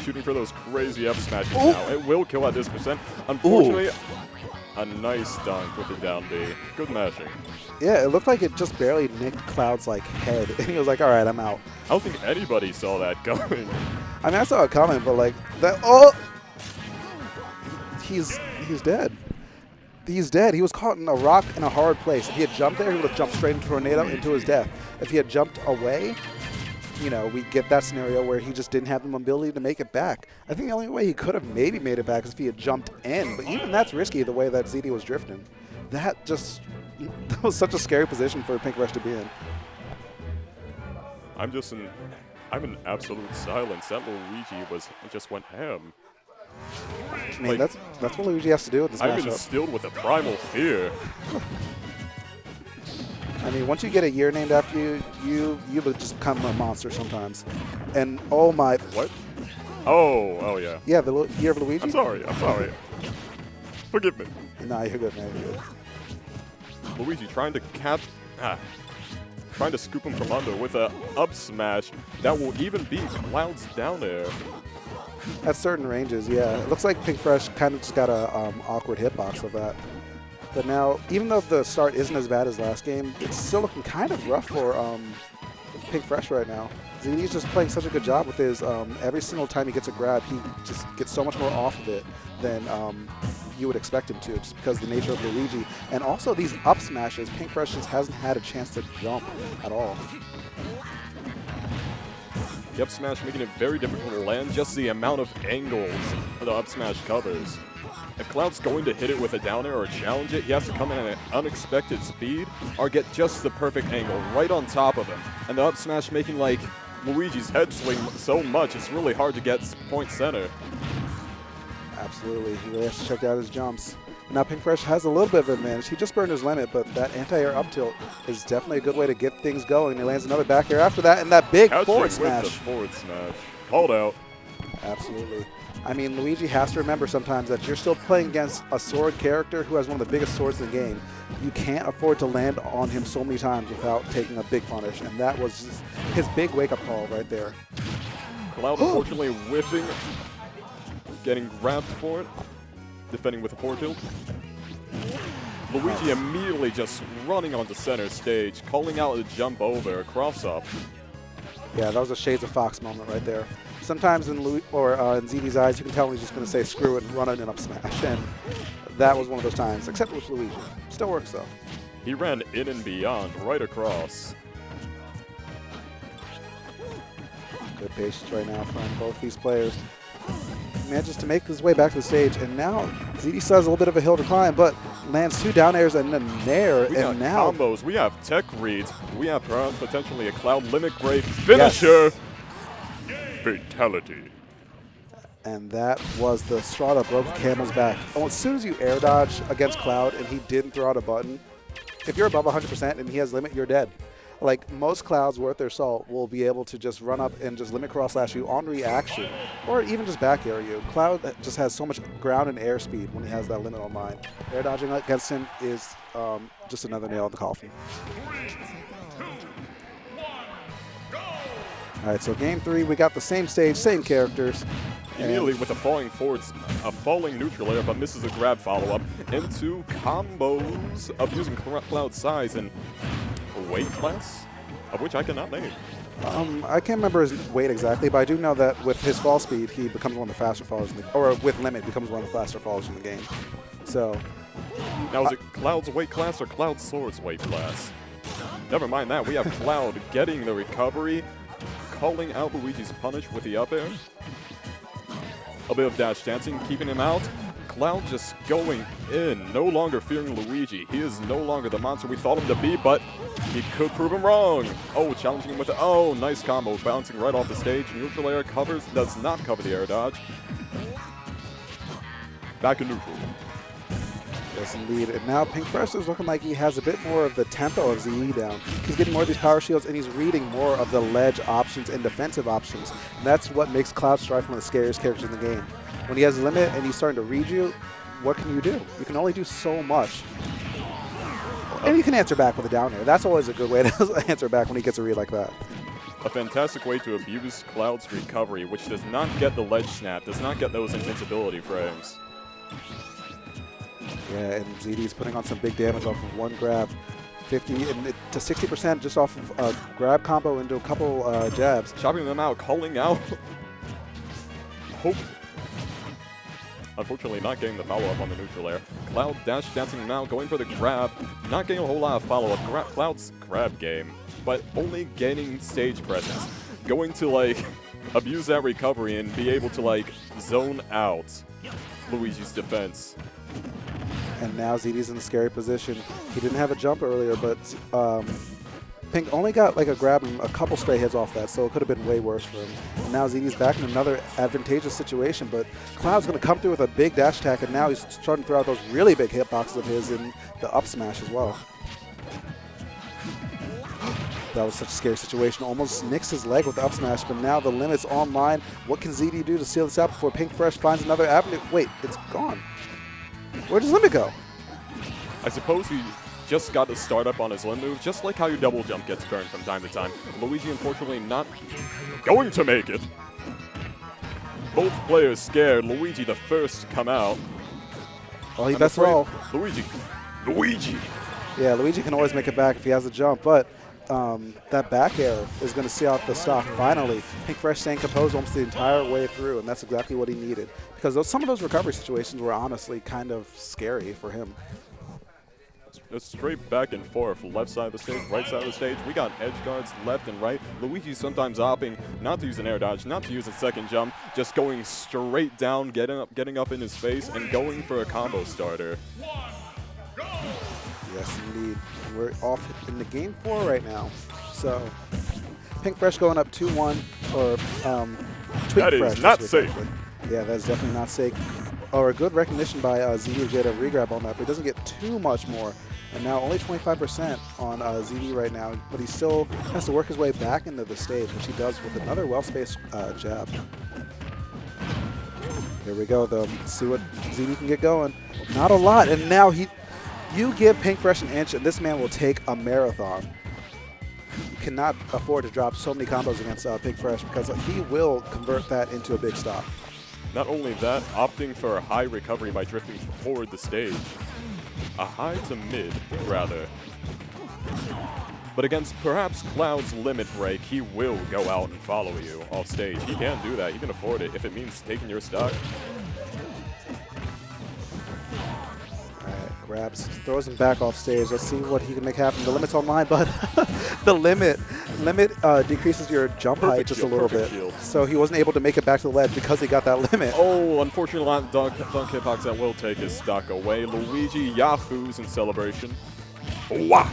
Shooting for those crazy up smashes now. It will kill at this percent. Unfortunately, a nice dunk with the down B. Good mashing. Yeah, it looked like it just barely nicked Cloud's like head, and he was like, all right, I'm out. I don't think anybody saw that coming. I mean, I saw it coming, but like, that, oh! He's dead. He's dead. He was caught in a rock in a hard place. If he had jumped there, he would have jumped straight into a tornado into his death. If he had jumped away, you know, we get that scenario where he just didn't have the mobility to make it back. I think the only way he could have maybe made it back is if he had jumped in, but even that's risky the way that ZD was drifting. That was such a scary position for Pink Fresh to be in. I'm in absolute silence. That Luigi just went ham. I mean, that's what Luigi has to do with this I'm matchup. instilled with a primal fear. I mean, once you get a year named after you would just become a monster sometimes. And oh my! What? Oh yeah. Yeah, the year of Luigi. I'm sorry. Forgive me. Nah, you're good, man. You're good. Luigi trying to trying to scoop him from under with a up smash that will even beat Cloud's down air. At certain ranges, yeah. It looks like Pink Fresh kind of just got a awkward hitbox of that. But now, even though the start isn't as bad as last game, it's still looking kind of rough for Pink Fresh right now. ZD's just playing such a good job with his, every single time he gets a grab, he just gets so much more off of it than you would expect him to, just because of the nature of Luigi. And also these up smashes, Pink Fresh just hasn't had a chance to jump at all. The up smash making it very difficult to land, just the amount of angles the up smash covers. If Cloud's going to hit it with a down air or challenge it, he has to come in at an unexpected speed or get just the perfect angle right on top of him. And the up smash making like Luigi's head swing so much, it's really hard to get point center. Absolutely. He really has to check out his jumps. Now Pink Fresh has a little bit of an advantage. He just burned his limit, but that anti-air up tilt is definitely a good way to get things going. He lands another back air after that, and that big forward smash. With the forward smash. Called out. Absolutely. I mean, Luigi has to remember sometimes that you're still playing against a sword character who has one of the biggest swords in the game. You can't afford to land on him so many times without taking a big punish, and that was just his big wake-up call right there. Cloud unfortunately whiffing, getting grabbed for it, defending with a forward tilt. Luigi immediately just running onto center stage, calling out a jump over, a cross-up. Yeah, that was a Shades of Fox moment right there. Sometimes in ZD's eyes, you can tell he's just going to say screw it and run in an up smash, and that was one of those times, except with Luigi. Still works, though. He ran in and beyond, right across. Good patience right now from both these players. Manages to make his way back to the stage, and now ZD still has a little bit of a hill to climb, but lands 2 down airs and a nair, We and got now combos, we have tech reads, we have potentially a Cloud limit break finisher. Yes. Fatality. And that was the straw that broke the camel's back. Oh, as soon as you air dodge against Cloud and he didn't throw out a button, if you're above 100% and he has limit, you're dead. Like, most Clouds worth their salt will be able to just run up and just limit cross slash you on reaction, or even just back air you. Cloud just has so much ground and air speed when he has that limit online. Air dodging against him is just another nail in the coffin. 3, 2, 1, go! All right, so game 3, we got the same stage, same characters. Immediately with a falling forwards, a falling neutral air, but misses a grab follow-up into combos of using Cloud size and weight class, of which I cannot name. I can't remember his weight exactly, but I do know that with his fall speed, he becomes one of the faster fallers, or with limit, becomes one of the faster fallers in the game. So, Now, is it Cloud's weight class or Cloud Sword's weight class? Never mind that. We have Cloud getting the recovery, calling out Luigi's punish with the up air. A bit of dash dancing, keeping him out. Cloud just going in, no longer fearing Luigi. He is no longer the monster we thought him to be, but he could prove him wrong. Oh, challenging him with the, nice combo, bouncing right off the stage. Neutral air covers, does not cover the air dodge. Back in neutral. yes, indeed. And now Pink Fresh is looking like he has a bit more of the tempo of ZE down. He's getting more of these power shields, and he's reading more of the ledge options and defensive options. And that's what makes Cloud Strife one of the scariest characters in the game. When he has a limit and he's starting to read you, what can you do? You can only do so much. And you can answer back with a down air. That's always a good way to answer back when he gets a read like that. A fantastic way to abuse Cloud's recovery, which does not get the ledge snap, does not get those invincibility frames. Yeah, and ZD's putting on some big damage off of one grab. 50 and to 60% just off of a grab combo into a couple jabs. Chopping them out, calling out. Hope. Unfortunately, not getting the follow-up on the neutral air. Cloud dash dancing now, going for the grab. Not getting a whole lot of follow-up. Cloud's grab game, but only gaining stage presence. Going to, like, abuse that recovery and be able to, like, zone out Luigi's defense. And now ZD's in a scary position. He didn't have a jump earlier, but Pink only got like a grab and a couple stray hits off that, so it could have been way worse for him. And now ZD's back in another advantageous situation, but Cloud's going to come through with a big dash attack, and now he's starting to throw out those really big hitboxes of his in the up smash as well. That was such a scary situation. Almost nicks his leg with the up smash, but now the limit's online. What can ZD do to seal this out before Pink Fresh finds another avenue? Wait, it's gone. Where does limit go? I suppose he just got to start up on his limb move, just like how your double jump gets burned from time to time. Luigi, unfortunately, not going to make it. Both players scared. Luigi the first to come out. Well, he best roll. Luigi. Yeah, Luigi can always make it back if he has a jump, but that back air is going to see out the stock finally. Pink Fresh staying composed almost the entire way through, and that's exactly what he needed. Because some of those recovery situations were honestly kind of scary for him. It's straight back and forth, left side of the stage, right side of the stage. We got edge guards left and right. Luigi sometimes opting not to use an air dodge, not to use a second jump, just going straight down, getting up in his face, and going for a combo starter. Yes, indeed. We're off in the game 4 right now. So, Pink Fresh going up 2-1, or Twink That Fresh. is not safe. Yeah, that is definitely not safe. Or a good recognition by ZD to get a regrab on that, but he doesn't get too much more. And now only 25% on ZD right now, but he still has to work his way back into the stage, which he does with another well-spaced jab. Here we go, though. Let's see what ZD can get going. Not a lot, and now you give Pink Fresh an inch, and this man will take a marathon. You cannot afford to drop so many combos against Pink Fresh because he will convert that into a big stop. Not only that, opting for a high recovery by drifting forward the stage. A high to mid, rather. But against perhaps Cloud's limit break, he will go out and follow you off stage. He can do that. He can afford it if it means taking your stock. Alright, grabs, throws him back off stage. Let's see what he can make happen. The limit's online, but the limit decreases your jump height just a little bit. Shield. So he wasn't able to make it back to the ledge because he got that limit. Oh, unfortunately, dunk hitbox that will take his stock away. Luigi Yahoos in celebration. Wow.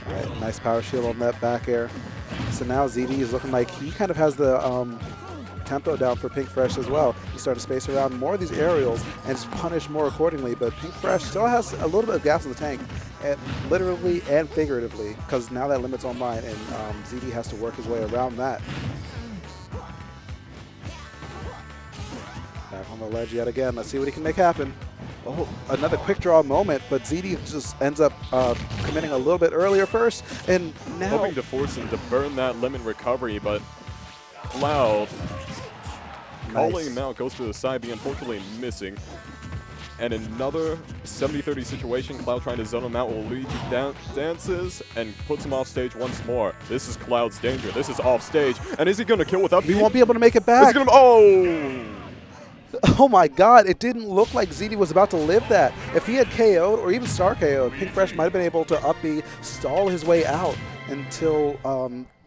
Alright, nice power shield on that back air. So now ZD is looking like he kind of has the tempo down for Pink Fresh as well. He's starting to space around more of these aerials and just punish more accordingly, but Pink Fresh still has a little bit of gas in the tank, and literally and figuratively, because now that limit's online and ZD has to work his way around that. Back on the ledge yet again. Let's see what he can make happen. Oh, another quick draw moment, but ZD just ends up committing a little bit earlier first, and now Hoping to force him to burn that lemon recovery, but Cloud calling him out, goes to the side, being unfortunately missing. And another 70-30 situation, Cloud trying to zone him out while Luigi dances and puts him off stage once more. This is Cloud's danger. This is off stage. And is he going to kill without he won't be able to make it back. Oh! Oh my god, it didn't look like ZD was about to live that. If he had KO'd or even Star KO'd, Pink Fresh might have been able to up B, stall his way out until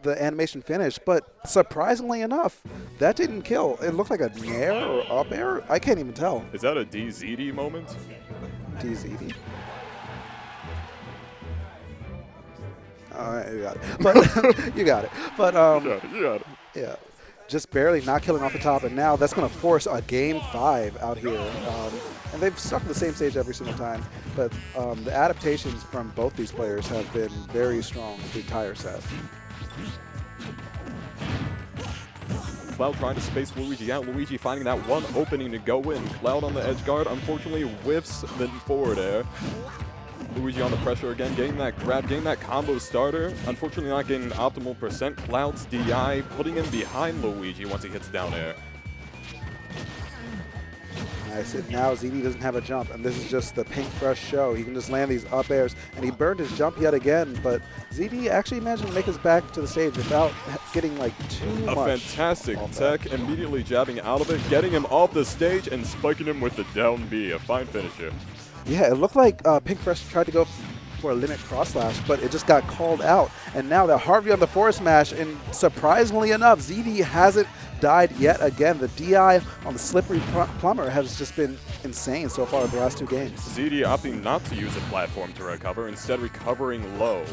the animation finished. But surprisingly enough, that didn't kill. It looked like a nair or up air. I can't even tell. Is that a DZD moment? DZD. All right, you got it. But you got it. But You got it. yeah. Just barely not killing off the top, and now that's going to force a game 5 out here. And they've stuck with the same stage every single time, but the adaptations from both these players have been very strong the entire set. Cloud trying to space Luigi out. Luigi finding that one opening to go in. Cloud on the edge guard, unfortunately whiffs the forward air. Luigi on the pressure again, getting that grab, getting that combo starter. Unfortunately not getting optimal percent. Cloud's DI putting him behind Luigi once he hits down air. Nice. And now ZD doesn't have a jump, and this is just the Pink Fresh show. He can just land these up airs, and he burned his jump yet again, but ZD actually managed to make his back to the stage without getting like too much. A fantastic off tech, that. immediately jabbing out of it, getting him off the stage and spiking him with the down B. A fine finisher. Yeah, it looked like Pink Fresh tried to go for a limit cross slash, but it just got called out. And now the Harvey on the forward smash, and surprisingly enough, ZD hasn't died yet again. The DI on the slippery plumber has just been insane so far the last 2 games. ZD opting not to use a platform to recover, instead recovering low.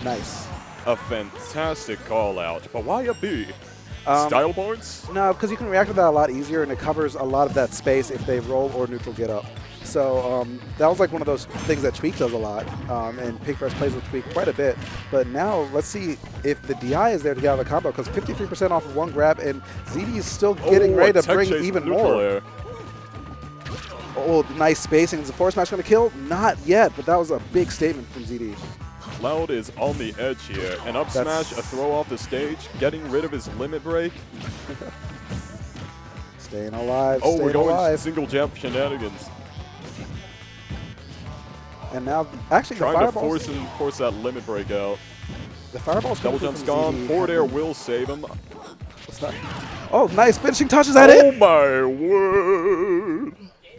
Nice. A fantastic call out. But why a B? Um, Style points? No, because you can react to that a lot easier, and it covers a lot of that space if they roll or neutral get up. So that was like one of those things that Tweak does a lot, and Pink Fresh plays with Tweak quite a bit. But now let's see if the DI is there to get out of the combo, because 53% off of one grab, and ZD is still getting ready to bring even more. Air. Oh, nice spacing. Is the forward smash going to kill? Not yet, but that was a big statement from ZD. Cloud is on the edge here. An up smash, a throw off the stage, getting rid of his limit break. Staying alive, Oh, staying we're going alive. single jump shenanigans. And now, actually, the Trying to fireballs, force that limit break out. the fireballs Double coming jump's from gone. ZD. Forward air will save him. Oh, nice finishing touch. Is that Oh it? my word!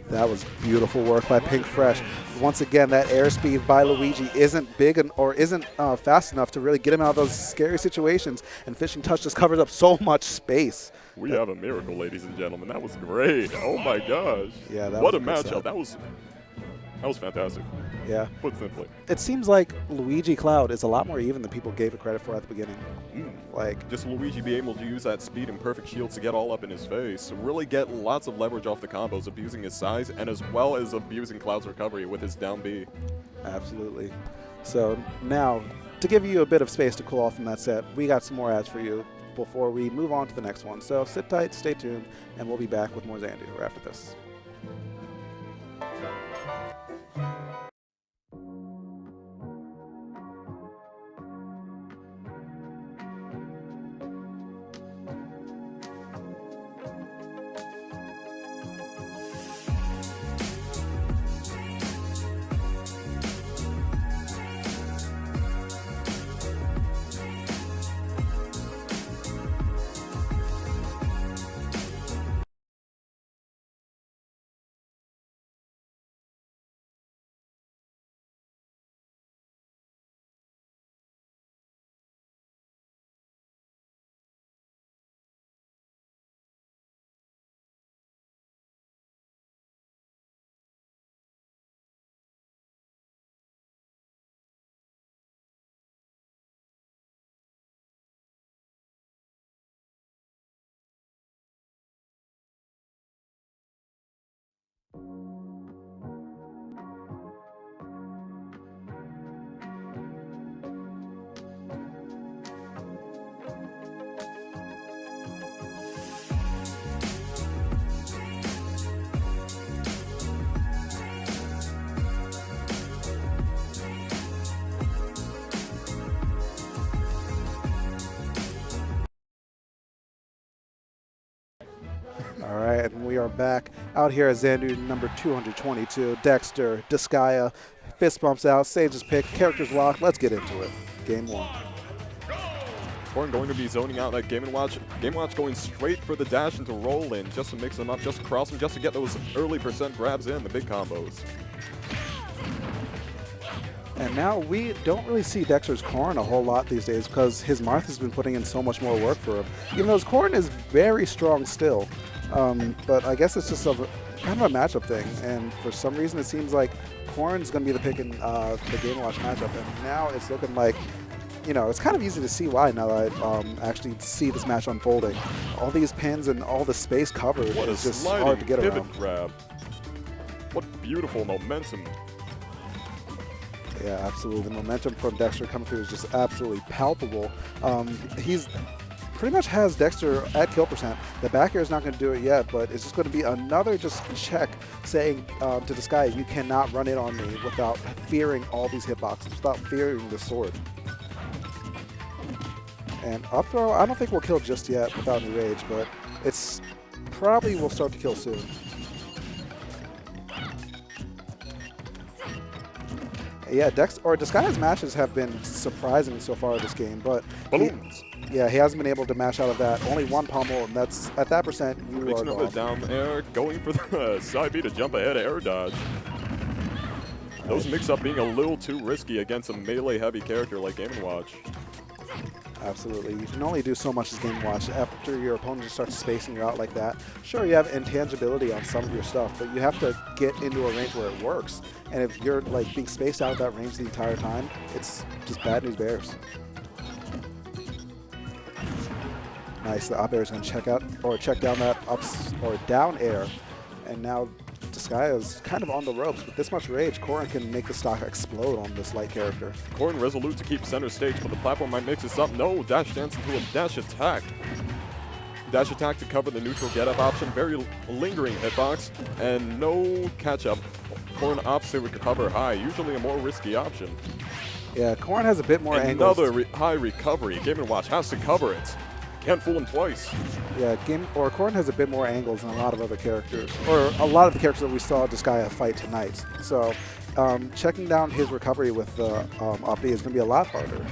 That was beautiful work by Pink Fresh. Once again, that airspeed by Luigi isn't big or isn't fast enough to really get him out of those scary situations, and Fishing Touch just covers up so much space. We have a miracle, ladies and gentlemen. That was great. Oh my gosh. Yeah, that what was a a good matchup. set. That was fantastic. Yeah. Put simply. It seems like Luigi Cloud is a lot more even than people gave it credit for at the beginning. Like, Just Luigi be able to use that speed and perfect shields to get all up in his face. Really get lots of leverage off the combos, abusing his size, and as well as abusing Cloud's recovery with his down B. absolutely. So now, to give you a bit of space to cool off from that set, we got some more ads for you before we move on to the next one. So sit tight, stay tuned, and we'll be back with more Xanadu after this. All right, and we are back out here at Xanadu number 222. Dexter, Disgaea, fist bumps out, saves his pick, characters locked. Let's get into it. Game 1. Corn going to be zoning out that Game & Watch. Game & Watch going straight for the dash into roll in just to mix them up, just to cross them, just to get those early percent grabs in, the big combos. And now we don't really see Dexter's Corn a whole lot these days because his Marth has been putting in so much more work for him. Even though his Corn is very strong still. But I guess it's just kind of a matchup thing. And for some reason it seems like Corn's going to be the pick in the Game & Watch matchup. And now it's looking like, you know, it's kind of easy to see why now that I actually see this match unfolding. All these pins and all the space covered What is a just sliding hard to get pivot around. grab. What beautiful momentum. Yeah, absolutely. The momentum from Dexter coming through is just absolutely palpable. He's pretty much has Dexter at kill percent. The back air is not going to do it yet, but it's just going to be another just check saying to Disgaea, you cannot run in on me without fearing all these hitboxes, without fearing the sword. And up throw, I don't think we'll kill just yet without any rage, but it's probably will start to kill soon. Yeah, Disgaea's matches have been surprising so far this game, but Balloons. yeah, he hasn't been able to mash out of that. Only one pommel, and that's at that percent, you are Mixing up the gone. down air, going for the side B to jump ahead, air dodge. Those mix-up being a little too risky against a melee-heavy character like Game & Watch. Absolutely. You can only do so much as Game & Watch. After your opponent just starts spacing you out like that, sure, you have intangibility on some of your stuff, but you have to get into a range where it works. And if you're like being spaced out of that range the entire time, it's just bad news bears. Nice. The up air is going to check out or check down that ups or down air, and now Disgaea is kind of on the ropes. With this much rage, Corrin can make the stock explode on this light character. Corrin resolute to keep center stage, but the platform might mix this up. No, dash dance into a dash attack. Dash attack to cover the neutral get-up option. Very lingering hitbox, and no catch-up. Corrin opts to recover high, usually a more risky option. Yeah, Corrin has a bit more angles. Another high recovery. Game & Watch has to cover it. Can't fool him twice. Yeah, Corrin has a bit more angles than a lot of other characters, or a lot of the characters that we saw Disgaea fight tonight. So checking down his recovery with the up B is going to be a lot harder.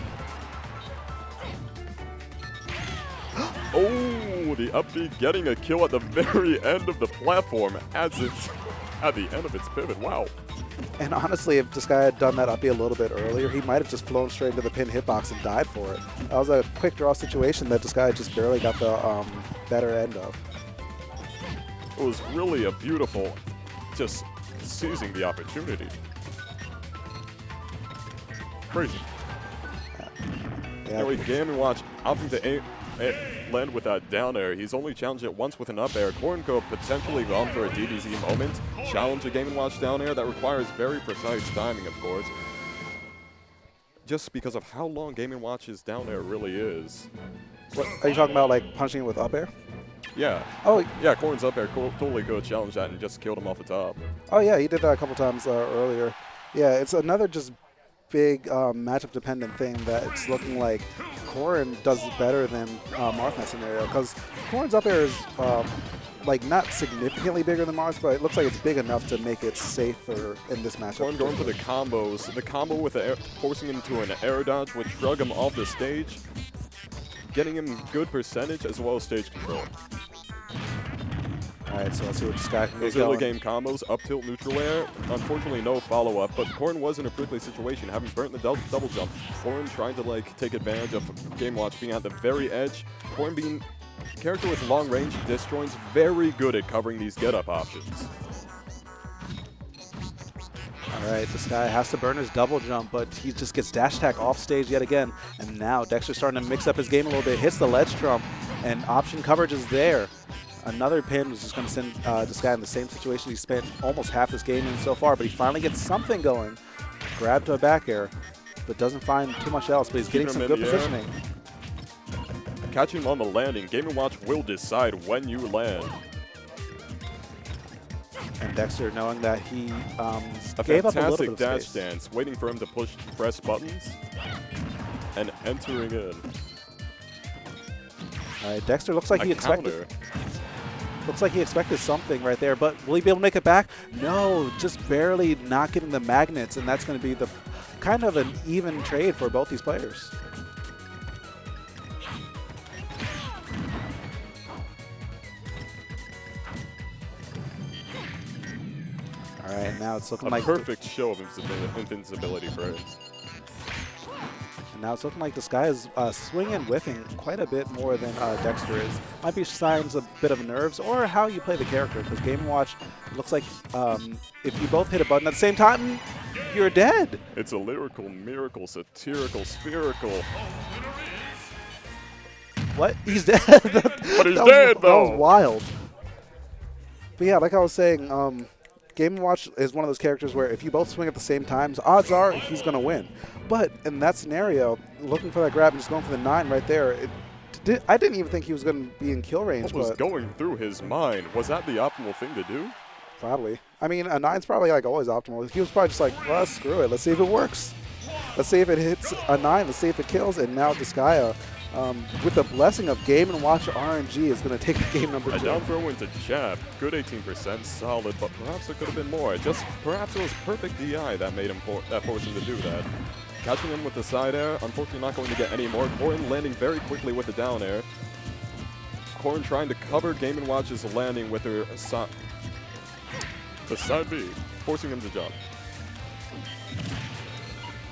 Oh, the up B getting a kill at the very end of the platform as it's at the end of its pivot. Wow. And honestly, if Disgaea had done that up B a little bit earlier, he might have just flown straight into the pin hitbox and died for it. That was a quick draw situation that Disgaea just barely got the better end of. It was really a beautiful, just seizing the opportunity. Crazy. Yeah. Anyway, Game & Watch opting to land with that down air. He's only challenged it once with an up air. Corrin could potentially run for a DBZ moment. Challenge a Game & Watch down air. That requires very precise timing, of course. Just because of how long Game & Watch's down air really is. What, are you talking about like punching it with up air? Yeah. Oh, Yeah, Corrin's up air totally could challenge that and just killed him off the top. oh yeah, he did that a couple times earlier. Yeah, it's another just big matchup dependent thing that it's looking like Corrin does better than Marth in that scenario, because Corrin's up air is like not significantly bigger than Marth, but it looks like it's big enough to make it safer in this matchup. Corrin going for the combos. The combo with the air, forcing him into an air dodge would shrug him off the stage, getting him good percentage as well as stage control. All right, so let's see what Disgaea can Those get early going. game combos, up tilt, neutral air. Unfortunately, no follow-up, but Corrin was in a prickly situation, having burnt the double jump. Corrin trying to like take advantage of Game Watch being at the very edge. Corrin being a character with long range disjoints, very good at covering these get-up options. All right, Disgaea has to burn his double jump, but he just gets dash attack off stage yet again. And now Dexter's starting to mix up his game a little bit, hits the ledge trump, and option coverage is there. Another pin was just going to send Disgaea in the same situation he spent almost half this game in so far, but he finally gets something going. Grab to a back air, but doesn't find too much else, but he's getting some good positioning. Catching him on the landing, Game & Watch will decide when you land. And Dexter, knowing that he A gave up a little bit fantastic of dash space. dance, waiting for him to press buttons, and entering in. All right, Dexter looks like A he expected. counter. Looks like he expected something right there, but will he be able to make it back? No, just barely not getting the magnets, and that's going to be the kind of an even trade for both these players. All right, now it's looking A like perfect show of invincibility for him. And now it's looking like this guy is swinging and whiffing quite a bit more than Dexter is. Might be signs of a bit of nerves or how you play the character, because Game & Watch looks like if you both hit a button at the same time, you're dead. It's a lyrical, miracle, satirical, spherical. What? He's dead. But he's dead, That though. was wild. But yeah, like I was saying, Game & Watch is one of those characters where if you both swing at the same time, odds are he's going to win. But in that scenario, looking for that grab and just going for the 9 right there, I didn't even think he was going to be in kill range. What was but going through his mind? Was that the optimal thing to do? probably. I mean, a 9's probably like always optimal. He was probably just like, well, screw it. Let's see if it works. Let's see if it hits a 9. Let's see if it kills. And now Disgaea, with the blessing of Game & Watch RNG, is going to take the game number 2. A down throw into jab. Good 18%, solid, but perhaps there could have been more. Perhaps it was perfect DI that made him that forced him to do that. Catching him with the side air, unfortunately not going to get any more. Corrin landing very quickly with the down air. Corrin trying to cover Game & Watch's landing with her the side B, forcing him to jump.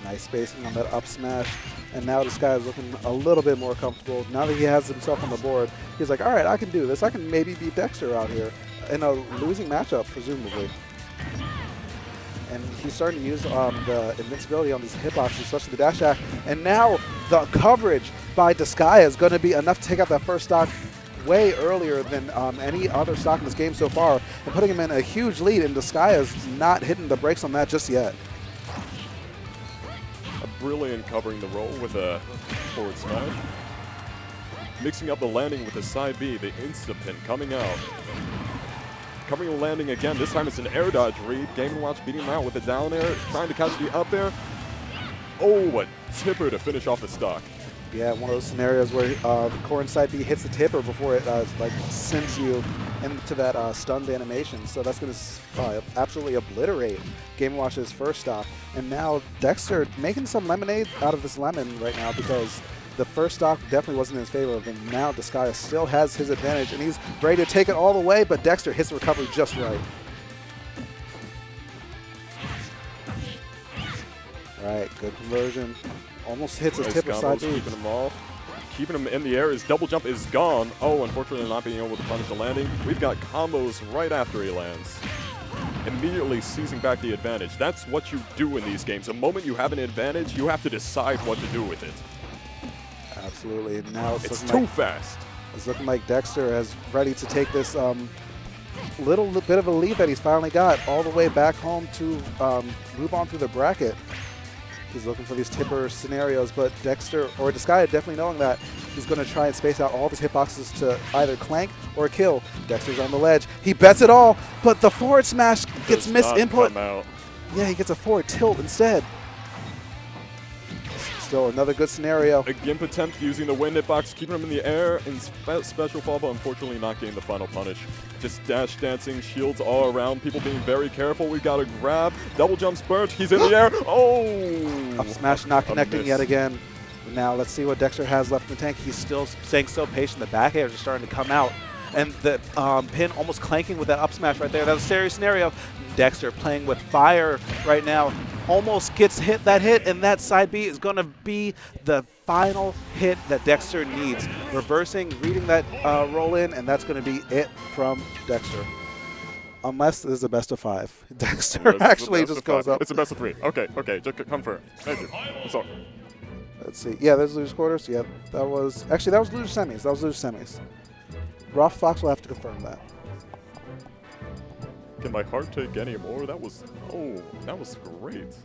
Nice spacing on that up smash. And now this guy is looking a little bit more comfortable. Now that he has himself on the board, he's like, all right, I can do this. I can maybe beat Dexter out here in a losing matchup, presumably. And he's starting to use the invincibility on these hitboxes, especially the dash attack. And now the coverage by Disgaea is going to be enough to take out that first stock way earlier than any other stock in this game so far, and putting him in a huge lead, and Disgaea's not hitting the brakes on that just yet. A brilliant covering the roll with a forward smash. Mixing up the landing with the side B, the insta-pin coming out. Covering the landing again, this time it's an air dodge read. Game & Watch beating him out with a down air, trying to catch the up air. Oh, a tipper to finish off the stock. Yeah, one of those scenarios where the Corrin side B hits the tipper before it like sends you into that stunned animation. So that's going to absolutely obliterate Game & Watch's first stock. And now Dexter making some lemonade out of this lemon right now, because the first stock definitely wasn't in his favor. And now Disgaea still has his advantage, and he's ready to take it all the way, but Dexter hits the recovery just right. All right, good conversion. Almost hits his Nice tipper combos, side B. keeping him off. Keeping him in the air. His double jump is gone. Oh, unfortunately not being able to punish the landing. We've got combos right after he lands. Immediately seizing back the advantage. That's what you do in these games. The moment you have an advantage, you have to decide what to do with it. Absolutely. And now It's looking too like, fast. it's looking like Dexter is ready to take this little bit of a lead that he's finally got all the way back home to move on through the bracket. He's looking for these tipper scenarios, but Dexter, or Disgaea, definitely knowing that he's going to try and space out all of his hitboxes to either clank or kill. Dexter's on the ledge. He bets it all, but the forward smash gets Does not misinput. come out. Yeah, he gets a forward tilt instead. Still another good scenario. A Gimp attempt using the wind hitbox, keeping him in the air, and special fall, but unfortunately not getting the final punish. Just dash dancing, shields all around, people being very careful. We got a grab, double jump spurt, he's in the air. Oh! Up smash not connecting miss. yet again. Now let's see what Dexter has left in the tank. He's still staying so patient. The back airs are starting to come out. And the pin almost clanking with that up smash right there. That's a serious scenario. Dexter playing with fire right now. Almost gets that hit, and that side B is going to be the final hit that Dexter needs. Reversing, reading that roll in, and that's going to be it from Dexter. Unless this is a best of 5. Dexter It's a actually best just of goes 5. up. It's a best of 3. Okay, just confirm. Thank you. I'm sorry. Let's see. Yeah, there's losers quarters. Yep, that was losers semis. That was losers semis. Rough Fox will have to confirm that. Can my heart take any more? That was great.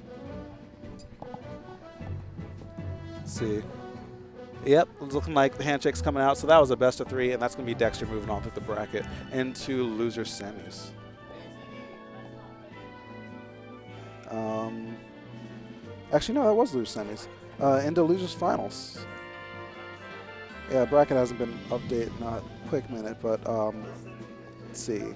Let's see. Yep, it's looking like the handshake's coming out. So that was a best of 3, and that's going to be Dexter moving on through the bracket into loser semis. Actually, no, that was loser semis. Into losers finals. Yeah, bracket hasn't been updated, not a quick minute, but let's see.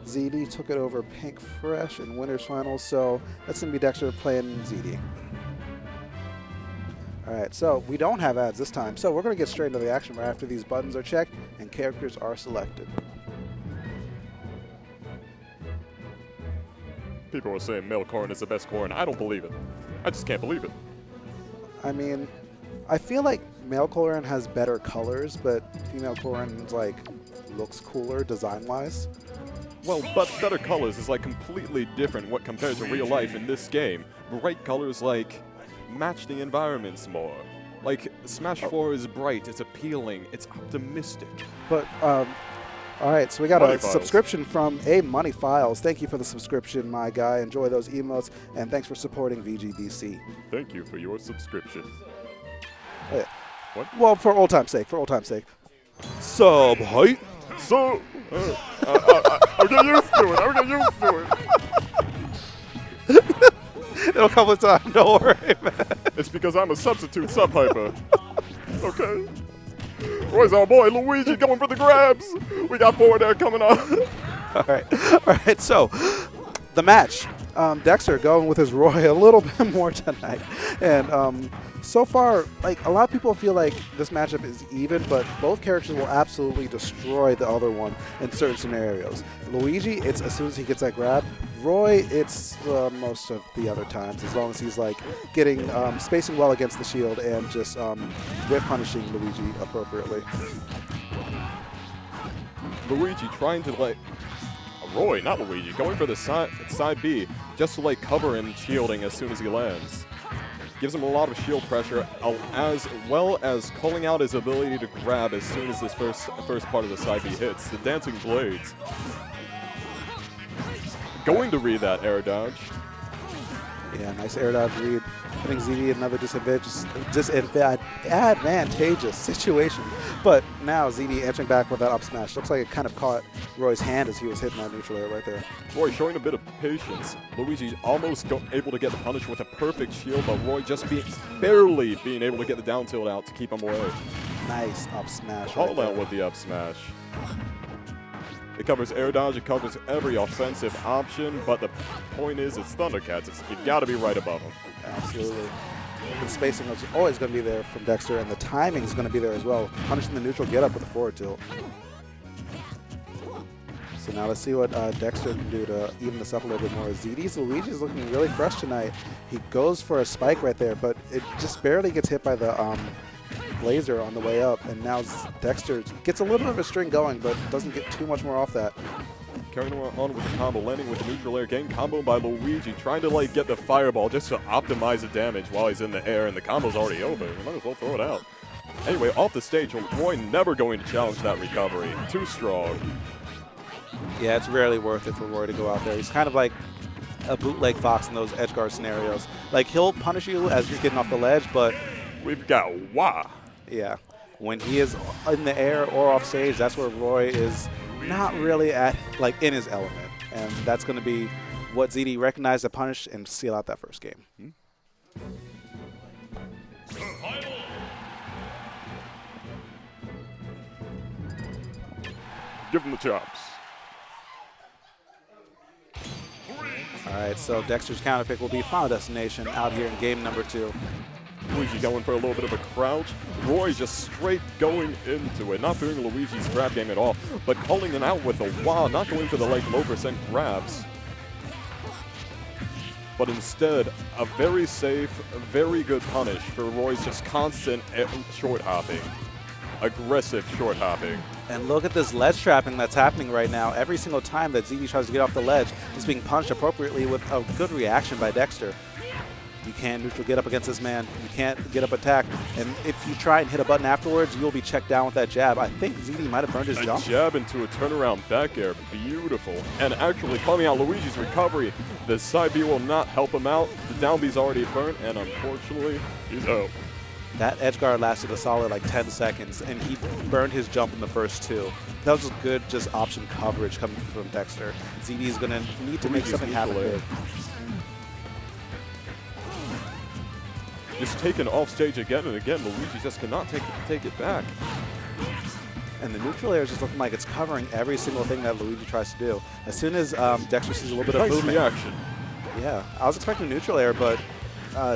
ZD took it over Pink Fresh in winners finals, so that's going to be Dexter playing ZD. All right, so we don't have ads this time, so we're going to get straight into the action right after these buttons are checked and characters are selected. People are saying male corn is the best corn. I don't believe it. I just can't believe it. I mean, I feel like male Corrin has better colors, but female Corrin's like looks cooler design-wise. Well, but better colors is like completely different what compared to real life in this game. Bright colors like match the environments more. Like Smash 4 is bright, it's appealing, it's optimistic. But all right, so we got Money a Files. subscription from A Money Files. Thank you for the subscription, my guy. Enjoy those emotes, and thanks for supporting VGBC. Thank you for your subscription. Yeah. What? Well, for old time's sake, for old time's sake. Sub height. So, I'll get used to it. I'll get used to it. It'll come with time. Don't worry, man. It's because I'm a substitute sub hyper. Okay. Where's our boy Luigi going for the grabs? We got forward air coming up. All right. So, the match. Dexter going with his Roy a little bit more tonight, and so far, like a lot of people feel like this matchup is even, but both characters will absolutely destroy the other one in certain scenarios. Luigi, it's as soon as he gets that grab. Roy, it's most of the other times, as long as he's like getting spacing well against the shield and just whip punishing Luigi appropriately. Luigi trying to like Roy, not Luigi, going for the side B just to like cover him shielding as soon as he lands. Gives him a lot of shield pressure, as well as calling out his ability to grab as soon as this first part of the side B hits. The Dancing Blades. Going to read that air dodge. Yeah, nice air dodge read. Putting ZD in another advantageous situation. But now ZD entering back with that up smash. Looks like it kind of caught Roy's hand as he was hitting that neutral air right there. Roy showing a bit of patience. Luigi almost able to get the punish with a perfect shield, but Roy just barely being able to get the down tilt out to keep him away. Nice up smash. Call Right out with the up smash. It covers air dodge, it covers every offensive option, but the point is, it's Thundercats. You gotta be right above them. Absolutely. The spacing is always going to be there from Dexter, and the timing is going to be there as well. Punishing the neutral get up with a forward tilt. So now let's see what Dexter can do to even this up a little bit more. Luigi's looking really fresh tonight. He goes for a spike right there, but it just barely gets hit by the laser on the way up, and now Dexter gets a little bit of a string going, but doesn't get too much more off that. Carrying on with the combo, landing with the neutral air, getting combo by Luigi, trying to like get the fireball just to optimize the damage while he's in the air, and the combo's already over. You might as well throw it out. Anyway, off the stage, Roy never going to challenge that recovery. Too strong. Yeah, it's rarely worth it for Roy to go out there. He's kind of like a bootleg Fox in those edge guard scenarios. Like, he'll punish you as you're getting off the ledge, but... We've got Wah. Yeah. When he is in the air or off stage, that's where Roy is not really at, like, in his element. And that's going to be what ZD recognized to punish and seal out that first game. Give him the chops. All right, so Dexter's counter pick will be Final Destination out here in game number 2. Luigi going for a little bit of a crouch. Roy just straight going into it, not fearing Luigi's grab game at all, but calling him out with a wah, not going for the like low percent grabs. But instead, a very safe, very good punish for Roy's just constant short hopping. Aggressive short hopping. And look at this ledge trapping that's happening right now. Every single time that ZD tries to get off the ledge, he's being punched appropriately with a good reaction by Dexter. You can't neutral get up against this man. You can't get up attack. And if you try and hit a button afterwards, you'll be checked down with that jab. I think ZD might have burned his jump. A jab into a turnaround back air. Beautiful. And actually calling out Luigi's recovery. The side B will not help him out. The down B's already burnt, and unfortunately, he's out. That edge guard lasted a solid like 10 seconds, and he burned his jump in the first 2. That was just good just option coverage coming from Dexter. ZD is going to need to make something happen big. Just taken off stage again and again. Luigi just cannot take it back. and the neutral air is just looking like it's covering every single thing that Luigi tries to do. As soon as Dexter sees a little bit of Nice movement, reaction. yeah, I was expecting neutral air, but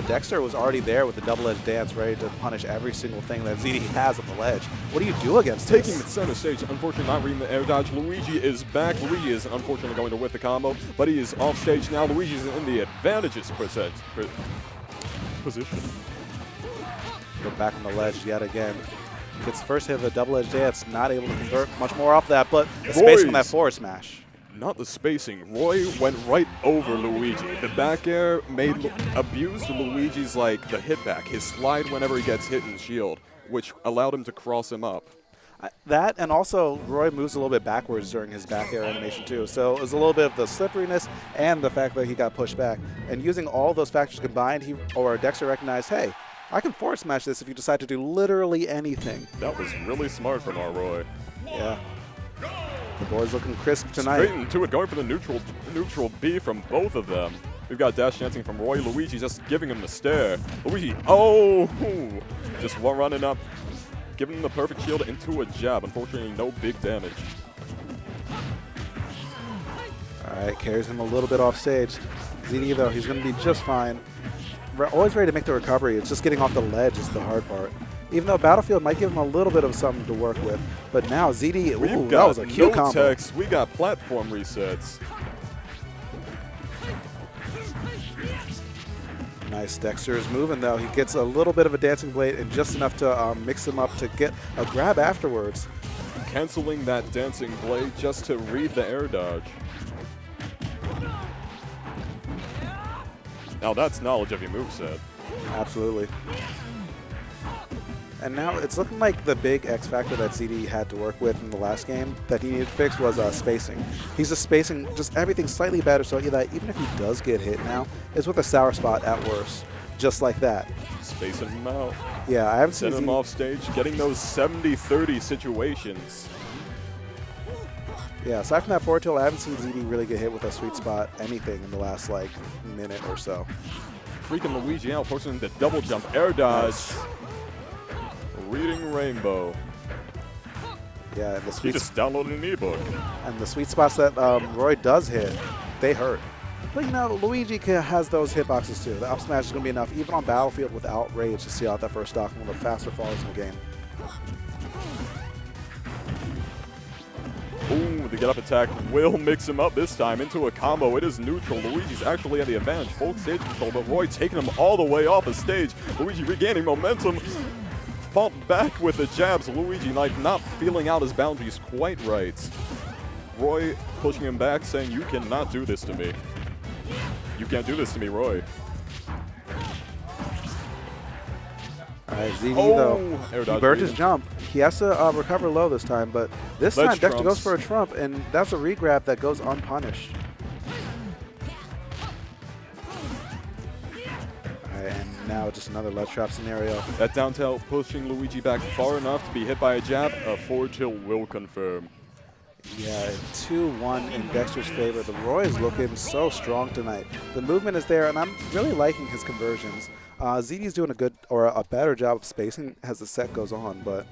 Dexter was already there with the double-edged dance, ready to punish every single thing that ZD has on the ledge. What do you do against Taking the this? center stage, unfortunately not reading the air dodge. Luigi is back. Luigi is unfortunately going to whiff the combo, but he is off stage now. Luigi's in the advantageous position. Go back on the ledge yet again. Gets the first hit of a double-edged dance, not able to convert much more off that, but the spacing on that forward smash. Not the spacing. Roy went right over Luigi. The back air abused Luigi's the hit back, his slide whenever he gets hit in shield, which allowed him to cross him up. That, and also Roy moves a little bit backwards during his back air animation too. So it was a little bit of the slipperiness and the fact that he got pushed back. And using all those factors combined, Dexter recognized, hey, I can forward smash this if you decide to do literally anything. That was really smart from our Roy. Yeah. The boys looking crisp tonight. Straight into it, going for the neutral B from both of them. We've got dash dancing from Roy. Luigi just giving him the stare. Luigi, oh, just one running up, giving him the perfect shield into a jab. Unfortunately, no big damage. All right, carries him a little bit off stage. ZD, though, he's going to be just fine. Always ready to make the recovery. It's just getting off the ledge is the hard part. Even though Battlefield might give him a little bit of something to work with. But now ZD, ooh, that was a cute no combo. text. We got platform resets. Nice. Dexter is moving, though. He gets a little bit of a dancing blade and just enough to mix him up to get a grab afterwards. Canceling that dancing blade just to read the air dodge. Now that's knowledge of your moveset. Absolutely. And now it's looking like the big X factor that ZD had to work with in the last game that he needed to fix was spacing. He's just spacing just everything slightly better so that even if he does get hit now, it's with a sour spot at worst. Just like that. Spacing him out. Yeah, I haven't seen Sending him off stage, getting those 70-30 situations. Yeah, aside from that forward tilt, I haven't seen ZD really get hit with a sweet spot anything in the last minute or so. Freaking Luigi out, forcing him to double jump, air dodge. Reading Rainbow. Yeah, and the He sweet just downloaded an ebook. and the sweet spots that Roy does hit, they hurt. But Luigi has those hitboxes too. The up smash is going to be enough, even on Battlefield without Rage, to see out that first stock, one of the faster falls in the game. Ooh, the get-up attack will mix him up this time into a combo. It is neutral. Luigi's actually at the advantage. Full stage control, but Roy taking him all the way off the stage. Luigi regaining momentum. Fought back with the jabs. Luigi not feeling out his boundaries quite right. Roy pushing him back, saying, you cannot do this to me. You can't do this to me, Roy. All right, ZD though, air he dodge burned read. his jump. He has to recover low this time, but this Ledge time Dexter trumps. goes for a trump, and that's a regrab that goes unpunished. All right, and now just another ledge trap scenario. That down tilt pushing Luigi back far enough to be hit by a jab. A forward tilt will confirm. Yeah, 2-1 in Dexter's favor. The Roy is looking so strong tonight. The movement is there, and I'm really liking his conversions. ZD's doing a good or a better job of spacing as the set goes on, but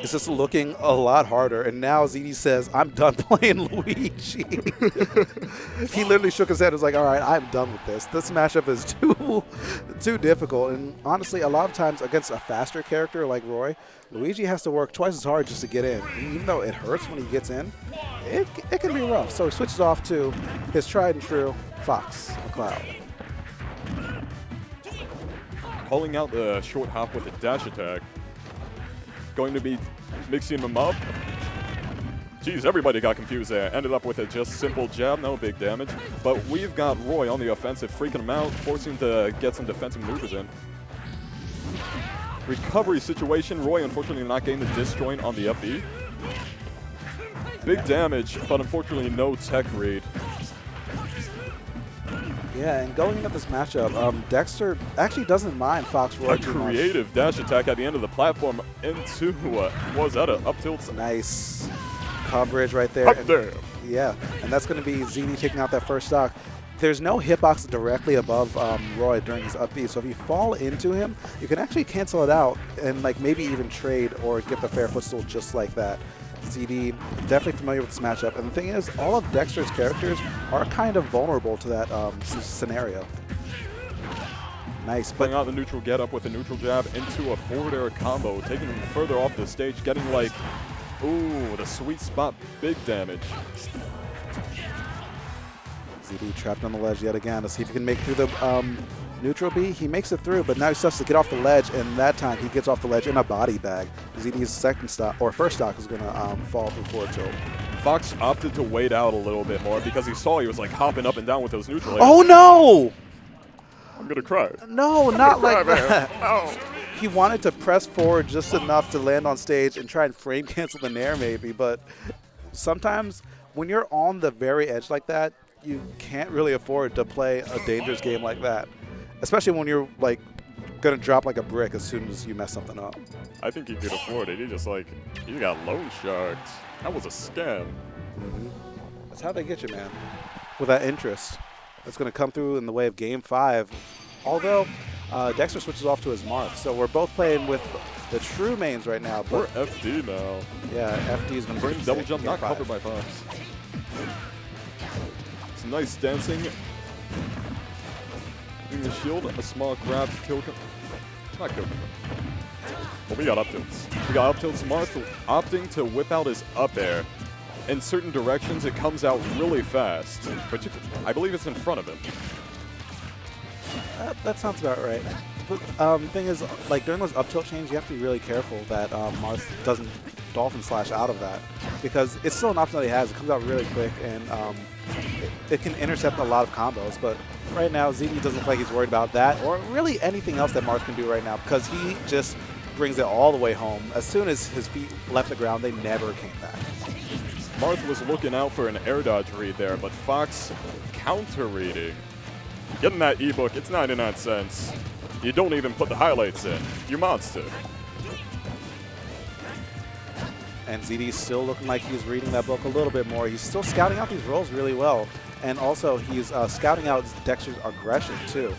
it's just looking a lot harder. And now ZD says, I'm done playing Luigi. He literally shook his head and was like, all right, I'm done with this. This matchup is too difficult. And honestly, a lot of times against a faster character like Roy, Luigi has to work twice as hard just to get in. And even though it hurts when he gets in, it can be rough. So he switches off to his tried and true Fox McCloud. Calling out the short hop with a dash attack. Going to be mixing them up. Jeez, everybody got confused there. Ended up with a just simple jab, no big damage. But we've got Roy on the offensive, freaking him out, forcing him to get some defensive maneuvers in. Recovery situation. Roy unfortunately not getting the disc joint on the FB. Big damage, but unfortunately no tech read. Yeah, and going into this matchup, Dexter actually doesn't mind Fox Roy A too much. creative dash attack at the end of the platform into, was that a up tilt? Nice coverage right there. Up there. Yeah, and that's going to be ZD taking out that first stock. there's no hitbox directly above Roy during his up B, so if you fall into him, you can actually cancel it out and like maybe even trade or get the fair footstool just like that. ZD, definitely familiar with this matchup, and the thing is, all of Dexter's characters are kind of vulnerable to that scenario. Nice, Playing but out the neutral get up with a neutral jab into a forward air combo, taking him further off the stage, getting like, ooh, the sweet spot, big damage. ZD trapped on the ledge yet again to see if he can make through the neutral B. He makes it through, but now he starts to get off the ledge, and that time he gets off the ledge in a body bag. ZD's second stock, or first stock, is going to fall through forward tilt. Fox opted to wait out a little bit more because he saw he was like hopping up and down with those neutral airs. Oh no! I'm gonna cry. No, not like Cry, that. man. Oh. He wanted to press forward just enough to land on stage and try and frame cancel the nair maybe, but sometimes when you're on the very edge like that, you can't really afford to play a dangerous game like that, especially when you're like gonna drop like a brick as soon as you mess something up. I think he could afford it. He just like, he got loan sharks. That was a scam. That's how they get you, man. With that interest. That's going to come through in the way of Game 5. Although, Dexter switches off to his Marth. So we're both playing with the true mains right now. We're But FD now. yeah, FD is going to Bring double jump, not covered by Fox. It's nice dancing. Using the shield, a small grab to kill. Not kill. But we got up tilts. We got up tilts. Marth opting to whip out his up air. In certain directions, it comes out really fast. But I believe it's in front of him. That sounds about right. But the thing is, like during those up tilt chains, you have to be really careful that Marth doesn't dolphin slash out of that, because it's still an option that he has. It comes out really quick, and it can intercept a lot of combos. But right now, ZD doesn't look like he's worried about that, or really anything else that Marth can do right now, because he just brings it all the way home. As soon as his feet left the ground, they never came back. Marth was looking out for an air dodge read there, but Fox counter reading. Getting that ebook, it's 99 cents. You don't even put the highlights in. You monster. And ZD's still looking like he's reading that book a little bit more. He's still scouting out these rolls really well. And also, he's scouting out Dexter's aggression, too.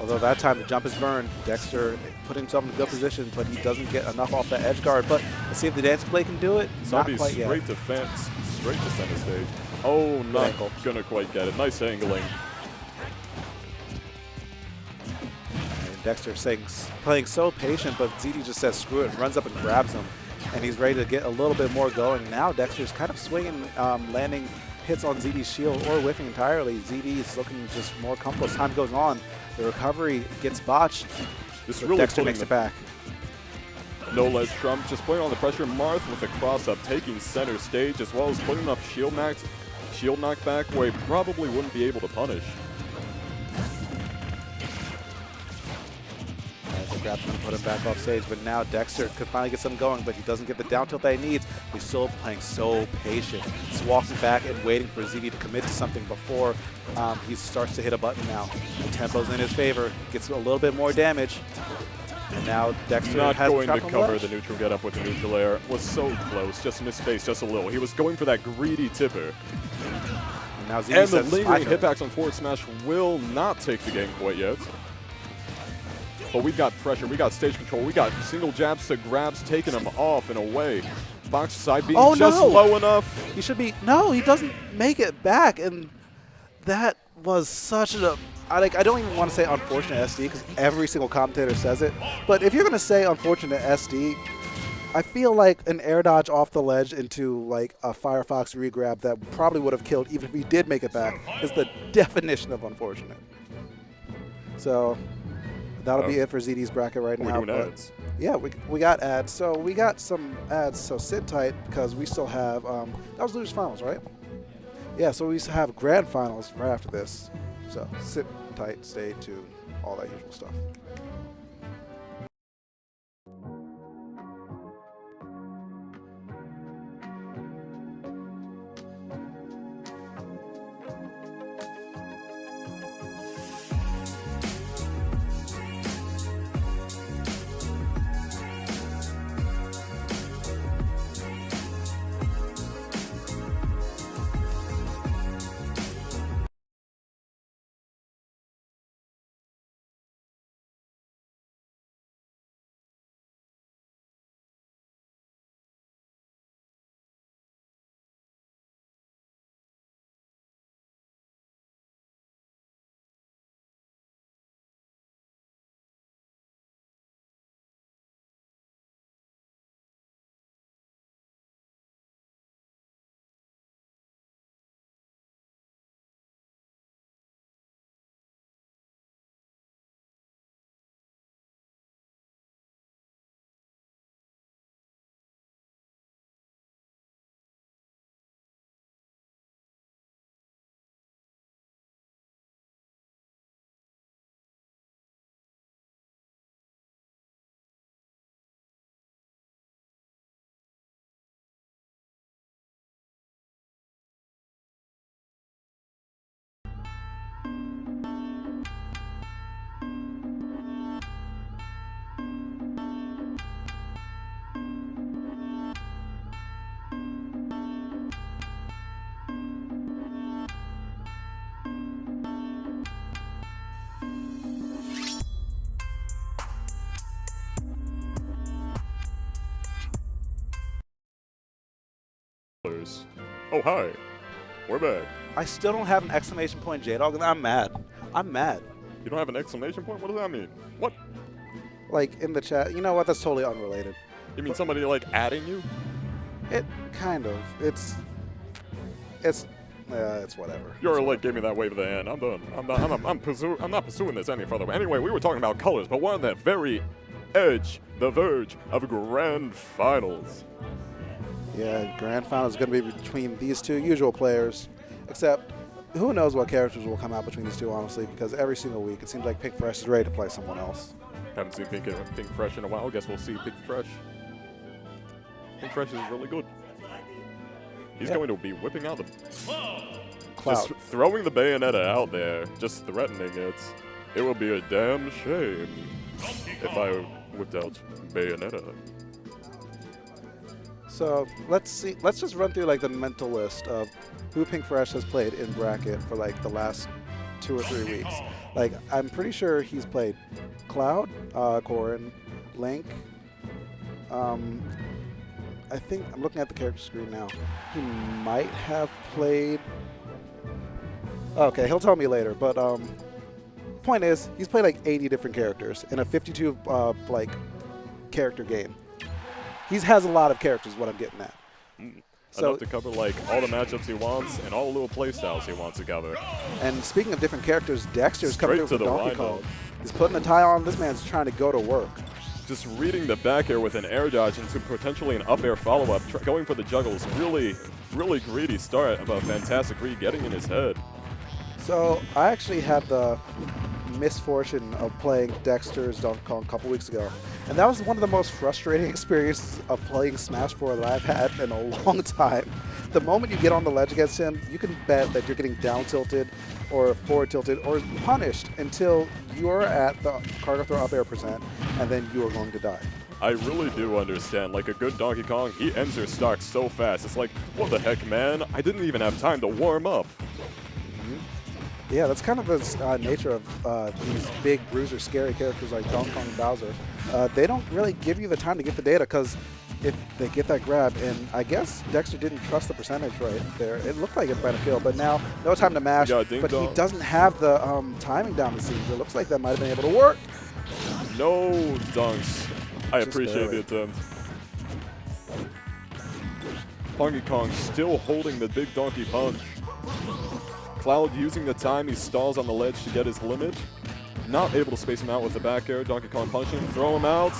Although that time the jump is burned, Dexter put himself in a good position, but he doesn't get enough off that edge guard. But let's see if the dance play can do it. Zombie Not quite straight yet. to fence, straight to center stage. Oh, not angle. gonna quite get it. Nice angling. And Dexter playing so patient, but ZD just says screw it and runs up and grabs him. And he's ready to get a little bit more going. Now Dexter's kind of swinging, landing hits on ZD's shield or whiffing entirely. ZD is looking just more comfortable as time goes on. The recovery gets botched. This but really Dexter putting makes the it back. no ledge Trump, just putting on the pressure. Marth with a cross up, taking center stage, as well as putting enough shield knockback where he probably wouldn't be able to punish. The grab's going to put him back off stage, but now Dexter could finally get something going, but he doesn't get the down tilt that he needs. He's still playing so patient. Just walking back and waiting for ZD to commit to something before he starts to hit a button now. The tempo's in his favor, gets a little bit more damage. And now Dexter Not has going to trapped on cover ledge. the neutral get up with the neutral air. Was so close, just missed space just a little. He was going for that greedy tipper. And now ZD And the says, lingering "My turn." hitbacks on forward smash will not take the game quite yet. But we got pressure, we got stage control, we got single jabs to grabs, taking him off and away. Fox side being Oh, just no. low enough. He should be, no, he doesn't make it back. And that was such a, I don't even want to say unfortunate SD because every single commentator says it. But if you're going to say unfortunate SD, I feel like an air dodge off the ledge into like a Firefox regrab that probably would have killed even if he did make it back is the definition of unfortunate. So that'll be it for ZD's bracket right now. We're doing ads. Yeah, we got ads. So we got some ads. So sit tight because we still have that was Losers Finals, right? Yeah. So we used to have Grand Finals right after this. So sit tight, stay tuned, all that usual stuff. viewers. Oh, hi. We're back. I still don't have an exclamation point, J-Dog, and I'm mad. I'm mad. You don't have an exclamation point? What does that mean? What? Like, in the chat. You know what? That's totally unrelated. You mean somebody, like, adding you? It kind of. It's whatever. You're like, gave me that wave of the hand. I'm done. I'm not pursuing this any further. Anyway, we were talking about colors, but we're on the very edge, the verge of grand finals. Yeah, grand final is going to be between these two usual players, except who knows what characters will come out between these two, honestly, because every single week it seems like Pink Fresh is ready to play someone else. Haven't seen Pink Fresh in a while. Guess we'll see Pink Fresh. Pink Fresh is really good. He's going to be whipping out the Cloud. just throwing the Bayonetta out there, just threatening it. It would be a damn shame if I whipped out Bayonetta. So let's see. Let's just run through like the mental list of who Pink Fresh has played in bracket for like the last 2 or 3 weeks. Like I'm pretty sure he's played Cloud, Corrin, Link. I think I'm looking at the character screen now. He might have played. Okay, he'll tell me later. But point is, he's played like 80 different characters in a 52 like character game. He has a lot of characters. What I'm getting at. So, enough to cover like all the matchups he wants and all the little playstyles he wants to cover. And speaking of different characters, Dexter's Straight coming through to for the Donkey windup. Kong. He's putting a tie on. This man's trying to go to work. Just reading the back air with an air dodge into potentially an up air follow-up, going for the juggles. Really, really greedy start of a fantastic read getting in his head. So I actually had the misfortune of playing Dexter's Donkey Kong a couple weeks ago. And that was one of the most frustrating experiences of playing Smash 4 that I've had in a long time. The moment you get on the ledge against him, you can bet that you're getting down tilted or forward tilted or punished until you're at the cargo throw up air percent, and then you are going to die. I really do understand. Like a good Donkey Kong, he ends your stock so fast. It's like, what the heck, man? I didn't even have time to warm up. Yeah, that's kind of the nature of these big bruiser, scary characters like Donkey Kong and Bowser. They don't really give you the time to get the data because if they get that grab, and I guess Dexter didn't trust the percentage right there. It looked like it might have killed, but now no time to mash. But he doesn't have the timing down the siege. It looks like that might have been able to work. No dunks. I Just appreciate barely. the attempt. Donkey Kong still holding the big donkey punch. Cloud using the time, he stalls on the ledge to get his limit. Not able to space him out with the back air. Donkey Kong punching, throw him out,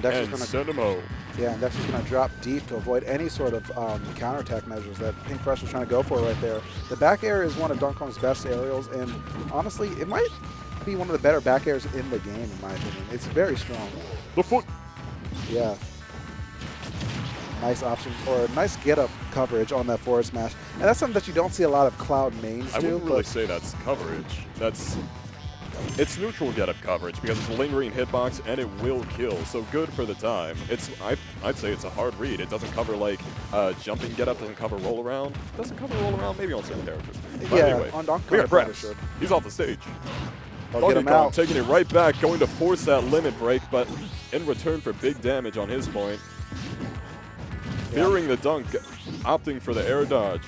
and send him home. Yeah, and Dexter's going to drop deep to avoid any sort of counterattack measures that Pink Fresh was trying to go for right there. The back air is one of Donkey Kong's best aerials, and honestly, it might be one of the better back airs in the game, in my opinion. It's very strong. The foot. Yeah. Nice option, or nice get-up coverage on that forward smash. And that's something that you don't see a lot of Cloud mains I do. wouldn't really say that's coverage. It's neutral get-up coverage because it's a lingering hitbox and it will kill. So good for the time. I'd say it's a hard read. It doesn't cover like jumping get-up, doesn't cover roll around. Doesn't cover roll around maybe on some characters. But Yeah, anyway, on Donkey we Kong got it probably Brass. should. He's off the stage. Oh, Donkey get him Kong out. taking it right back, going to force that limit break, but in return for big damage on his point. Fearing the dunk, opting for the air dodge.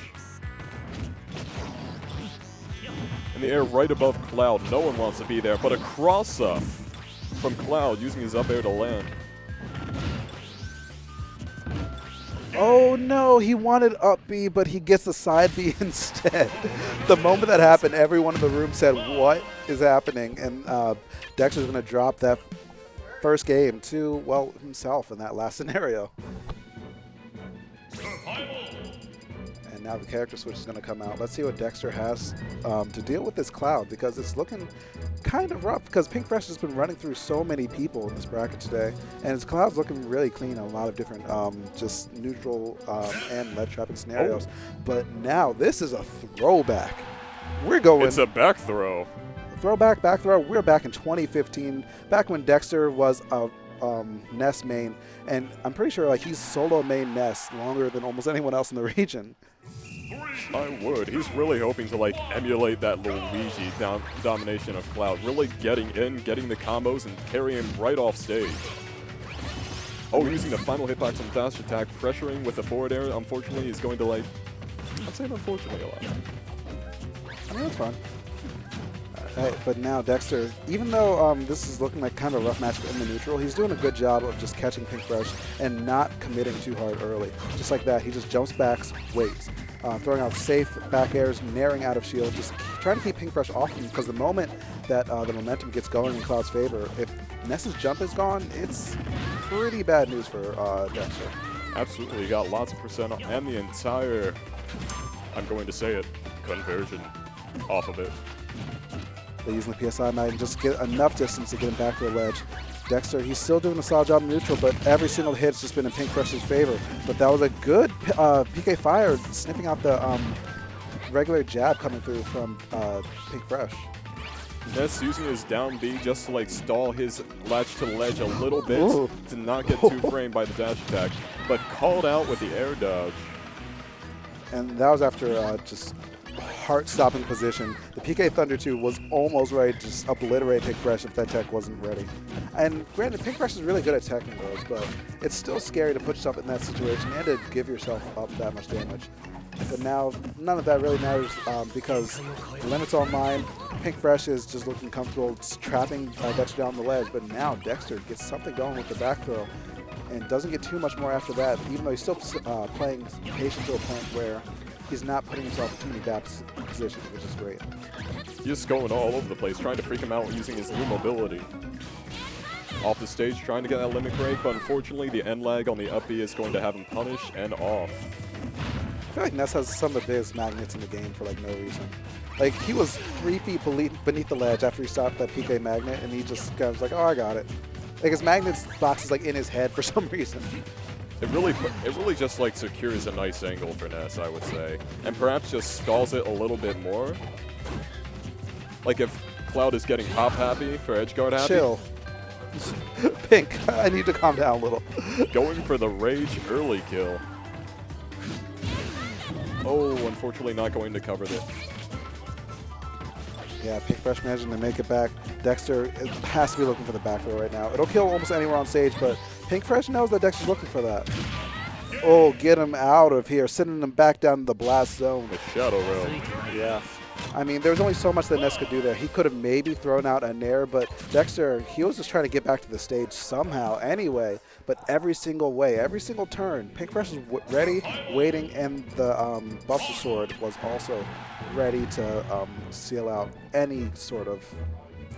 In the air right above Cloud, no one wants to be there, but a cross-up from Cloud using his up air to land. Oh no, he wanted up B, but he gets the side B instead. The moment that happened, everyone in the room said, what is happening? And Dexter's going to drop that first game to, well, himself in that last scenario. And now the character switch is going to come out. Let's see what Dexter has to deal with this Cloud, because it's looking kind of rough because Pink Fresh has been running through so many people in this bracket today, and his Cloud's looking really clean in a lot of different just neutral and lead trapping scenarios. But now this is a throwback. We're going. It's a back throw. Throwback, back throw. We're back in 2015, back when Dexter was a Ness main, and I'm pretty sure like he's solo main Ness longer than almost anyone else in the region. I would. He's really hoping to like emulate that Luigi domination of Cloud, really getting in, getting the combos, and carrying him right off stage. Oh, using the final hitbox on the dash attack, pressuring with the forward air. Unfortunately, he's going to like. I'd say unfortunately a lot. I mean, that's fine. But now Dexter, even though this is looking like kind of a rough match in the neutral, he's doing a good job of just catching Pink Fresh and not committing too hard early. Just like that, he just jumps back, waits, throwing out safe back airs, naring out of shield, just trying to keep Pink Fresh off him, because the moment that the momentum gets going in Cloud's favor, if Ness's jump is gone, it's pretty bad news for Dexter. Absolutely, he got lots of percent and the entire, I'm going to say it, conversion off of it. They're using the PSI Mag and just get enough distance to get him back to the ledge. Dexter, he's still doing a solid job in neutral, but every single hit's just been in Pink Fresh's favor. But that was a good PK Fire, snipping out the regular jab coming through from Pink Fresh. Ness using his down B just to like stall his latch to ledge a little bit to not get too framed by the dash attack, but called out with the air dodge. And that was after just heart-stopping position. The PK Thunder 2 was almost ready to just obliterate Pink Fresh if that tech wasn't ready. And granted, Pink Fresh is really good at teching those, but it's still scary to put yourself in that situation and to give yourself up that much damage. But now, none of that really matters because the limit's online. Pink Fresh is just looking comfortable trapping Dexter down the ledge, but now Dexter gets something going with the back throw and doesn't get too much more after that, even though he's still playing patient to a point where he's not putting himself in too many bad positions, which is great. He's just going all over the place, trying to freak him out using his new mobility. Off the stage, trying to get that limit break, but unfortunately the end lag on the up B is going to have him punished and off. I feel like Ness has some of the biggest magnets in the game for like no reason. Like he was 3 feet beneath the ledge after he stopped that PK magnet, and he just kind of was like, oh, I got it. Like his magnets box is like in his head for some reason. It really just like secures a nice angle for Ness, I would say, and perhaps just stalls it a little bit more. Like if Cloud is getting pop happy for edge guard happy. Chill. Pink, I need to calm down a little. Going for the rage early kill. Oh, unfortunately not going to cover it. Yeah, Pink Fresh managing to make it back. Dexter has to be looking for the back row right now. It'll kill almost anywhere on stage, but Pink Fresh knows that Dexter's looking for that. Oh, get him out of here, sending him back down the blast zone. The Shadow Realm. Yeah. I mean, there was only so much that Ness could do there. He could have maybe thrown out a Nair, but Dexter, he was just trying to get back to the stage somehow anyway. But every single way, every single turn, Pink Fresh was ready, waiting, and the Buster Sword was also ready to seal out any sort of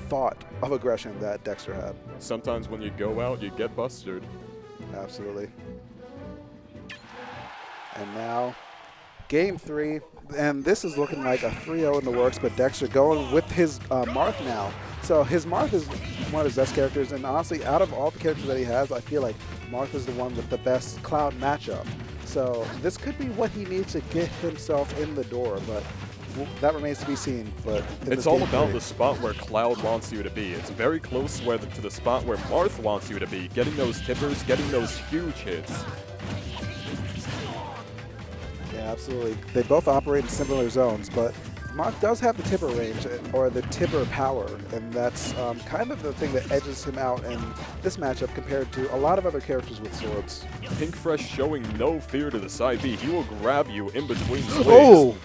thought of aggression that Dexter had. Sometimes when you go out, you get busted. Absolutely. And now, game 3. And this is looking like a 3-0 in the works, but Dexter going with his Marth now. So his Marth is one of his best characters, and honestly, out of all the characters that he has, I feel like Marth is the one with the best Cloud matchup. So this could be what he needs to get himself in the door, but that remains to be seen. But it's all about the spot where Cloud wants you to be. It's very close to the spot where Marth wants you to be, getting those tippers, getting those huge hits. Yeah, absolutely. They both operate in similar zones, but Marth does have the tipper range, or the tipper power, and that's kind of the thing that edges him out in this matchup compared to a lot of other characters with swords. Pink Fresh showing no fear to the side B. He will grab you in between swings.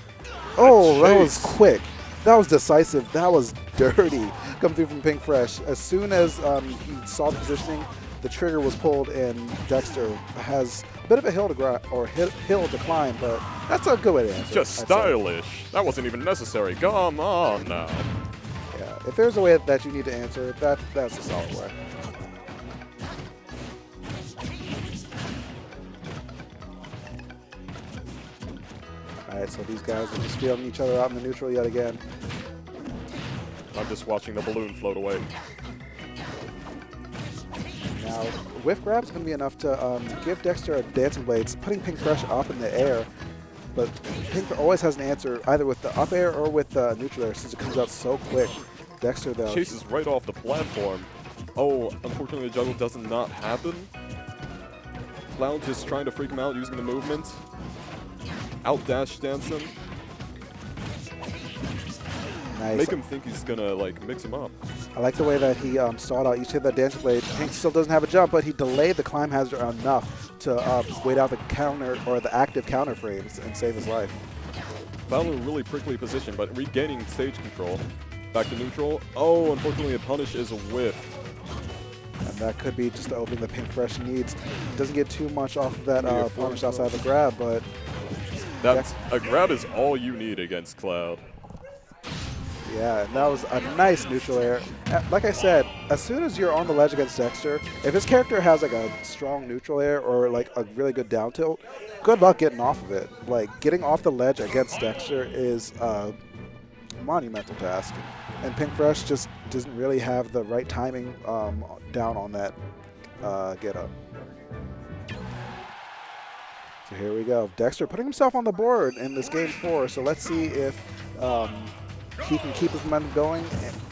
Oh, that was quick. That was decisive. That was dirty. Come through from Pink Fresh. As soon as he saw the positioning, the trigger was pulled, and Dexter has a bit of a hill to climb, but that's a good way to answer. Just stylish. That wasn't even necessary. Come on now. Yeah, if there's a way that you need to answer, that's a solid way. Alright, so these guys are just feeling each other out in the neutral yet again. I'm just watching the balloon float away. Now, whiff grab's going to be enough to give Dexter a dancing blades, putting Pink Fresh up in the air. But Pink always has an answer, either with the up air or with the neutral air, since it comes out so quick. Dexter, though, chases right off the platform. Oh, unfortunately, the juggle does not happen. Cloud just trying to freak him out using the movement. Out dash dance him. Nice. Make him think he's gonna like mix him up. I like the way that he stalled out each hit that dancing blade. Pink still doesn't have a jump, but he delayed the climb hazard enough to wait out the counter or the active counter frames and save his life. Cloud in a really prickly position, but regaining stage control. Back to neutral. Oh, unfortunately, a punish is a whiff. And that could be just the opening that Pink Fresh needs. Doesn't get too much off of that Yeah, punish outside the grab, but That's a grab is all you need against Cloud. yeah, and that was a nice neutral air. Like I said, as soon as you're on the ledge against Dexter, if his character has like a strong neutral air or like a really good down tilt, good luck getting off of it. Like getting off the ledge against Dexter is a monumental task. And Pink Fresh just doesn't really have the right timing down on that get up. So here we go. Dexter putting himself on the board in this game 4. So let's see if he can keep his momentum going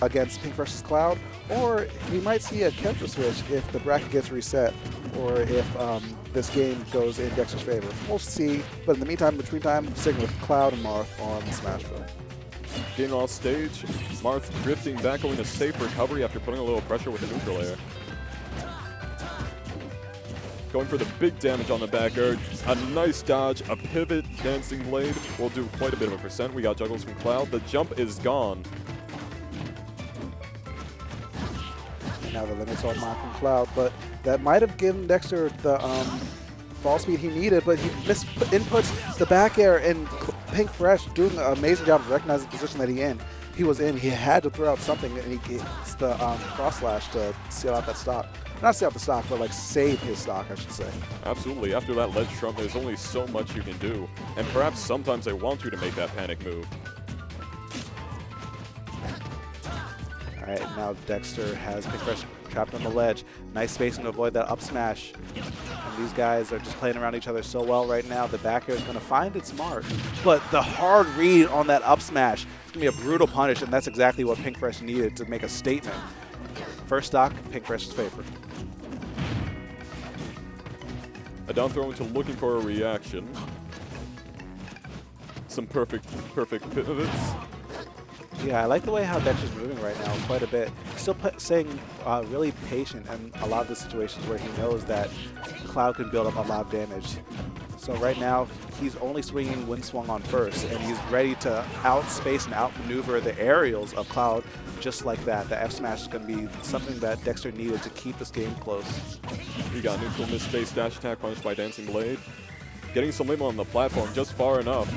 against Pink Fresh's Cloud, or we might see a character switch if the bracket gets reset, or if this game goes in Dexter's favor. We'll see. But in the meantime, between time, sticking with Cloud and Marth on Smashville. Getting off stage, Marth drifting back, going to safe recovery after putting a little pressure with the neutral air. Going for the big damage on the back air. A nice dodge, a pivot, dancing blade will do quite a bit of a percent. We got juggles from Cloud. The jump is gone. Now the limits on Marth from Cloud, but that might have given Dexter the ball speed he needed, but he inputs the back air, and Pink Fresh doing an amazing job of recognizing the position that he was in. He had to throw out something, and he gets the cross slash to seal out that stock. Not seal out the stock, but like save his stock, I should say. Absolutely. After that ledge trump, there's only so much you can do. And perhaps sometimes they want you to make that panic move. All right, now Dexter has Pink Fresh trapped on the ledge. Nice spacing to avoid that up smash. And these guys are just playing around each other so well right now. The back air is going to find its mark. But the hard read on that up smash is going to be a brutal punish, and that's exactly what Pink Fresh needed to make a statement. First stock, Pink Fresh's favor. A down throw into looking for a reaction. Some perfect pivots. Yeah, I like the way how Dexter's moving right now quite a bit. Still staying really patient in a lot of the situations where he knows that Cloud can build up a lot of damage. So right now, he's only swinging Wind Swung on first, and he's ready to outspace and outmaneuver the aerials of Cloud just like that. The F smash is going to be something that Dexter needed to keep this game close. He got neutral miss space dash attack punished by Dancing Blade. Getting some limit on the platform just far enough.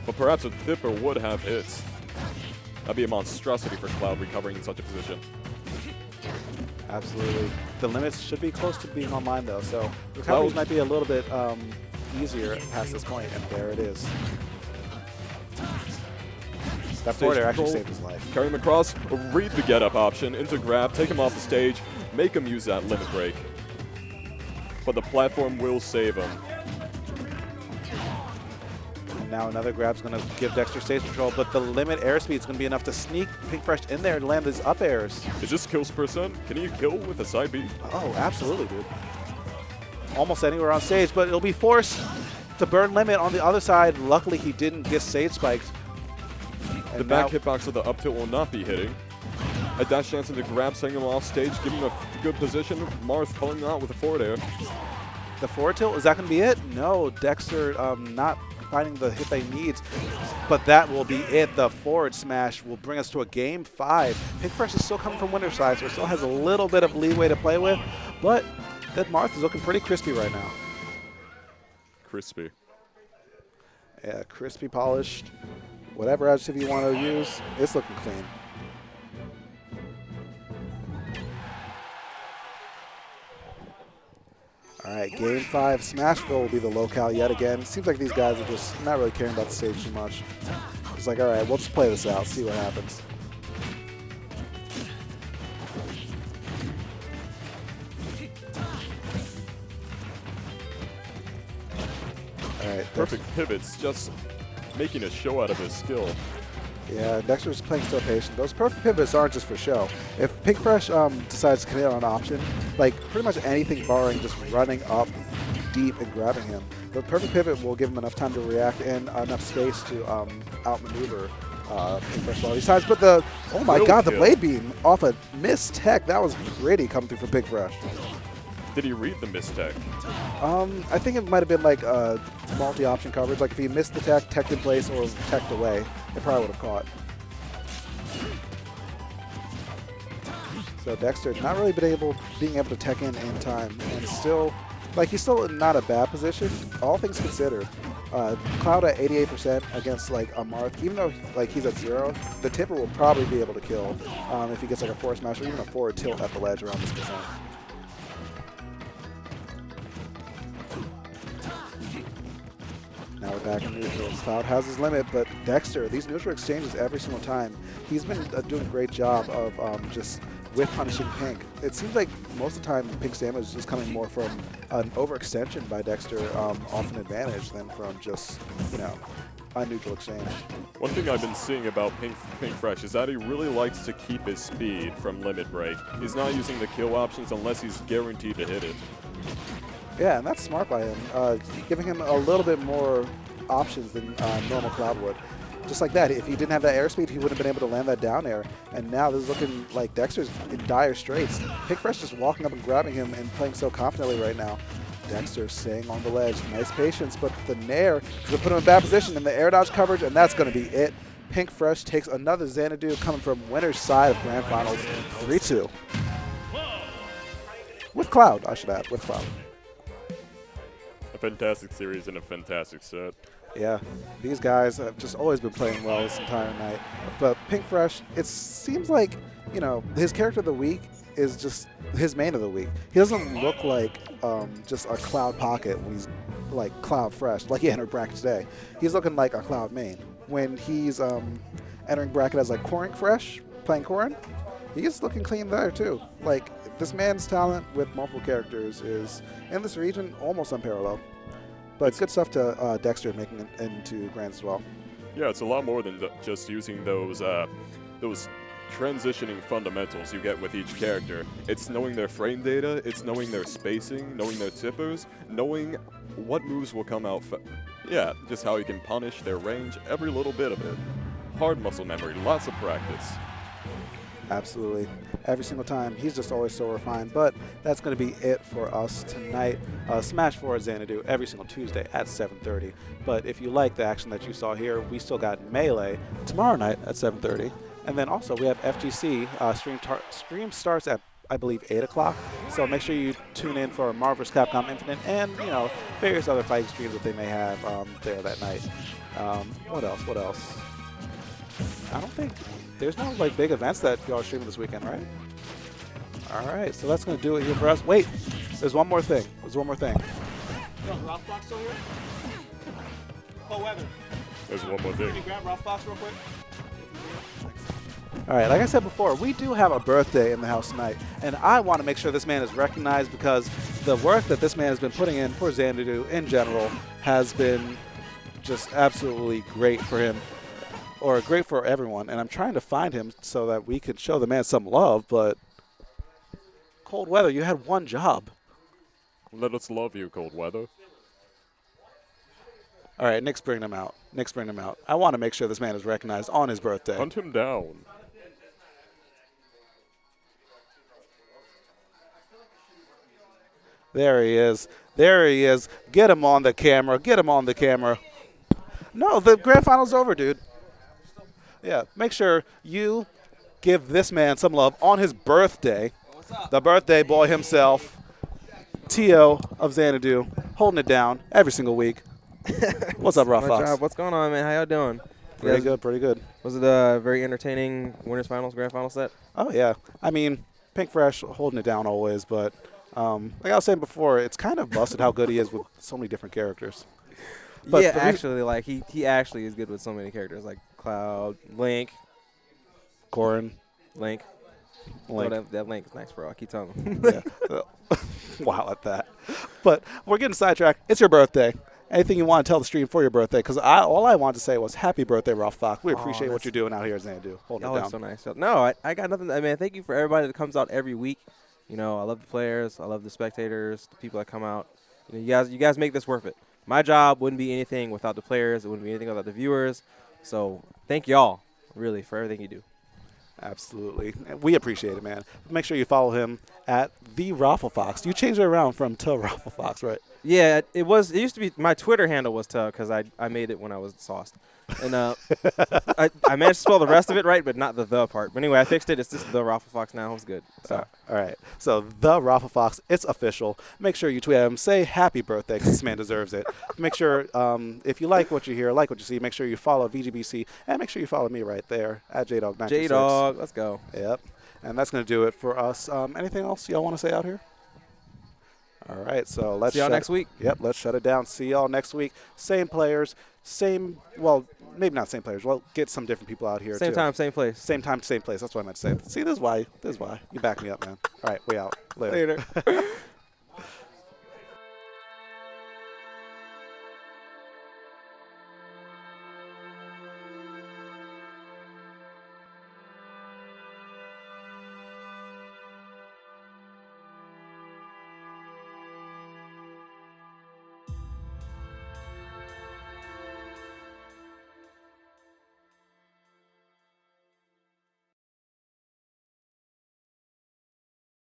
But perhaps a Dipper would have hits. That'd be a monstrosity for Cloud recovering in such a position. Absolutely. The limits should be close to being online though, so recoveries might be a little bit easier past this point, and there it is. That forward air actually saved his life. Carry him across, read the get-up option into grab, take him off the stage, make him use that limit break. But the platform will save him. And now another grab's going to give Dexter stage control, but the limit airspeed is going to be enough to sneak Pink Fresh in there and land his up airs. Is this kills percent? Can he kill with a side B? Oh, absolutely, dude. Almost anywhere on stage, but it'll be forced to burn limit on the other side. Luckily, he didn't get stage spiked. The back hitbox of the up tilt will not be hitting. A dash chance into grab, sending him off stage, giving him a good position. Marth pulling out with a forward air. The forward tilt, is that going to be it? No, Dexter not finding the hit that he needs, but that will be it. The forward smash will bring us to a game 5. Pink Fresh is still coming from winner's side, so it still has a little bit of leeway to play with, but that Marth is looking pretty crispy right now. Crispy. Yeah, crispy, polished, whatever adjective you want to use, it's looking clean. All right, game 5, Smashville will be the locale yet again. Seems like these guys are just not really caring about the stage too much. It's like, all right, we'll just play this out, see what happens. All right, Perfect pivots, just making a show out of his skill. yeah, Dexter's playing so patient. Those perfect pivots aren't just for show. If Pink Fresh decides to commit on an option, like pretty much anything barring just running up deep and grabbing him, the perfect pivot will give him enough time to react and enough space to outmaneuver Pink Fresh all these times. But the, oh my Real god, the kill. blade beam off a missed tech, that was pretty coming through for Pink Fresh. Did he read the mistake? I think it might have been like multi-option coverage. Like if he missed the tech, teched in place, or teched away, it probably would have caught. So Dexter not really being able to tech in time, and still, like he's still in not a bad position, all things considered. Cloud at 88% against like a Marth, even though like he's at 0, the Tipper will probably be able to kill if he gets like a forward smash or even a forward tilt at the ledge around this percent. Now we're back in neutral. Cloud has his limit, but Dexter, these neutral exchanges every single time, he's been doing a great job of just whiff punishing Pink. It seems like most of the time Pink's damage is just coming more from an overextension by Dexter off an advantage than from just, you know, a neutral exchange. One thing I've been seeing about Pink Fresh is that he really likes to keep his speed from limit break. He's not using the kill options unless he's guaranteed to hit it. Yeah, and that's smart by him, giving him a little bit more options than normal Cloud would. Just like that, if he didn't have that airspeed, he wouldn't have been able to land that down air. And now this is looking like Dexter's in dire straits. Pink Fresh just walking up and grabbing him and playing so confidently right now. Dexter staying on the ledge. Nice patience, but the Nair is going to put him in bad position in the air dodge coverage, and that's going to be it. Pink Fresh takes another Xanadu coming from winner's side of Grand Finals, 3-2. With Cloud, I should add, with Cloud. A fantastic series and a fantastic set. Yeah, these guys have just always been playing well this entire night. But Pink Fresh, it seems like, you know, his character of the week is just his main of the week. He doesn't look like just a Cloud pocket when he's like Cloud Fresh, like he entered bracket today. He's looking like a Cloud main. When he's entering bracket as like Corrin Fresh, playing Corrin, he's looking clean there too. Like, this man's talent with multiple characters is, in this region, almost unparalleled. But it's good stuff to Dexter making it into Grands as well. Yeah, it's a lot more than just using those transitioning fundamentals you get with each character. It's knowing their frame data, it's knowing their spacing, knowing their tippers, knowing what moves will come out. Yeah, just how you can punish their range, every little bit of it. Hard muscle memory, lots of practice. Absolutely. Every single time. He's just always so refined. But that's going to be it for us tonight. Smash 4 at Xanadu every single Tuesday at 7:30. But if you like the action that you saw here, we still got Melee tomorrow night at 7:30. And then also we have FGC. Stream starts at, I believe, 8 o'clock. So make sure you tune in for Marvel vs. Capcom Infinite and, you know, various other fighting streams that they may have there that night. What else? I don't think... There's no like big events that y'all are streaming this weekend, right? All right, so that's gonna do it here for us. Wait, there's one more thing. Yo, Ralph Fox still here? Cold weather. There's one more thing. Can you grab Ralph Fox real quick? All right, like I said before, we do have a birthday in the house tonight, and I want to make sure this man is recognized because the work that this man has been putting in for Xanadu in general has been just absolutely great for him. Or great for everyone, and I'm trying to find him so that we can show the man some love, but Cold Weather, you had one job. Let us love you, Cold Weather. All right, Nick's bringing him out. I want to make sure this man is recognized on his birthday. Hunt him down. There he is. Get him on the camera. No, the grand final's over, dude. Yeah, make sure you give this man some love on his birthday. The birthday boy himself, T.O. of Xanadu, holding it down every single week. What's up, Rough Fox? What's going on, man? How y'all doing? Pretty good. Was it a very entertaining winners finals, grand final set? Oh, yeah. I mean, Pink Fresh holding it down always, but like I was saying before, it's kind of busted how good he is with so many different characters. But yeah, actually, like he actually is good with so many characters, like Cloud, Link, Corrin, Link. Oh, that Link is nice, bro. I keep telling him. Yeah. Wow at that. But we're getting sidetracked. It's your birthday. Anything you want to tell the stream for your birthday? Because all I wanted to say was happy birthday, Ralph Fox. We appreciate what you're doing out here at Xanadu. Holding it down. So nice. No, I got nothing. I mean, thank you for everybody that comes out every week. You know, I love the players. I love the spectators, the people that come out. You know, you guys make this worth it. My job wouldn't be anything without the players. It wouldn't be anything without the viewers. So thank y'all. really, for everything you do. Absolutely. And we appreciate it, man. Make sure you follow him at the Raffle Fox. You changed it around from to Raffle Fox, right? Yeah, it used to be, my Twitter handle was Tug because I made it when I was sauced. And I managed to spell the rest of it right, but not the part. But anyway, I fixed it. It's just the Raffle Fox now. It's good. So. All right. So the Raffle Fox, it's official. Make sure you tweet at him. Say happy birthday because this man deserves it. Make sure if you like what you hear, like what you see, make sure you follow VGBC and make sure you follow me right there at JDog96. JDog, let's go. Yep. And that's going to do it for us. Anything else y'all want to say out here? All right, so let's see y'all next week. Yep, let's shut it down. See y'all next week. Same players, same, well, maybe not same players. Well, get some different people out here, Same too. time, same place. Same time, same place. That's what I meant to say. See, this is why. You back me up, man. All right, we out. Later. Later.